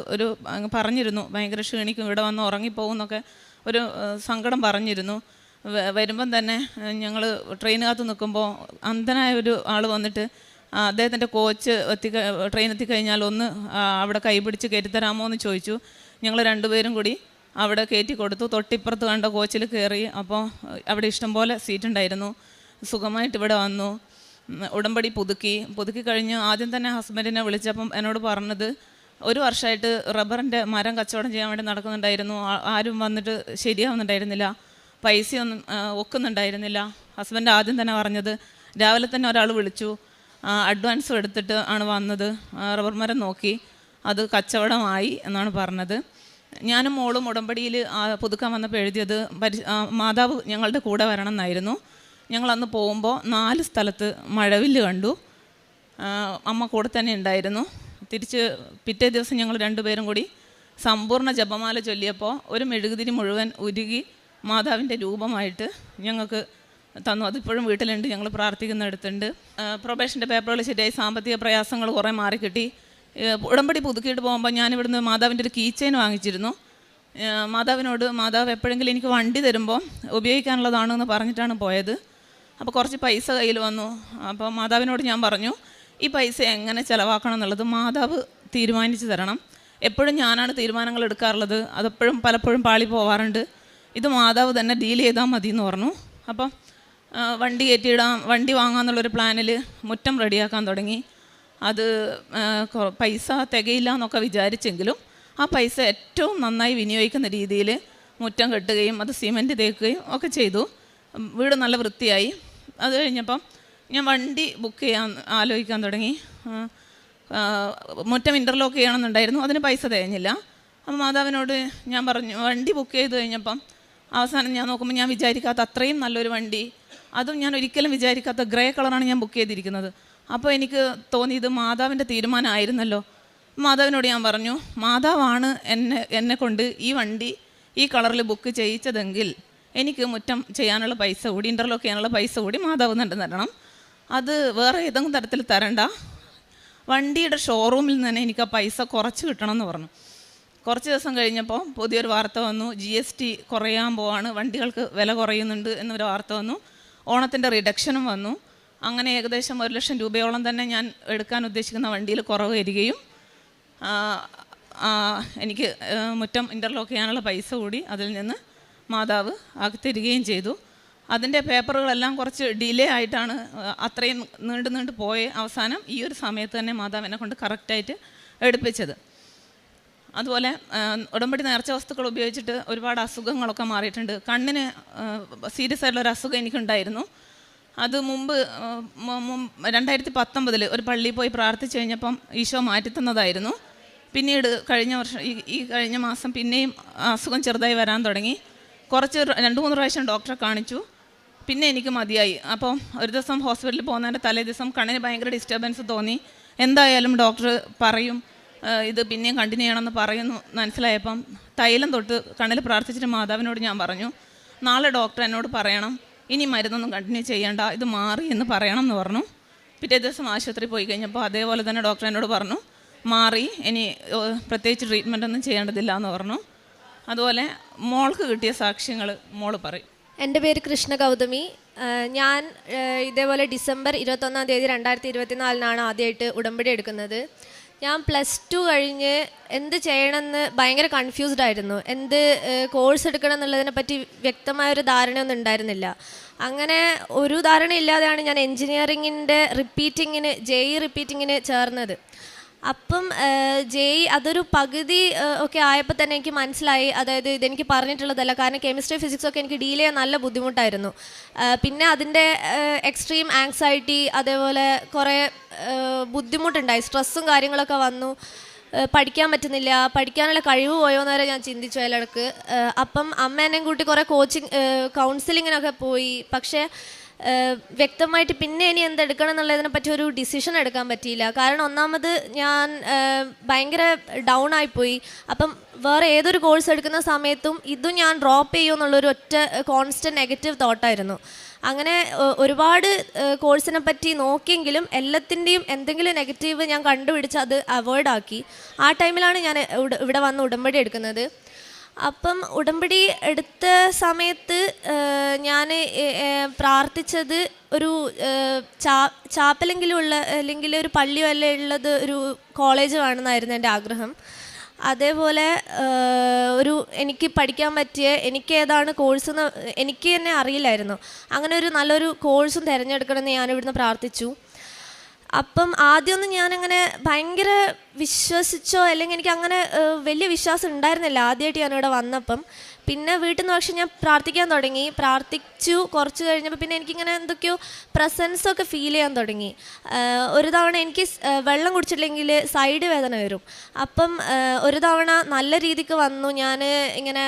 Speaker 8: പറഞ്ഞിരുന്നു, ഭയങ്കര ക്ഷീണിക്കും, ഇവിടെ വന്ന് ഉറങ്ങിപ്പോകും എന്നൊക്കെ ഒരു സങ്കടം പറഞ്ഞിരുന്നു. വരുമ്പം തന്നെ ഞങ്ങൾ ട്രെയിനകത്ത് നിൽക്കുമ്പോൾ അന്ധനായ ഒരു ആൾ വന്നിട്ട് അദ്ദേഹത്തിൻ്റെ കോച്ച് ട്രെയിൻ എത്തിക്കഴിഞ്ഞാൽ ഒന്ന് അവിടെ കൈപിടിച്ച് കയറ്റിത്തരാമോ എന്ന് ചോദിച്ചു. ഞങ്ങൾ 2 പേരും കൂടി അവിടെ കയറ്റി കൊടുത്തു. തൊട്ടിപ്പുറത്ത് കണ്ട കോച്ചിൽ കയറി. അപ്പോൾ അവിടെ ഇഷ്ടംപോലെ സീറ്റ് ഉണ്ടായിരുന്നു. സുഖമായിട്ട് ഇവിടെ വന്നു. ഉടമ്പടി പുതുക്കി കഴിഞ്ഞ് ആദ്യം തന്നെ ഹസ്ബൻഡിനെ വിളിച്ചപ്പം എന്നോട് പറഞ്ഞത് 1 വർഷമായിട്ട് റബ്ബറിൻ്റെ മരം കച്ചവടം ചെയ്യാൻ വേണ്ടി നടക്കുന്നുണ്ടായിരുന്നു. ആരും വന്നിട്ട് ശരിയാവുന്നുണ്ടായിരുന്നില്ല, പൈസയൊന്നും ഒക്കുന്നുണ്ടായിരുന്നില്ല. ഹസ്ബൻഡ് ആദ്യം തന്നെ പറഞ്ഞത്, രാവിലെ തന്നെ ഒരാൾ വിളിച്ചു, അഡ്വാൻസും എടുത്തിട്ട് ആണ് വന്നത്, റബ്ബർ മരം നോക്കി, അത് കച്ചവടമായി എന്നാണ് പറഞ്ഞത്. ഞാനും മോളും ഉടമ്പടിയിൽ പുതുക്കാൻ വന്നപ്പോൾ എഴുതിയത് മാതാവ് ഞങ്ങളുടെ കൂടെ വരണം എന്നായിരുന്നു. ഞങ്ങളന്ന് പോകുമ്പോൾ 4 സ്ഥലത്ത് മഴവില്ല് കണ്ടു. അമ്മ കൂടെ തന്നെ ഉണ്ടായിരുന്നു. തിരിച്ച് പിറ്റേ ദിവസം ഞങ്ങൾ 2 പേരും കൂടി സമ്പൂർണ്ണ ജപമാല ചൊല്ലിയപ്പോൾ ഒരു മെഴുകുതിരി മുഴുവൻ ഉരുകി മാതാവിൻ്റെ രൂപമായിട്ട് ഞങ്ങൾക്ക് തന്നു. അതിപ്പോഴും വീട്ടിലുണ്ട്, ഞങ്ങൾ പ്രാർത്ഥിക്കുന്നിടത്തുണ്ട്. പ്രൊബേഷൻ്റെ പേപ്പറുകൾ ശരിയായി, സാമ്പത്തിക പ്രയാസങ്ങൾ കുറേ മാറിക്കിട്ടി. ഉടമ്പടി പുതുക്കിയിട്ട് പോകുമ്പോൾ ഞാനിവിടുന്ന് മാതാവിൻ്റെ ഒരു കീ ചെയിൻ വാങ്ങിച്ചിരുന്നു. മാതാവിനോട്, മാതാവ് എപ്പോഴെങ്കിലും എനിക്ക് വണ്ടി തരുമ്പോൾ ഉപയോഗിക്കാനുള്ളതാണെന്ന് പറഞ്ഞിട്ടാണ് പോയത്. അപ്പോൾ കുറച്ച് പൈസ കയ്യിൽ വന്നു. അപ്പോൾ മാതാവിനോട് ഞാൻ പറഞ്ഞു, ഈ പൈസ എങ്ങനെ ചിലവാക്കണം എന്നുള്ളത് മാതാവ് തീരുമാനിച്ചു തരണം. എപ്പോഴും ഞാനാണ് തീരുമാനങ്ങൾ എടുക്കാറുള്ളത്. അതെപ്പോഴും പലപ്പോഴും പാളി പോവാറുണ്ട്. ഇത് മാതാവ് തന്നെ ഡീൽ ചെയ്താൽ മതി എന്ന് പറഞ്ഞു. അപ്പം വണ്ടി കയറ്റിയിടാം, വണ്ടി വാങ്ങാമെന്നുള്ളൊരു പ്ലാനിൽ മുറ്റം റെഡിയാക്കാൻ തുടങ്ങി. അത് പൈസ തികയില്ല എന്നൊക്കെ വിചാരിച്ചെങ്കിലും ആ പൈസ ഏറ്റവും നന്നായി വിനിയോഗിക്കുന്ന രീതിയിൽ മുറ്റം കെട്ടുകയും അത് സിമൻറ്റ് തേക്കുകയും ഒക്കെ ചെയ്തു. വീട് നല്ല വൃത്തിയായി. അത് കഴിഞ്ഞപ്പം ഞാൻ വണ്ടി ബുക്ക് ചെയ്യാൻ ആലോചിക്കാൻ തുടങ്ങി. മുറ്റം ഇൻ്റർലോക്ക് ചെയ്യണമെന്നുണ്ടായിരുന്നു, അതിന് പൈസ തികഞ്ഞില്ല. അപ്പം മാതാവിനോട് ഞാൻ പറഞ്ഞു, വണ്ടി ബുക്ക് ചെയ്ത് കഴിഞ്ഞപ്പം അവസാനം ഞാൻ നോക്കുമ്പോൾ ഞാൻ വിചാരിക്കാത്ത അത്രയും നല്ലൊരു വണ്ടി, അതും ഞാൻ ഒരിക്കലും വിചാരിക്കാത്ത ഗ്രേ കളറാണ് ഞാൻ ബുക്ക് ചെയ്തിരിക്കുന്നത്. അപ്പോൾ എനിക്ക് തോന്നി ഇത് മാതാവിൻ്റെ തീരുമാനമായിരുന്നല്ലോ. മാതാവിനോട് ഞാൻ പറഞ്ഞു, മാതാവാണ് എന്നെ കൊണ്ട് ഈ വണ്ടി ഈ കളറിൽ ബുക്ക് ചെയ്യിച്ചതെങ്കിൽ എനിക്ക് മുറ്റം ചെയ്യാനുള്ള പൈസ കൂടി, ഇൻ്റർലോക്ക് ചെയ്യാനുള്ള പൈസ കൂടി മാതാവ് തന്നെ തരണം. അത് വേറെ ഏതെങ്കിലും തരത്തിൽ തരണ്ട, വണ്ടിയുടെ ഷോറൂമിൽ നിന്ന് തന്നെ എനിക്ക് ആ പൈസ കുറച്ച് കിട്ടണം എന്ന് പറഞ്ഞു. കുറച്ച് ദിവസം കഴിഞ്ഞപ്പോൾ പുതിയൊരു വാർത്ത വന്നു, GST കുറയാൻ പോവാണ്, വണ്ടികൾക്ക് വില കുറയുന്നുണ്ട് എന്നൊരു വാർത്ത വന്നു. ഓണത്തിൻ്റെ റിഡക്ഷനും വന്നു. അങ്ങനെ ഏകദേശം 1 ലക്ഷം രൂപയോളം തന്നെ ഞാൻ എടുക്കാൻ ഉദ്ദേശിക്കുന്ന വണ്ടിയിൽ കുറവ് വരികയും എനിക്ക് മുറ്റം ഇൻ്റർലോക്ക് ചെയ്യാനുള്ള പൈസ കൂടി അതിൽ നിന്ന് മാതാവ് തരികയും ചെയ്തു. അതിൻ്റെ പേപ്പറുകളെല്ലാം കുറച്ച് ഡിലേ ആയിട്ടാണ്, അത്രയും നീണ്ടു പോയ അവസാനം ഈ ഒരു സമയത്ത് തന്നെ മാതാവ് എന്നെ കൊണ്ട് കറക്റ്റായിട്ട് എടുപ്പിച്ചത്. അതുപോലെ ഉടമ്പടി നേർച്ച വസ്തുക്കൾ ഉപയോഗിച്ചിട്ട് ഒരുപാട് അസുഖങ്ങളൊക്കെ മാറിയിട്ടുണ്ട്. കണ്ണിന് സീരിയസ് ആയിട്ടുള്ളൊരു അസുഖം എനിക്കുണ്ടായിരുന്നു. അത് മുമ്പ് 2019 ഒരു പള്ളിയിൽ പോയി പ്രാർത്ഥിച്ചു കഴിഞ്ഞപ്പം ഈശോ മാറ്റിത്തന്നതായിരുന്നു. പിന്നീട് കഴിഞ്ഞ വർഷം ഈ കഴിഞ്ഞ മാസം പിന്നെയും അസുഖം ചെറുതായി വരാൻ തുടങ്ങി. 2-3 പ്രാവശ്യം ഡോക്ടറെ കാണിച്ചു. പിന്നെ എനിക്ക് മതിയായി. അപ്പം ഒരു ദിവസം ഹോസ്പിറ്റലിൽ പോകുന്നതിൻ്റെ തലേ ദിവസം കണ്ണിന് ഭയങ്കര ഡിസ്റ്റർബൻസ് തോന്നി. എന്തായാലും ഡോക്ടർ പറയും ഇത് പിന്നെയും കണ്ടിന്യൂ ചെയ്യണമെന്ന് പറയുന്നു മനസ്സിലായപ്പം തൈലം തൊട്ട് കണ്ണിൽ പ്രാർത്ഥിച്ചിട്ട് മാതാവിനോട് ഞാൻ പറഞ്ഞു, നാളെ ഡോക്ടർ എന്നോട് പറയണം ഇനി മരുന്നൊന്നും കണ്ടിന്യൂ ചെയ്യേണ്ട, ഇത് മാറി എന്ന് പറയണം എന്ന് പറഞ്ഞു. പിറ്റേ ദിവസം ആശുപത്രി പോയി കഴിഞ്ഞപ്പോൾ അതേപോലെ തന്നെ ഡോക്ടർ എന്നോട് പറഞ്ഞു, മാറി, ഇനി പ്രത്യേകിച്ച് ട്രീറ്റ്മെൻ്റ് ഒന്നും ചെയ്യേണ്ടതില്ല എന്ന് പറഞ്ഞു. അതുപോലെ മോൾക്ക് കിട്ടിയ സാക്ഷ്യങ്ങൾ മോള് പറയും.
Speaker 9: എൻ്റെ പേര് കൃഷ്ണ ഗൗതമി. ഞാൻ ഇതേപോലെ ഡിസംബർ 21 തീയതി 2024 ആദ്യമായിട്ട് ഉടമ്പടി എടുക്കുന്നത്. ഞാൻ +2 കഴിഞ്ഞ് എന്ത് ചെയ്യണമെന്ന് ഭയങ്കര കൺഫ്യൂസ്ഡ് ആയിരുന്നു. എന്ത് കോഴ്സ് എടുക്കണം എന്നുള്ളതിനെ പറ്റി വ്യക്തമായൊരു ധാരണയൊന്നും ഉണ്ടായിരുന്നില്ല. അങ്ങനെ ഒരു ധാരണയില്ലാതെയാണ് ഞാൻ എൻജിനീയറിങ്ങിൻ്റെ JEE റിപ്പീറ്റിങ്ങിന് ചേർന്നത്. അപ്പം JEE അതൊരു പകുതി ഒക്കെ ആയപ്പോൾ തന്നെ എനിക്ക് മനസ്സിലായി, അതായത് ഇതെനിക്ക് പറഞ്ഞിട്ടുള്ളതല്ല. കാരണം കെമിസ്ട്രി ഫിസിക്സൊക്കെ എനിക്ക് ഡീൽ ചെയ്യാൻ നല്ല ബുദ്ധിമുട്ടായിരുന്നു. പിന്നെ അതിൻ്റെ എക്സ്ട്രീം ആങ്സൈറ്റി, അതേപോലെ കുറേ ബുദ്ധിമുട്ടുണ്ടായി, സ്ട്രെസ്സും കാര്യങ്ങളൊക്കെ വന്നു. പഠിക്കാൻ പറ്റുന്നില്ല, പഠിക്കാനുള്ള കഴിവ് പോയോന്ന് വരെ ഞാൻ ചിന്തിച്ചു അതിലിടക്ക്. അപ്പം അമ്മ എന്നെയും കൂട്ടി കുറേ കൗൺസിലിങ്ങിനൊക്കെ പോയി. പക്ഷേ വ്യക്തമായിട്ട് പിന്നെ ഇനി എന്തെടുക്കണം എന്നുള്ളതിനെ പറ്റി ഒരു ഡിസിഷൻ എടുക്കാൻ പറ്റിയില്ല. കാരണം ഒന്നാമത് ഞാൻ ഭയങ്കര ഡൗൺ ആയിപ്പോയി. അപ്പം വേറെ ഏതൊരു കോഴ്സ് എടുക്കുന്ന സമയത്തും ഇതും ഞാൻ ഡ്രോപ്പ് ചെയ്യുമെന്നുള്ളൊരു ഒറ്റ കോൺസ്റ്റൻറ്റ് നെഗറ്റീവ് തോട്ടായിരുന്നു. അങ്ങനെ ഒരുപാട് കോഴ്സിനെ പറ്റി നോക്കിയെങ്കിലും എല്ലാത്തിൻ്റെയും എന്തെങ്കിലും നെഗറ്റീവ് ഞാൻ കണ്ടുപിടിച്ച് അത് അവോയ്ഡ് ആക്കി. ആ ടൈമിലാണ് ഞാൻ ഇവിടെ വന്ന് ഉടമ്പടി എടുക്കുന്നത്. അപ്പം ഉടമ്പടി എടുത്ത സമയത്ത് ഞാൻ പ്രാർത്ഥിച്ചത് ഒരു ചാപ്പലെങ്കിലും ഉള്ള, അല്ലെങ്കിൽ ഒരു പള്ളി വല്ല ഉള്ളത് ഒരു കോളേജ് വേണമെന്നായിരുന്നു എൻ്റെ ആഗ്രഹം. അതേപോലെ എനിക്ക് പഠിക്കാൻ പറ്റിയ, എനിക്ക് ഏതാണ് കോഴ്സ് എന്ന് എനിക്ക് തന്നെ അറിയില്ലായിരുന്നു. അങ്ങനെ ഒരു നല്ലൊരു കോഴ്സും തിരഞ്ഞെടുക്കണമെന്ന് ഞാനിവിടുന്ന് പ്രാർത്ഥിച്ചു. അപ്പം ആദ്യമൊന്നും ഞാനങ്ങനെ ഭയങ്കര വിശ്വസിച്ചോ അല്ലെങ്കിൽ എനിക്ക് അങ്ങനെ വലിയ വിശ്വാസം ഉണ്ടായിരുന്നില്ല ആദ്യമായിട്ട് ഞാനിവിടെ വന്നപ്പം. പിന്നെ വീട്ടിൽ നിന്ന് പക്ഷേ ഞാൻ പ്രാർത്ഥിക്കാൻ തുടങ്ങി. പ്രാർത്ഥിച്ചു കുറച്ച് കഴിഞ്ഞപ്പോൾ പിന്നെ എനിക്കിങ്ങനെ എന്തൊക്കെയോ പ്രസൻസൊക്കെ ഫീൽ ചെയ്യാൻ തുടങ്ങി. ഒരു തവണ എനിക്ക് വെള്ളം കുടിച്ചിട്ടില്ലെങ്കിൽ സൈഡ് വേദന വരും. അപ്പം ഒരു തവണ നല്ല രീതിക്ക് വന്നു. ഞാൻ ഇങ്ങനെ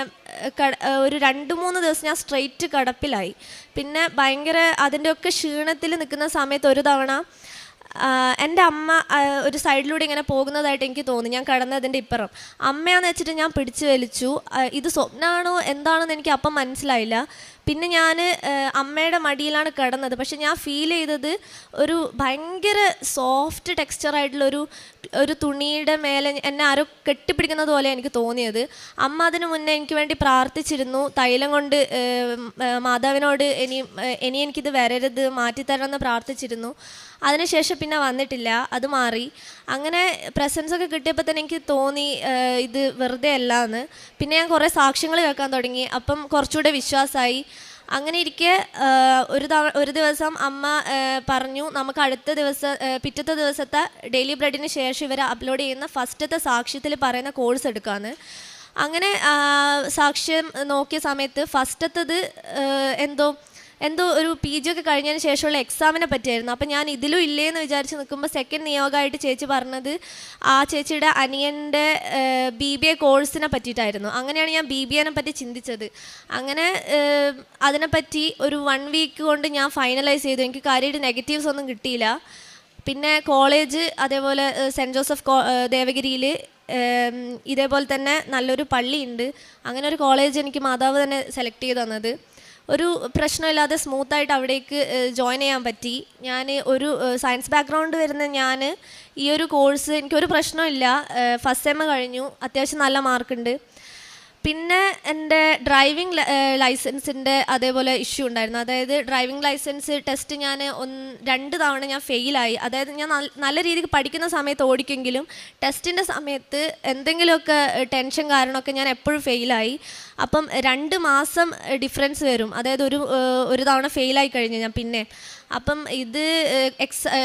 Speaker 9: ഒരു 2-3 ദിവസം ഞാൻ സ്ട്രെയിറ്റ് കിടപ്പിലായി. പിന്നെ ഭയങ്കര അതിൻ്റെയൊക്കെ ക്ഷീണത്തിൽ നിൽക്കുന്ന സമയത്ത് ഒരു തവണ എൻ്റെ അമ്മ ഒരു സൈഡിലൂടെ ഇങ്ങനെ പോകുന്നതായിട്ട് എനിക്ക് തോന്നി. ഞാൻ കിടന്നതിൻ്റെ ഇപ്പുറം അമ്മയാണെന്ന് വെച്ചിട്ട് ഞാൻ പിടിച്ചു വലിച്ചു. ഇത് സ്വപ്നമാണോ എന്താണെന്ന് എനിക്ക് അപ്പം മനസ്സിലായില്ല. പിന്നെ ഞാൻ അമ്മയുടെ മടിയിലാണ് കിടന്നത്. പക്ഷെ ഞാൻ ഫീൽ ചെയ്തത് ഒരു ഭയങ്കര സോഫ്റ്റ് ടെക്സ്ചറായിട്ടുള്ളൊരു തുണിയുടെ മേലെ എന്നെ ആരോ കെട്ടിപ്പിടിക്കുന്നത് പോലെ എനിക്ക് തോന്നിയത്. അമ്മ അതിന് മുന്നേ എനിക്ക് വേണ്ടി പ്രാർത്ഥിച്ചിരുന്നു, തൈലം കൊണ്ട് മാതാവിനോട് ഇനി എനിക്കിത് വരരുത്, മാറ്റിത്തരണമെന്ന് പ്രാർത്ഥിച്ചിരുന്നു. അതിനുശേഷം പിന്നെ വന്നിട്ടില്ല, അത് മാറി. അങ്ങനെ പ്രസൻസൊക്കെ കിട്ടിയപ്പോൾ തന്നെ എനിക്ക് തോന്നി ഇത് വെറുതെ അല്ല എന്ന്. പിന്നെ ഞാൻ കുറേ സാക്ഷ്യങ്ങൾ കേൾക്കാൻ തുടങ്ങി. അപ്പം കുറച്ചുകൂടെ വിശ്വാസമായി. അങ്ങനെ ഇരിക്കെ ഒരു ദിവസം അമ്മ പറഞ്ഞു, നമുക്ക് പിറ്റത്തെ ദിവസത്തെ ഡെയിലി ബ്രെഡിന് ശേഷം ഇവർ അപ്ലോഡ് ചെയ്യുന്ന ഫസ്റ്റത്തെ സാക്ഷ്യത്തിൽ പറയുന്ന കോഴ്സ് എടുക്കാമെന്ന്. അങ്ങനെ സാക്ഷ്യം നോക്കിയ സമയത്ത് ഫസ്റ്റത്തത് എന്തോ ഒരു PG ഒക്കെ കഴിഞ്ഞതിന് ശേഷമുള്ള എക്സാമിനെ പറ്റിയായിരുന്നു. അപ്പം ഞാൻ ഇതിലും ഇല്ലേന്ന് വിചാരിച്ച് നിൽക്കുമ്പോൾ സെക്കൻഡ് നിയോഗമായിട്ട് ചേച്ചി പറഞ്ഞത് ആ ചേച്ചിയുടെ അനിയൻ്റെ BBA കോഴ്സിനെ പറ്റിയിട്ടായിരുന്നു. അങ്ങനെയാണ് ഞാൻ BBAനെ പറ്റി ചിന്തിച്ചത്. അങ്ങനെ അതിനെപ്പറ്റി ഒരു 1 വീക്ക് കൊണ്ട് ഞാൻ ഫൈനലൈസ് ചെയ്തു. എനിക്ക് കാര്യമായിട്ട് നെഗറ്റീവ്സ് ഒന്നും കിട്ടിയില്ല. പിന്നെ കോളേജ് അതേപോലെ സെൻറ്റ് ജോസഫ് ദേവഗിരിയിൽ ഇതേപോലെ തന്നെ നല്ലൊരു പള്ളിയുണ്ട്. അങ്ങനെ ഒരു കോളേജ് എനിക്ക് മാതാവ് തന്നെ സെലക്ട് ചെയ്ത് തന്നത്. ഒരു പ്രശ്നമില്ലാതെ സ്മൂത്തായിട്ട് അവിടേക്ക് ജോയിൻ ചെയ്യാൻ പറ്റി. ഞാൻ ഒരു സയൻസ് ബാക്ക്ഗ്രൗണ്ട് വരുന്ന ഞാൻ ഈ ഒരു കോഴ്സ് എനിക്കൊരു പ്രശ്നമില്ല. ഫസ്റ്റ് സെം കഴിഞ്ഞു, അത്യാവശ്യം നല്ല മാർക്കുണ്ട്. പിന്നെ എൻ്റെ ഡ്രൈവിംഗ് ലൈസൻസിൻ്റെ അതേപോലെ ഇഷ്യൂ ഉണ്ടായിരുന്നു. അതായത് ഡ്രൈവിംഗ് ലൈസൻസ് ടെസ്റ്റ് ഞാൻ 2 തവണ ഞാൻ ഫെയിലായി. അതായത് ഞാൻ നല്ല രീതിക്ക് പഠിക്കുന്ന സമയത്ത് ഓടിക്കെങ്കിലും ടെസ്റ്റിൻ്റെ സമയത്ത് എന്തെങ്കിലുമൊക്കെ ടെൻഷൻ കാരണമൊക്കെ ഞാൻ എപ്പോഴും ഫെയിലായി. അപ്പം 2 മാസം ഡിഫറൻസ് വരും. അതായത് ഒരു തവണ ഫെയിലായി കഴിഞ്ഞു ഞാൻ. പിന്നെ അപ്പം ഇത്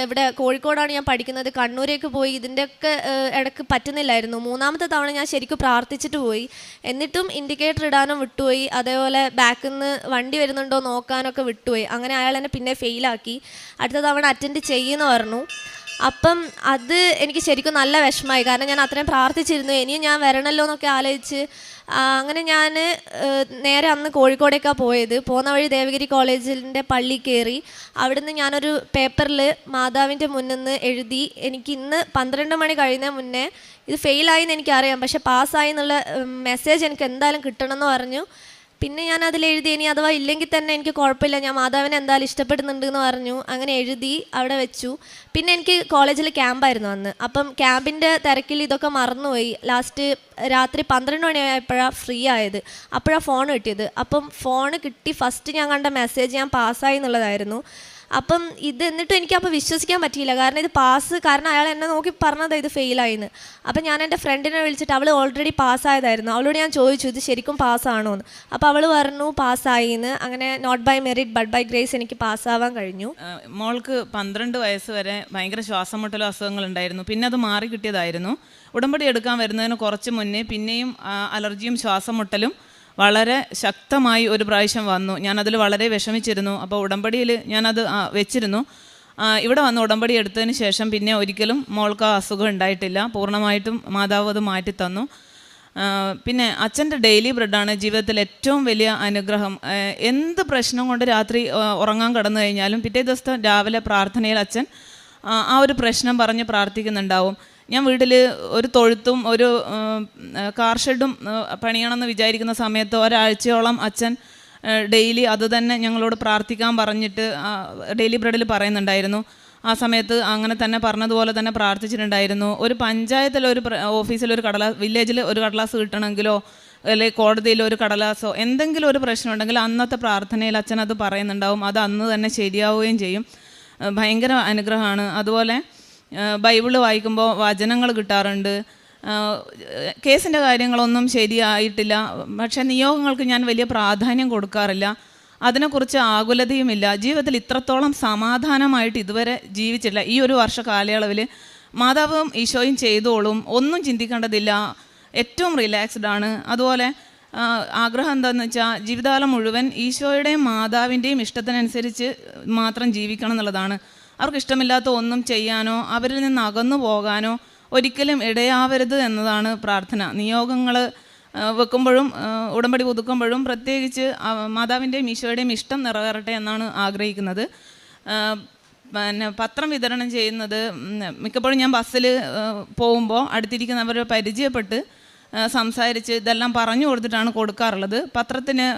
Speaker 9: ഇവിടെ കോഴിക്കോടാണ് ഞാൻ പഠിക്കുന്നത്. കണ്ണൂരേക്ക് പോയി ഇതിൻ്റെയൊക്കെ ഇടയ്ക്ക് പറ്റുന്നില്ലായിരുന്നു. 3ാമത്തെ തവണ ഞാൻ ശരിക്കും പ്രാർത്ഥിച്ചിട്ട് പോയി. എന്നിട്ടും ഇൻഡിക്കേറ്റർ ഇടാനും വിട്ടുപോയി. അതേപോലെ ബാക്കിൽ നിന്ന് വണ്ടി വരുന്നുണ്ടോ നോക്കാനൊക്കെ വിട്ടുപോയി. അങ്ങനെ അയാൾ എന്നെ പിന്നെ ഫെയിലാക്കി. അടുത്ത തവണ അറ്റൻഡ് ചെയ്യുമെന്ന് പറഞ്ഞു. അപ്പം അത് എനിക്ക് ശരിക്കും നല്ല വിഷമമായി. കാരണം ഞാൻ അത്രയും പ്രാർത്ഥിച്ചിരുന്നു, ഇനിയും ഞാൻ വരണമല്ലോ എന്നൊക്കെ ആലോചിച്ച്. അങ്ങനെ ഞാൻ നേരെ അന്ന് കോഴിക്കോടേക്കാണ് പോയത്. പോകുന്ന വഴി ദേവഗിരി കോളേജിൻ്റെ പള്ളി കയറി. അവിടുന്ന് ഞാനൊരു പേപ്പറിൽ മാതാവിൻ്റെ മുന്നിൽ നിന്ന് എഴുതി, എനിക്ക് ഇന്ന് 12 മണി കഴിയുന്നതിന് മുന്നേ ഇത് ഫെയിലായി എന്ന് എനിക്കറിയാം, പക്ഷെ പാസ്സായി എന്നുള്ള മെസ്സേജ് എനിക്ക് എന്തായാലും കിട്ടണമെന്ന് പറഞ്ഞു. പിന്നെ ഞാൻ അതിലെഴുതി, ഇനി അഥവാ ഇല്ലെങ്കിൽ തന്നെ എനിക്ക് കുഴപ്പമില്ല, ഞാൻ മാതാവിനെ എന്തായാലും ഇഷ്ടപ്പെടുന്നുണ്ട് എന്ന് പറഞ്ഞു. അങ്ങനെ എഴുതി അവിടെ വെച്ചു. പിന്നെ എനിക്ക് കോളേജിൽ ക്യാമ്പായിരുന്നു അന്ന്. അപ്പം ക്യാമ്പിൻ്റെ തിരക്കിൽ ഇതൊക്കെ മറന്നുപോയി. ലാസ്റ്റ് രാത്രി 12 മണിയായപ്പോഴാണ് ഫ്രീ ആയത്. അപ്പോഴാണ് ഫോൺ കിട്ടിയത്. അപ്പം ഫോൺ കിട്ടി ഫസ്റ്റ് ഞാൻ കണ്ട മെസ്സേജ് ഞാൻ പാസ്സായി എന്നുള്ളതായിരുന്നു. അപ്പം ഇത് എന്നിട്ടും എനിക്കപ്പോൾ വിശ്വസിക്കാൻ പറ്റിയില്ല. കാരണം അയാൾ എന്നെ നോക്കി പറഞ്ഞത് ഇത് ഫെയിലായിന്ന്. അപ്പം ഞാൻ എൻ്റെ ഫ്രണ്ടിനെ വിളിച്ചിട്ട്, അവൾ ഓൾറെഡി പാസ്സായതായിരുന്നു, അവളോട് ഞാൻ ചോദിച്ചു ഇത് ശരിക്കും പാസ്സാണോ എന്ന്. അപ്പോൾ അവൾ പറഞ്ഞു പാസ്സായിന്ന്. അങ്ങനെ not by merit but by grace എനിക്ക് പാസ്സാവാൻ കഴിഞ്ഞു.
Speaker 8: മോൾക്ക് 12 വയസ്സ് വരെ ഭയങ്കര ശ്വാസം മുട്ടലും അസുഖങ്ങളുണ്ടായിരുന്നു. പിന്നെ അത് മാറി കിട്ടിയതായിരുന്നു. ഉടമ്പടി എടുക്കാൻ വരുന്നതിന് കുറച്ച് മുന്നേ പിന്നെയും അലർജിയും ശ്വാസം മുട്ടലും വളരെ ശക്തമായി ഒരു പ്രാവശ്യം വന്നു. ഞാനതിൽ വളരെ വിഷമിച്ചിരുന്നു. അപ്പോൾ ഉടമ്പടിയിൽ ഞാനത് വെച്ചിരുന്നു. ഇവിടെ വന്ന് ഉടമ്പടി എടുത്തതിന് ശേഷം പിന്നെ ഒരിക്കലും മോൾക്ക് ആ അസുഖം ഉണ്ടായിട്ടില്ല. പൂർണ്ണമായിട്ടും മാതാവ് അത് മാറ്റിത്തന്നു. പിന്നെ അച്ഛൻ്റെ ഡെയിലി ബ്രെഡാണ് ജീവിതത്തിൽ ഏറ്റവും വലിയ അനുഗ്രഹം. എന്ത് പ്രശ്നം കൊണ്ട് രാത്രി ഉറങ്ങാൻ കിടന്നു കഴിഞ്ഞാലും പിറ്റേ ദിവസത്തെ രാവിലെ പ്രാർത്ഥനയിൽ അച്ഛൻ ആ ഒരു പ്രശ്നം പറഞ്ഞ് പ്രാർത്ഥിക്കുന്നുണ്ടാവും. ഞാൻ വീട്ടിൽ ഒരു തൊഴുത്തും ഒരു കാർ ഷെഡും പണിയണമെന്ന് വിചാരിക്കുന്ന സമയത്ത് ഒരാഴ്ചയോളം അച്ഛൻ ഡെയിലി അത് തന്നെ ഞങ്ങളോട് പ്രാർത്ഥിക്കാൻ പറഞ്ഞിട്ട് ഡെയിലി ബ്രെഡിൽ പറയുന്നുണ്ടായിരുന്നു. ആ സമയത്ത് അങ്ങനെ തന്നെ പറഞ്ഞതുപോലെ തന്നെ പ്രാർത്ഥിച്ചിട്ടുണ്ടായിരുന്നു. ഒരു പഞ്ചായത്തിലൊരു ഓഫീസിലൊരു വില്ലേജിൽ ഒരു കടലാസ് കിട്ടണമെങ്കിലോ അല്ലെങ്കിൽ കോടതിയിൽ ഒരു കടലാസോ എന്തെങ്കിലും ഒരു പ്രശ്നം ഉണ്ടെങ്കിൽ അന്നത്തെ പ്രാർത്ഥനയിൽ അച്ഛൻ അത് പറയുന്നുണ്ടാവും. അത് അന്ന് തന്നെ ശരിയാവുകയും ചെയ്യും. ഭയങ്കര അനുഗ്രഹമാണ്. അതുപോലെ ബൈബിള് വായിക്കുമ്പോൾ വചനങ്ങൾ കിട്ടാറുണ്ട്. കേസിൻ്റെ കാര്യങ്ങളൊന്നും ശരിയായിട്ടില്ല, പക്ഷേ നിയോഗങ്ങൾക്ക് ഞാൻ വലിയ പ്രാധാന്യം കൊടുക്കാറില്ല. അതിനെക്കുറിച്ച് ആകുലതയുമില്ല. ജീവിതത്തിൽ ഇത്രത്തോളം സമാധാനമായിട്ട് ഇതുവരെ ജീവിച്ചില്ല. ഈ ഒരു വർഷ കാലയളവിൽ മാതാവും ഈശോയും ചെയ്തോളും, ഒന്നും ചിന്തിക്കേണ്ടതില്ല, ഏറ്റവും റിലാക്സ്ഡ് ആണ്. അതുപോലെ ആഗ്രഹം എന്താണെന്ന് വെച്ചാൽ ജീവിതകാലം മുഴുവൻ ഈശോയുടെയും മാതാവിൻ്റെയും ഇഷ്ടത്തിനനുസരിച്ച് മാത്രം ജീവിക്കണം എന്നുള്ളതാണ്. അവർക്ക് ഇഷ്ടമില്ലാത്ത ഒന്നും ചെയ്യാനോ അവരിൽ നിന്ന് അകന്നു പോകാനോ ഒരിക്കലും ഇടയാവരുത് എന്നതാണ് പ്രാർത്ഥന. നിയോഗങ്ങൾ വെക്കുമ്പോഴും ഉടമ്പടി പുതുക്കുമ്പോഴും പ്രത്യേകിച്ച് മാതാവിൻ്റെയും ഈശോയുടെയും ഇഷ്ടം നിറവേറട്ടെ എന്നാണ് ആഗ്രഹിക്കുന്നത്. പിന്നെ പത്രം വിതരണം ചെയ്യുന്നത് മിക്കപ്പോഴും ഞാൻ ബസ്സിൽ പോകുമ്പോൾ അടുത്തിരിക്കുന്നവരെ പരിചയപ്പെട്ട് സംസാരിച്ച് ഇതെല്ലാം പറഞ്ഞു കൊടുത്തിട്ടാണ് കൊടുക്കാറുള്ളത്. പത്രത്തിന്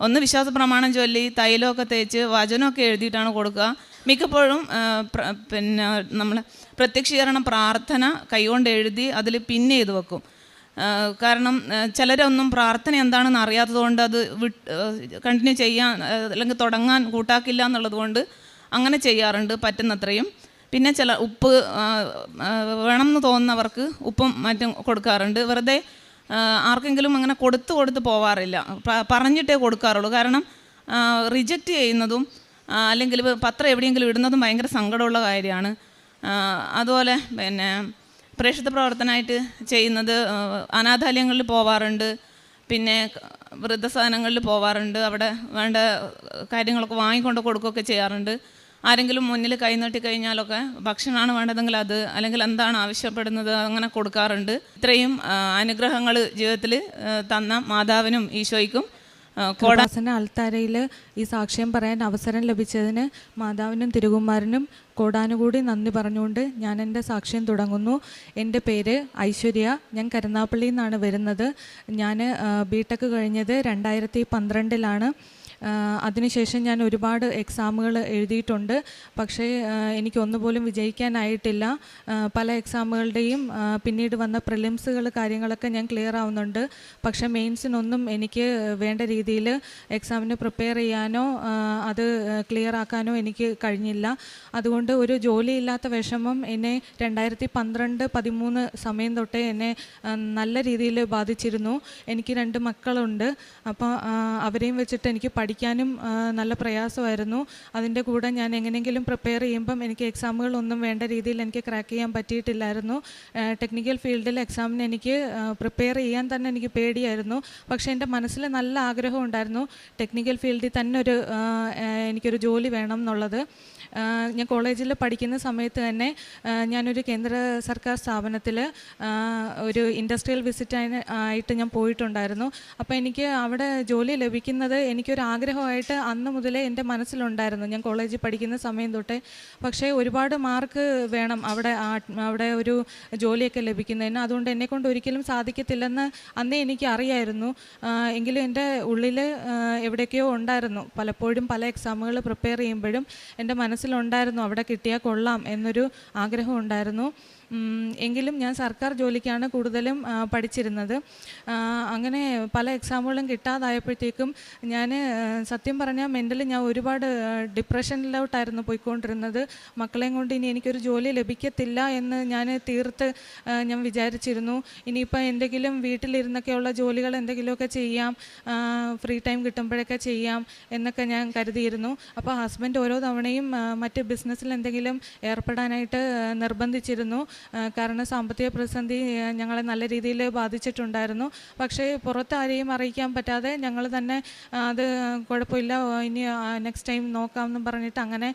Speaker 8: ഒന്ന് വിശ്വാസ പ്രമാണം ചൊല്ലി തൈലമൊക്കെ തേച്ച് വചനമൊക്കെ എഴുതിയിട്ടാണ് കൊടുക്കുക. മിക്കപ്പോഴും പിന്നെ നമ്മൾ പ്രത്യക്ഷീകരണ പ്രാർത്ഥന കൈകൊണ്ട് എഴുതി അതിൽ പിൻ ചെയ്ത് വെക്കും. കാരണം ചിലരൊന്നും പ്രാർത്ഥന എന്താണെന്ന് അറിയാത്തതുകൊണ്ട് അത് കണ്ടിന്യൂ ചെയ്യാൻ അല്ലെങ്കിൽ തുടങ്ങാൻ കൂട്ടാക്കില്ല എന്നുള്ളത് കൊണ്ട് അങ്ങനെ ചെയ്യാറുണ്ട് പറ്റുന്നത്രയും. പിന്നെ ചില ഉപ്പ് വേണമെന്ന് തോന്നുന്നവർക്ക് ഉപ്പും മറ്റും കൊടുക്കാറുണ്ട്. വെറുതെ ആർക്കെങ്കിലും അങ്ങനെ കൊടുത്ത് പോവാറില്ല, പറഞ്ഞിട്ടേ കൊടുക്കാറുള്ളൂ. കാരണം റിജക്റ്റ് ചെയ്യുന്നതും അല്ലെങ്കിൽ പത്രം എവിടെയെങ്കിലും ഇടുന്നതും ഭയങ്കര സങ്കടമുള്ള കാര്യമാണ്. അതുപോലെ പിന്നെ പ്രേക്ഷിത പ്രവർത്തനമായിട്ട് ചെയ്യുന്നത് അനാഥാലയങ്ങളിൽ പോവാറുണ്ട്, പിന്നെ വൃദ്ധസദനങ്ങളിൽ പോവാറുണ്ട്. അവിടെ വേണ്ട കാര്യങ്ങളൊക്കെ വാങ്ങിക്കൊണ്ട് കൊടുക്കുകയൊക്കെ ചെയ്യാറുണ്ട്. ആരെങ്കിലും മുന്നിൽ കൈനീട്ടി കഴിഞ്ഞാലൊക്കെ ഭക്ഷണമാണ് വേണ്ടതെങ്കിൽ അത്, അല്ലെങ്കിൽ എന്താണ് ആവശ്യപ്പെടുന്നത് അങ്ങനെ കൊടുക്കാറുണ്ട്. ഇത്രയും അനുഗ്രഹങ്ങൾ ജീവിതത്തിൽ തന്ന മാതാവിനും ഈശോയ്ക്കും
Speaker 10: കൃപാസന അൾത്താരയിൽ ഈ സാക്ഷ്യം പറയാൻ അവസരം ലഭിച്ചതിന് മാതാവിനും തിരുകുമാരനും കോടാനുകൂടി നന്ദി പറഞ്ഞുകൊണ്ട് ഞാൻ എൻ്റെ സാക്ഷ്യം തുടങ്ങുന്നു. എൻ്റെ പേര് ഐശ്വര്യ. ഞാൻ കരുനാഗപ്പള്ളിയിൽ നിന്നാണ് വരുന്നത്. ഞാൻ ബിടെക് കഴിഞ്ഞത് 2012 അതിനുശേഷം ഞാൻ ഒരുപാട് എക്സാമുകൾ എഴുതിയിട്ടുണ്ട്. പക്ഷേ എനിക്കൊന്നുപോലും വിജയിക്കാനായിട്ടില്ല. പല എക്സാമുകളുടെയും പിന്നീട് വന്ന പ്രിലിംസുകൾ കാര്യങ്ങളൊക്കെ ഞാൻ ക്ലിയർ ആവുന്നുണ്ട്. പക്ഷേ മെയിൻസിനൊന്നും എനിക്ക് വേണ്ട രീതിയിൽ എക്സാമിന് പ്രിപ്പയർ ചെയ്യാനോ അത് ക്ലിയർ ആക്കാനോ എനിക്ക് കഴിഞ്ഞില്ല. അതുകൊണ്ട് ഒരു ജോലിയില്ലാത്ത വിഷമം എന്നെ 2012-13 സമയം തൊട്ടേ എന്നെ നല്ല രീതിയിൽ ബാധിച്ചിരുന്നു. എനിക്ക് 2 മക്കളുണ്ട്. അപ്പോൾ അവരെയും വെച്ചിട്ട് എനിക്ക് പഠിക്കാനും നല്ല പ്രയാസമായിരുന്നു. അതിൻ്റെ കൂടെ ഞാൻ എങ്ങനെയെങ്കിലും പ്രിപ്പയർ ചെയ്യുമ്പം എനിക്ക് എക്സാമുകളൊന്നും വേണ്ട രീതിയിൽ എനിക്ക് ക്രാക്ക് ചെയ്യാൻ പറ്റിയിട്ടില്ലായിരുന്നു. ടെക്നിക്കൽ ഫീൽഡിൽ എക്സാമിന് എനിക്ക് പ്രിപ്പയർ ചെയ്യാൻ തന്നെ എനിക്ക് പേടിയായിരുന്നു. പക്ഷേ എൻ്റെ മനസ്സിൽ നല്ല ആഗ്രഹം ഉണ്ടായിരുന്നു ടെക്നിക്കൽ ഫീൽഡിൽ തന്നെ എനിക്കൊരു ജോലി വേണം എന്നുള്ളത്. ഞാൻ കോളേജിൽ പഠിക്കുന്ന സമയത്ത് തന്നെ ഞാനൊരു കേന്ദ്ര സർക്കാർ സ്ഥാപനത്തിൽ ഒരു ഇൻഡസ്ട്രിയൽ വിസിറ്റ് ആയിട്ട് ഞാൻ പോയിട്ടുണ്ടായിരുന്നു. അപ്പോൾ എനിക്ക് അവിടെ ജോലി ലഭിക്കുന്നത് എനിക്കൊരു ആഗ്രഹമായിട്ട് അന്ന് മുതലേ എൻ്റെ മനസ്സിലുണ്ടായിരുന്നു, ഞാൻ കോളേജിൽ പഠിക്കുന്ന സമയം തൊട്ടേ. പക്ഷേ ഒരുപാട് മാർക്ക് വേണം അവിടെ ഒരു ജോലിയൊക്കെ ലഭിക്കുന്നതിന്. അതുകൊണ്ട് എന്നെക്കൊണ്ട് ഒരിക്കലും സാധിക്കത്തില്ലെന്ന് അന്നേ എനിക്ക് അറിയായിരുന്നു. എങ്കിലും എൻ്റെ ഉള്ളിൽ എവിടേക്കോ ഉണ്ടായിരുന്നു. പലപ്പോഴും പല എക്സാമുകൾ പ്രിപ്പയർ ചെയ്യുമ്പോഴും എൻ്റെ മനസ്സിലുണ്ടായിരുന്നു അവിടെ കിട്ടിയാൽ കൊള്ളാം എന്നൊരു ആഗ്രഹം ഉണ്ടായിരുന്നു. എങ്കിലും ഞാൻ സർക്കാർ ജോലിക്കാണ് കൂടുതലും പഠിച്ചിരുന്നത്. അങ്ങനെ പല എക്സാമുകളും കിട്ടാതായപ്പോഴത്തേക്കും ഞാൻ സത്യം പറഞ്ഞാൽ മെൻ്റലി ഞാൻ ഒരുപാട് ഡിപ്രഷനിലോട്ടായിരുന്നു പോയിക്കൊണ്ടിരുന്നത്. മക്കളെയും കൊണ്ട് ഇനി എനിക്കൊരു ജോലി ലഭിക്കത്തില്ല എന്ന് ഞാൻ ഞാൻ വിചാരിച്ചിരുന്നു. ഇനിയിപ്പോൾ എന്തെങ്കിലും വീട്ടിലിരുന്നൊക്കെയുള്ള ജോലികൾ എന്തെങ്കിലുമൊക്കെ ചെയ്യാം, ഫ്രീ ടൈം കിട്ടുമ്പോഴൊക്കെ ചെയ്യാം എന്നൊക്കെ ഞാൻ കരുതിയിരുന്നു. അപ്പോൾ ഹസ്ബൻഡ് ഓരോ തവണയും മറ്റ് ബിസിനസ്സിൽ എന്തെങ്കിലും ഏർപ്പെടാനായിട്ട് നിർബന്ധിച്ചിരുന്നു. കാരണം സാമ്പത്തിക പ്രതിസന്ധി ഞങ്ങളെ നല്ല രീതിയിൽ ബാധിച്ചിട്ടുണ്ടായിരുന്നു. പക്ഷേ പുറത്താരെയും അറിയിക്കാൻ പറ്റാതെ ഞങ്ങൾ തന്നെ അത് കുഴപ്പമില്ല, ഇനി നെക്സ്റ്റ് ടൈം നോക്കാമെന്നും പറഞ്ഞിട്ട് അങ്ങനെ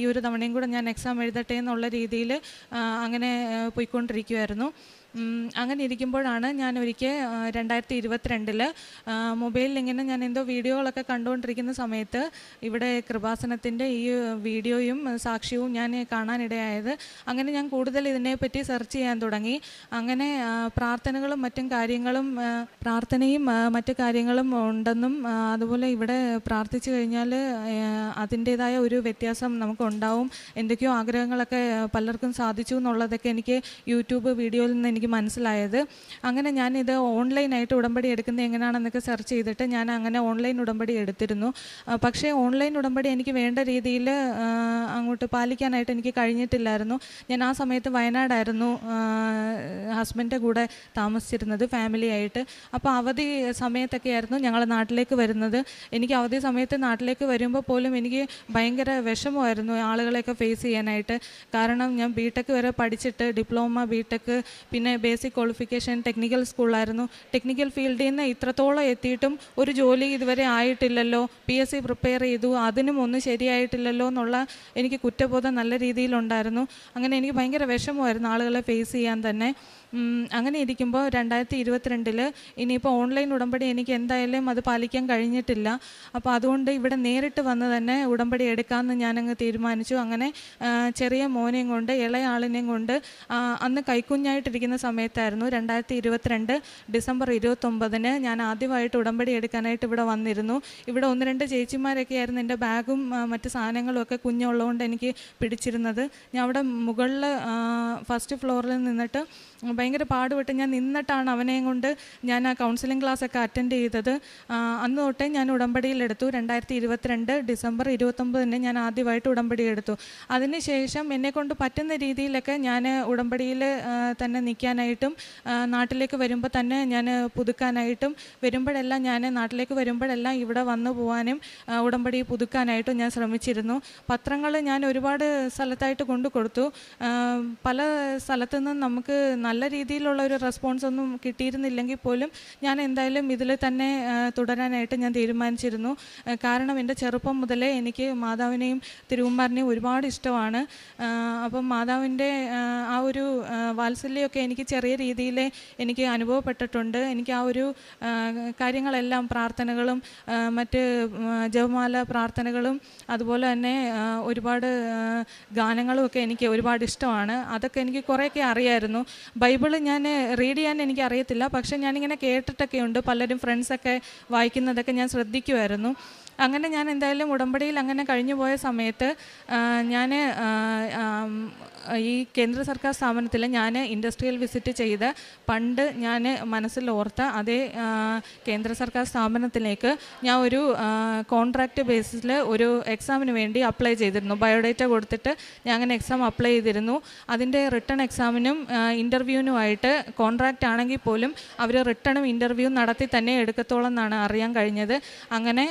Speaker 10: ഈ ഒരു തവണയും കൂടെ ഞാൻ എക്സാം എഴുതട്ടെ എന്നുള്ള രീതിയിൽ അങ്ങനെ പോയിക്കൊണ്ടിരിക്കുമായിരുന്നു. അങ്ങനെ ഇരിക്കുമ്പോഴാണ് ഞാൻ ഒരിക്കൽ 2022 മൊബൈലിൽ ഇങ്ങനെ ഞാൻ എന്തോ വീഡിയോകളൊക്കെ കണ്ടുകൊണ്ടിരിക്കുന്ന സമയത്ത് ഇവിടെ കൃപാസനത്തിൻ്റെ ഈ വീഡിയോയും സാക്ഷ്യവും ഞാൻ കാണാനിടയായത്. അങ്ങനെ ഞാൻ കൂടുതൽ ഇതിനെപ്പറ്റി സെർച്ച് ചെയ്യാൻ തുടങ്ങി. അങ്ങനെ പ്രാർത്ഥനയും മറ്റു കാര്യങ്ങളും ഉണ്ടെന്നും അതുപോലെ ഇവിടെ പ്രാർത്ഥിച്ചു കഴിഞ്ഞാൽ അതിൻ്റേതായ ഒരു വ്യത്യാസം നമുക്കുണ്ടാവും, എന്തൊക്കെയോ ആഗ്രഹങ്ങളൊക്കെ പലർക്കും സാധിച്ചു എന്നുള്ളതൊക്കെ എനിക്ക് യൂട്യൂബ് വീഡിയോയിൽ നിന്ന് എനിക്ക് മനസ്സിലായത്. അങ്ങനെ ഞാനിത് ഓൺലൈനായിട്ട് ഉടമ്പടി എടുക്കുന്നത് എങ്ങനെയാണെന്നൊക്കെ സെർച്ച് ചെയ്തിട്ട് ഞാൻ അങ്ങനെ ഓൺലൈൻ ഉടമ്പടി എടുത്തിരുന്നു. പക്ഷേ ഓൺലൈൻ ഉടമ്പടി എനിക്ക് വേണ്ട രീതിയിൽ അങ്ങോട്ട് പാലിക്കാനായിട്ട് എനിക്ക് കഴിഞ്ഞിട്ടില്ലായിരുന്നു. ഞാൻ ആ സമയത്ത് വയനാടായിരുന്നു ഹസ്ബൻഡിൻ്റെ കൂടെ താമസിച്ചിരുന്നത് ഫാമിലിയായിട്ട്. അപ്പോൾ അവധി സമയത്തൊക്കെ ആയിരുന്നു ഞങ്ങൾ നാട്ടിലേക്ക് വരുന്നത്. എനിക്ക് അവധി സമയത്ത് നാട്ടിലേക്ക് വരുമ്പോൾ പോലും എനിക്ക് ഭയങ്കര വിഷമമായിരുന്നു ആളുകളെയൊക്കെ ഫേസ് ചെയ്യാനായിട്ട്. കാരണം ഞാൻ ബിടെക് വരെ പഠിച്ചിട്ട് ഡിപ്ലോമ, ബിടെക്, പിന്നെ ബേസിക് ക്വാളിഫിക്കേഷൻ ടെക്നിക്കൽ സ്കൂളായിരുന്നു. ടെക്നിക്കൽ ഫീൽഡിൽ നിന്ന് ഇത്രത്തോളം എത്തിയിട്ടും ഒരു ജോലി ഇതുവരെ ആയിട്ടില്ലല്ലോ, PSC പ്രിപ്പയർ ചെയ്തു അതിനും ഒന്നും ശരിയായിട്ടില്ലല്ലോ എന്നുള്ള എനിക്ക് കുറ്റബോധം നല്ല രീതിയിലുണ്ടായിരുന്നു. അങ്ങനെ എനിക്ക് ഭയങ്കര വിഷമമായിരുന്നു ആളുകളെ ഫേസ് ചെയ്യാൻ തന്നെ. അങ്ങനെ ഇരിക്കുമ്പോൾ 2022 ഇനിയിപ്പോൾ ഓൺലൈൻ ഉടമ്പടി എനിക്ക് എന്തായാലും അത് പാലിക്കാൻ കഴിഞ്ഞിട്ടില്ല. അപ്പോൾ അതുകൊണ്ട് ഇവിടെ നേരിട്ട് വന്ന് തന്നെ ഉടമ്പടി എടുക്കാമെന്ന് ഞാനങ്ങ് തീരുമാനിച്ചു. അങ്ങനെ ചെറിയ മോനെയും കൊണ്ട് ഇളയ ആളിനെയും കൊണ്ട് അന്ന് കൈക്കുഞ്ഞായിട്ടിരിക്കുന്ന സമയത്തായിരുന്നു 2022 ഡിസംബർ 29 ഞാൻ ആദ്യമായിട്ട് ഉടമ്പടി എടുക്കാനായിട്ട് ഇവിടെ വന്നിരുന്നു. ഇവിടെ 1-2 ചേച്ചിമാരൊക്കെ ആയിരുന്നു എൻ്റെ ബാഗും മറ്റ് സാധനങ്ങളും ഒക്കെ കുഞ്ഞുള്ളതുകൊണ്ട് എനിക്ക് പിടിച്ചിരുന്നത്. ഞാൻ അവിടെ മുകളിൽ ഫസ്റ്റ് ഫ്ലോറിൽ നിന്നിട്ട് ഭയങ്കര പാടുപെട്ട് ഞാൻ നിന്നിട്ടാണ് അവനെയും കൊണ്ട് ഞാൻ ആ കൗൺസിലിംഗ് ക്ലാസ്സൊക്കെ അറ്റൻഡ് ചെയ്തത്. അന്ന് തൊട്ടേ ഞാൻ ഉടമ്പടിയിലെടുത്തു. 2022 ഡിസംബർ 29 ഞാൻ ആദ്യമായിട്ട് ഉടമ്പടി എടുത്തു. അതിനുശേഷം എന്നെക്കൊണ്ട് പറ്റുന്ന രീതിയിലൊക്കെ ഞാൻ ഉടമ്പടിയിൽ തന്നെ നിൽക്കാനായിട്ടും നാട്ടിലേക്ക് വരുമ്പോൾ തന്നെ ഞാൻ പുതുക്കാനായിട്ടും വരുമ്പോഴെല്ലാം ഞാൻ നാട്ടിലേക്ക് വരുമ്പോഴെല്ലാം ഇവിടെ വന്നു പോകാനും ഉടമ്പടി പുതുക്കാനായിട്ടും ഞാൻ ശ്രമിച്ചിരുന്നു. പത്രങ്ങൾ ഞാൻ ഒരുപാട് സ്ഥലത്തായിട്ട് കൊണ്ടു കൊടുത്തു. പല സ്ഥലത്തു നിന്നും നമുക്ക് നല്ല രീതിയിലുള്ള ഒരു റെസ്പോൺസ് ഒന്നും കിട്ടിയിരുന്നില്ലെങ്കിൽ പോലും ഞാൻ എന്തായാലും ഇതിൽ തന്നെ തുടരാനായിട്ട് ഞാൻ തീരുമാനിച്ചിരുന്നു. കാരണം എൻ്റെ ചെറുപ്പം മുതലേ എനിക്ക് മാതാവിനെയും തിരുകുമാരനെയും ഒരുപാട് ഇഷ്ടമാണ്. അപ്പം മാതാവിൻ്റെ ആ ഒരു വാത്സല്യമൊക്കെ എനിക്ക് ചെറിയ രീതിയിൽ എനിക്ക് അനുഭവപ്പെട്ടിട്ടുണ്ട്. എനിക്ക് ആ ഒരു കാര്യങ്ങളെല്ലാം പ്രാർത്ഥനകളും മറ്റ് ജപമാല പ്രാർത്ഥനകളും അതുപോലെ തന്നെ ഒരുപാട് ഗാനങ്ങളും ഒക്കെ എനിക്ക് ഒരുപാട് ഇഷ്ടമാണ്. അതൊക്കെ എനിക്ക് കുറേയൊക്കെ അറിയായിരുന്നു. ബൈബിള് ഞാൻ റീഡ് ചെയ്യാൻ എനിക്ക് അറിയത്തില്ല, പക്ഷെ ഞാനിങ്ങനെ കേട്ടിട്ടൊക്കെ ഉണ്ട്. പലരും ഫ്രണ്ട്സൊക്കെ വായിക്കുന്നതൊക്കെ ഞാൻ ശ്രദ്ധിക്കുമായിരുന്നു. അങ്ങനെ ഞാൻ എന്തായാലും ഉടമ്പടിയിൽ അങ്ങനെ കഴിഞ്ഞു പോയ സമയത്ത് ഞാൻ ഈ കേന്ദ്ര സർക്കാർ സ്ഥാപനത്തിൽ ഞാൻ ഇൻഡസ്ട്രിയൽ വിസിറ്റ് ചെയ്ത് പണ്ട് ഞാൻ മനസ്സിൽ ഓർത്ത അതേ കേന്ദ്ര സർക്കാർ സ്ഥാപനത്തിലേക്ക് ഞാൻ ഒരു കോൺട്രാക്റ്റ് ബേസിൽ ഒരു എക്സാമിന് വേണ്ടി അപ്ലൈ ചെയ്തിരുന്നു. ബയോഡേറ്റ കൊടുത്തിട്ട് ഞാൻ അങ്ങനെ എക്സാം അപ്ലൈ ചെയ്തിരുന്നു. അതിൻ്റെ റിട്ടൺ എക്സാമിനും ഇൻ്റർവ്യൂവിനുമായിട്ട് കോൺട്രാക്റ്റ് ആണെങ്കിൽ പോലും അവർ റിട്ടണും ഇൻ്റർവ്യൂ നടത്തി തന്നെ എടുക്കത്തോളം എന്നാണ് അറിയാൻ കഴിഞ്ഞത്. അങ്ങനെ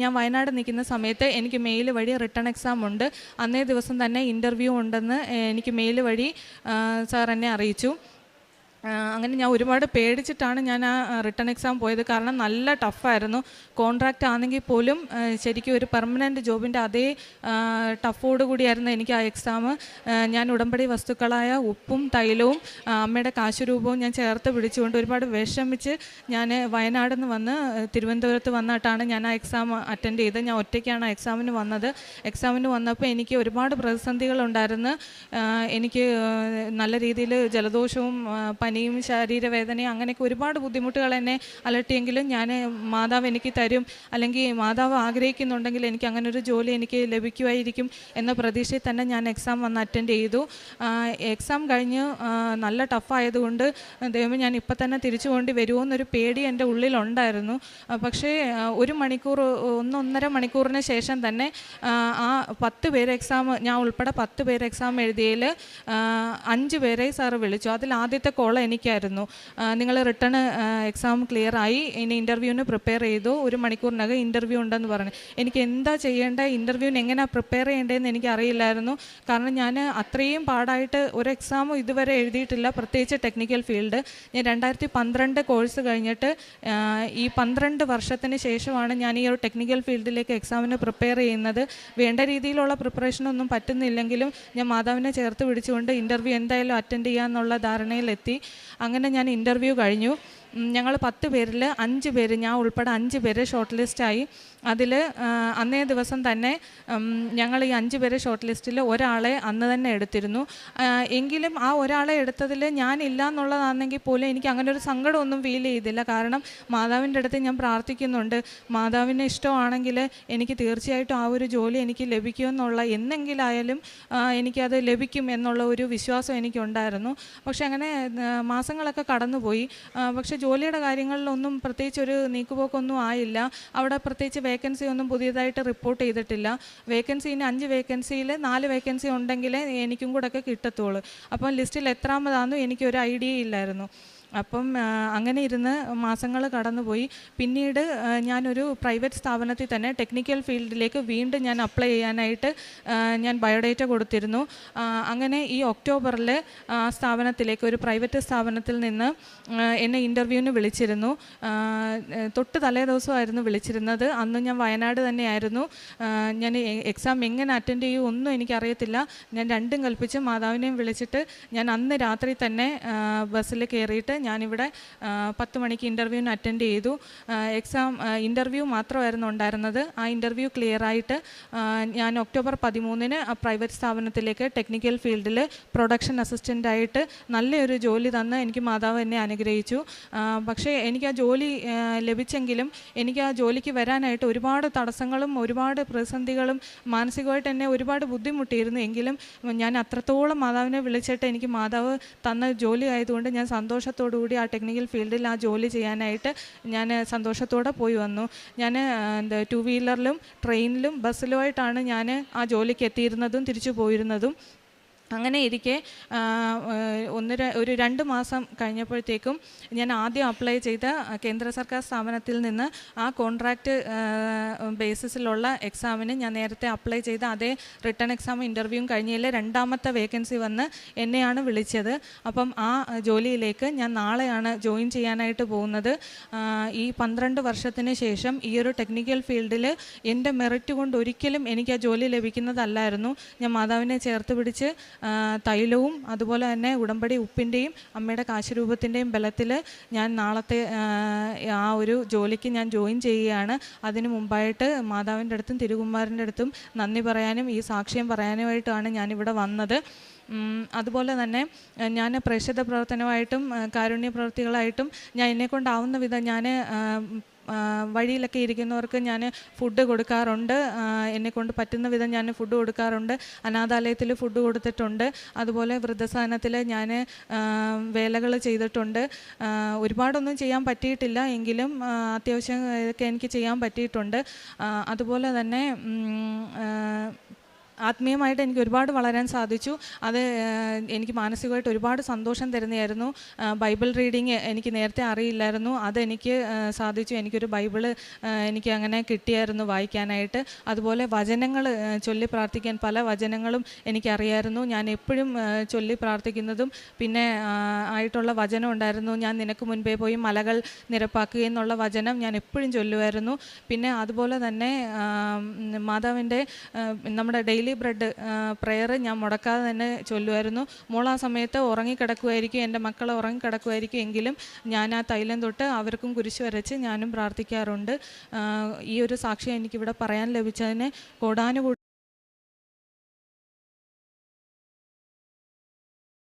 Speaker 10: ഞാൻ വയനാട് നിൽക്കുന്ന സമയത്ത് എനിക്ക് മെയിൽ വഴി റിട്ടൺ എക്സാം ഉണ്ട്, അന്നേ ദിവസം തന്നെ ഇൻ്റർവ്യൂ ഉണ്ടെന്ന് എനിക്ക് മെയിൽ വഴി സാർ എന്നെ അറിയിച്ചു. അങ്ങനെ ഞാൻ ഒരുപാട് പേടിച്ചിട്ടാണ് ഞാൻ ആ റിട്ടൺ എക്സാം പോയത്. കാരണം നല്ല ടഫായിരുന്നു. കോൺട്രാക്റ്റ് ആണെങ്കിൽ പോലും ശരിക്കും ഒരു പെർമനൻറ്റ് ജോബിൻ്റെ അതേ ടഫോട് കൂടിയായിരുന്നു എനിക്ക് ആ എക്സാം. ഞാൻ ഉടമ്പടി വസ്തുക്കളായ ഉപ്പും തൈലവും അമ്മയുടെ കാശുരൂപവും ഞാൻ ചേർത്ത് പിടിച്ചുകൊണ്ട് ഒരുപാട് വിഷമിച്ച് ഞാൻ വയനാട് നിന്ന് വന്ന് തിരുവനന്തപുരത്ത് വന്നിട്ടാണ് ഞാൻ ആ എക്സാം അറ്റൻഡ് ചെയ്തത്. ഞാൻ ഒറ്റയ്ക്കാണ് ആ എക്സാമിന് വന്നത്. എക്സാമിന് വന്നപ്പോൾ എനിക്ക് ഒരുപാട് പ്രതിസന്ധികളുണ്ടായിരുന്നു. എനിക്ക് നല്ല രീതിയിൽ ജലദോഷവും പനിയും ശരീരവേദനയും അങ്ങനെയൊക്കെ ഒരുപാട് ബുദ്ധിമുട്ടുകൾ എന്നെ അലട്ടിയെങ്കിലും ഞാൻ മാതാവ് എനിക്ക് തരും, അല്ലെങ്കിൽ മാതാവ് ആഗ്രഹിക്കുന്നുണ്ടെങ്കിൽ എനിക്ക് അങ്ങനെ ഒരു ജോലി എനിക്ക് ലഭിക്കുമായിരിക്കും എന്ന പ്രതീക്ഷയിൽ തന്നെ ഞാൻ എക്സാം വന്ന് അറ്റൻഡ് ചെയ്തു. എക്സാം കഴിഞ്ഞ് നല്ല ടഫായതുകൊണ്ട് ദൈവമേ ഞാൻ ഇപ്പം തന്നെ തിരിച്ചു കൊണ്ട് വരുമോ എന്നൊരു പേടി എൻ്റെ ഉള്ളിലുണ്ടായിരുന്നു. പക്ഷേ 1-1.5 മണിക്കൂറിന് ശേഷം തന്നെ ആ 10 പേര് എക്സാം, ഞാൻ ഉൾപ്പെടെ 10 പേര് എക്സാം എഴുതിയതിൽ 5 പേരെ സാറ് വിളിച്ചു. അതിൽ ആദ്യത്തെ കോൾ എനിക്കായിരുന്നു. നിങ്ങൾ റിട്ടേൺ എക്സാം ക്ലിയർ ആയി, ഇനി ഇൻ്റർവ്യൂവിന് പ്രിപ്പയർ ചെയ്തു, 1 മണിക്കൂറിനകം ഇൻ്റർവ്യൂ ഉണ്ടെന്ന് പറഞ്ഞു. എനിക്ക് എന്താ ചെയ്യേണ്ടത്, ഇൻ്റർവ്യൂവിന് എങ്ങനെയാണ് പ്രിപ്പയർ ചെയ്യേണ്ടതെന്ന് എനിക്ക് അറിയില്ലായിരുന്നു. കാരണം ഞാൻ അത്രയും പാടായിട്ട് ഒരു എക്സാമും ഇതുവരെ എഴുതിയിട്ടില്ല, പ്രത്യേകിച്ച് ടെക്നിക്കൽ ഫീൽഡ്. ഞാൻ 2012 കോഴ്സ് കഴിഞ്ഞിട്ട് ഈ 12 വർഷത്തിന് ശേഷമാണ് ഞാൻ ഈ ഒരു ടെക്നിക്കൽ ഫീൽഡിലേക്ക് എക്സാമിന് പ്രിപ്പയർ ചെയ്യുന്നത്. വേണ്ട രീതിയിലുള്ള പ്രിപ്പറേഷനൊന്നും പറ്റുന്നില്ലെങ്കിലും ഞാൻ മാതാവിനെ ചേർത്ത് പിടിച്ചുകൊണ്ട് ഇൻ്റർവ്യൂ എന്തായാലും അറ്റൻഡ് ചെയ്യാമെന്നുള്ള ധാരണയിലെത്തി. അങ്ങനെ ഞാൻ ഇൻ്റർവ്യൂ കഴിഞ്ഞു. ഞങ്ങൾ 10 പേരിൽ 5 പേര്, ഞാൻ ഉൾപ്പെടെ 5 പേര് ഷോർട്ട് ലിസ്റ്റായി. അതിൽ അന്നേ ദിവസം തന്നെ ഞങ്ങൾ ഈ 5 പേര് ഷോർട്ട് ലിസ്റ്റിൽ ഒരാളെ അന്ന് തന്നെ എടുത്തിരുന്നു. എങ്കിലും ആ ഒരാളെ എടുത്തതിൽ ഞാനില്ല എന്നുള്ളതാണെങ്കിൽ പോലും എനിക്ക് അങ്ങനെ ഒരു സങ്കടമൊന്നും ഫീൽ ചെയ്തില്ല. കാരണം മാതാവിൻ്റെ അടുത്ത് ഞാൻ പ്രാർത്ഥിക്കുന്നുണ്ട്, മാതാവിന് ഇഷ്ടമാണെങ്കിൽ എനിക്ക് തീർച്ചയായിട്ടും ആ ഒരു ജോലി എനിക്ക് ലഭിക്കുമെന്നുള്ള, എന്നെങ്കിലായാലും എനിക്കത് ലഭിക്കും എന്നുള്ള ഒരു വിശ്വാസം എനിക്കുണ്ടായിരുന്നു. പക്ഷെ അങ്ങനെ മാസങ്ങളൊക്കെ കടന്നുപോയി. പക്ഷെ ജോലിയുടെ കാര്യങ്ങളിലൊന്നും പ്രത്യേകിച്ച് ഒരു നീക്കുപോക്കൊന്നും ആയില്ല. അവിടെ പ്രത്യേകിച്ച് വേക്കൻസി ഒന്നും പുതിയതായിട്ട് റിപ്പോർട്ട് ചെയ്തിട്ടില്ല. വേക്കൻസിന് 5 വേക്കൻസിയിൽ 4 വേക്കൻസി ഉണ്ടെങ്കിലേ എനിക്കും കൂടെ ഒക്കെ കിട്ടത്തുള്ളൂ. അപ്പം ലിസ്റ്റിൽ എത്രാമതാണെന്നും എനിക്കൊരു ഐഡിയ ഇല്ലായിരുന്നു. അപ്പം അങ്ങനെ ഇരുന്ന് മാസങ്ങൾ കടന്നുപോയി. പിന്നീട് ഞാനൊരു പ്രൈവറ്റ് സ്ഥാപനത്തിൽ തന്നെ ടെക്നിക്കൽ ഫീൽഡിലേക്ക് വീണ്ടും ഞാൻ അപ്ലൈ ചെയ്യാനായിട്ട് ഞാൻ ബയോഡേറ്റ കൊടുത്തിരുന്നു. അങ്ങനെ ഈ ഒക്ടോബറിൽ സ്ഥാപനത്തിലേക്ക്, ഒരു പ്രൈവറ്റ് സ്ഥാപനത്തിൽ നിന്ന് എന്നെ ഇൻ്റർവ്യൂവിന് വിളിച്ചിരുന്നു. തൊട്ട് തലേ ദിവസമായിരുന്നു വിളിച്ചിരുന്നത്. അന്ന് ഞാൻ വയനാട് തന്നെയായിരുന്നു. ഞാൻ എക്സാം എങ്ങനെ അറ്റൻഡ് ചെയ്യും ഒന്നും എനിക്കറിയത്തില്ല. ഞാൻ രണ്ടും കൽപ്പിച്ച് മാതാവിനെയും വിളിച്ചിട്ട് ഞാൻ അന്ന് രാത്രി തന്നെ ബസ്സിൽ കയറിയിട്ട് ഞാനിവിടെ 10 മണിക്ക് ഇൻ്റർവ്യൂവിന് അറ്റൻഡ് ചെയ്തു. എക്സാം ഇൻ്റർവ്യൂ മാത്രമായിരുന്നു ഉണ്ടായിരുന്നത്. ആ ഇൻ്റർവ്യൂ ക്ലിയറായിട്ട് ഞാൻ ഒക്ടോബർ 13 ആ പ്രൈവറ്റ് സ്ഥാപനത്തിലേക്ക് ടെക്നിക്കൽ ഫീൽഡിൽ പ്രൊഡക്ഷൻ അസിസ്റ്റൻ്റായിട്ട് നല്ലൊരു ജോലി തന്ന് എനിക്ക് മാതാവ് എന്നെ അനുഗ്രഹിച്ചു. പക്ഷേ എനിക്ക് ആ ജോലി ലഭിച്ചെങ്കിലും എനിക്ക് ആ ജോലിക്ക് വരാനായിട്ട് ഒരുപാട് തടസ്സങ്ങളും ഒരുപാട് പ്രതിസന്ധികളും മാനസികമായിട്ട് എന്നെ ഒരുപാട് ബുദ്ധിമുട്ടിയിരുന്നു. എങ്കിലും ഞാൻ അത്രത്തോളം മാതാവിനെ വിളിച്ചിട്ട് എനിക്ക് മാതാവ് തന്ന ജോലി ആയതുകൊണ്ട് ഞാൻ സന്തോഷത്തോടുകൂടി ആ ടെക്നിക്കൽ ഫീൽഡിൽ ആ ജോലി ചെയ്യാനായിട്ട് ഞാൻ സന്തോഷത്തോടെ പോയി വന്നു. ഞാൻ 2 വീലറിലും ട്രെയിനിലും ബസ്സിലുമായിട്ടാണ് ഞാൻ ആ ജോലിക്ക് എത്തിയിരുന്നതും തിരിച്ചു പോയിരുന്നതും. അങ്ങനെ ഇരിക്കെ ഒരു 2 മാസം കഴിഞ്ഞപ്പോഴത്തേക്കും ഞാൻ ആദ്യം അപ്ലൈ ചെയ്ത കേന്ദ്ര സർക്കാർ സ്ഥാപനത്തിൽ നിന്ന് ആ കോൺട്രാക്റ്റ് ബേസിസിലുള്ള എക്സാമിന് ഞാൻ നേരത്തെ അപ്ലൈ ചെയ്ത അതേ റിട്ടേൺ എക്സാം ഇൻ്റർവ്യൂവും കഴിഞ്ഞതിൽ 2ാമത്തെ വേക്കൻസി വന്ന് എന്നെയാണ് വിളിച്ചത്. അപ്പം ആ ജോലിയിലേക്ക് ഞാൻ നാളെയാണ് ജോയിൻ ചെയ്യാനായിട്ട് പോകുന്നത്. ഈ 12 വർഷത്തിന് ശേഷം ഈ ഒരു ടെക്നിക്കൽ ഫീൽഡിൽ എൻ്റെ മെറിറ്റ് കൊണ്ട് ഒരിക്കലും എനിക്ക് ആ ജോലി ലഭിക്കുന്നതല്ലായിരുന്നു. ഞാൻ മാതാവിനെ ചേർത്ത് പിടിച്ച് തൈലവും അതുപോലെ തന്നെ ഉടമ്പടി ഉപ്പിൻ്റെയും അമ്മയുടെ കാശുരൂപത്തിൻ്റെയും ബലത്തിൽ ഞാൻ നാളത്തെ ആ ഒരു ജോലിക്ക് ഞാൻ ജോയിൻ ചെയ്യുകയാണ്. അതിനു മുമ്പായിട്ട് മാതാവിൻ്റെ അടുത്തും തിരുകുമാരൻ്റെ അടുത്തും നന്ദി പറയാനും ഈ സാക്ഷ്യം പറയാനുമായിട്ടാണ് ഞാനിവിടെ വന്നത്. അതുപോലെ തന്നെ ഞാൻ പ്രേക്ഷിത പ്രവർത്തനമായിട്ടും കാരുണ്യ പ്രവൃത്തികളായിട്ടും ഞാൻ എന്നെക്കൊണ്ടാവുന്ന വിധം ഞാൻ വഴിയിലൊക്കെ ഇരിക്കുന്നവർക്ക് ഞാൻ ഫുഡ് കൊടുക്കാറുണ്ട്. എന്നെക്കൊണ്ട് പറ്റുന്ന വിധം ഞാൻ ഫുഡ് കൊടുക്കാറുണ്ട്. അനാഥാലയത്തിൽ ഫുഡ് കൊടുത്തിട്ടുണ്ട്. അതുപോലെ വൃദ്ധസദനത്തിൽ ഞാൻ വേലകൾ ചെയ്തിട്ടുണ്ട്. ഒരുപാടൊന്നും ചെയ്യാൻ പറ്റിയിട്ടില്ല, എങ്കിലും അത്യാവശ്യം ഒക്കെ എനിക്ക് ചെയ്യാൻ പറ്റിയിട്ടുണ്ട്. അതുപോലെ തന്നെ ആത്മീയമായിട്ട് എനിക്ക് ഒരുപാട് വളരാൻ സാധിച്ചു. അത് എനിക്ക് മാനസികമായിട്ട് ഒരുപാട് സന്തോഷം തരുന്നതായിരുന്നു. ബൈബിൾ റീഡിങ് എനിക്ക് നേരത്തെ അറിയില്ലായിരുന്നു, അതെനിക്ക് സാധിച്ചു. എനിക്കൊരു ബൈബിള് എനിക്ക് അങ്ങനെ കിട്ടിയായിരുന്നു വായിക്കാനായിട്ട്. അതുപോലെ വചനങ്ങൾ ചൊല്ലി പ്രാർത്ഥിക്കാൻ പല വചനങ്ങളും എനിക്കറിയായിരുന്നു. ഞാൻ എപ്പോഴും ചൊല്ലി പ്രാർത്ഥിക്കുന്നതും പിന്നെ ആയിട്ടുള്ള വചനം ഉണ്ടായിരുന്നു. ഞാൻ നിനക്ക് മുൻപേ പോയി മലകൾ നിരപ്പാക്കുകയെന്നുള്ള വചനം ഞാൻ എപ്പോഴും ചൊല്ലുമായിരുന്നു. പിന്നെ അതുപോലെ തന്നെ മാതാവിൻ്റെ നമ്മുടെ ഡെയിലി ബ്രെഡ് പ്രെയർ ഞാൻ മുടക്കാതെ തന്നെ ചൊല്ലുമായിരുന്നു. മോൾ ആ സമയത്ത് ഉറങ്ങിക്കിടക്കുമായിരിക്കും, എൻ്റെ മക്കൾ ഉറങ്ങിക്കിടക്കുമായിരിക്കും, എങ്കിലും ഞാൻ ആ തൈലം തൊട്ട് അവർക്കും കുരിശ് വരച്ച് ഞാനും പ്രാർത്ഥിക്കാറുണ്ട്. ഈ ഒരു സാക്ഷ്യം എനിക്കിവിടെ പറയാൻ ലഭിച്ചതിന് കോടാനുകൂടി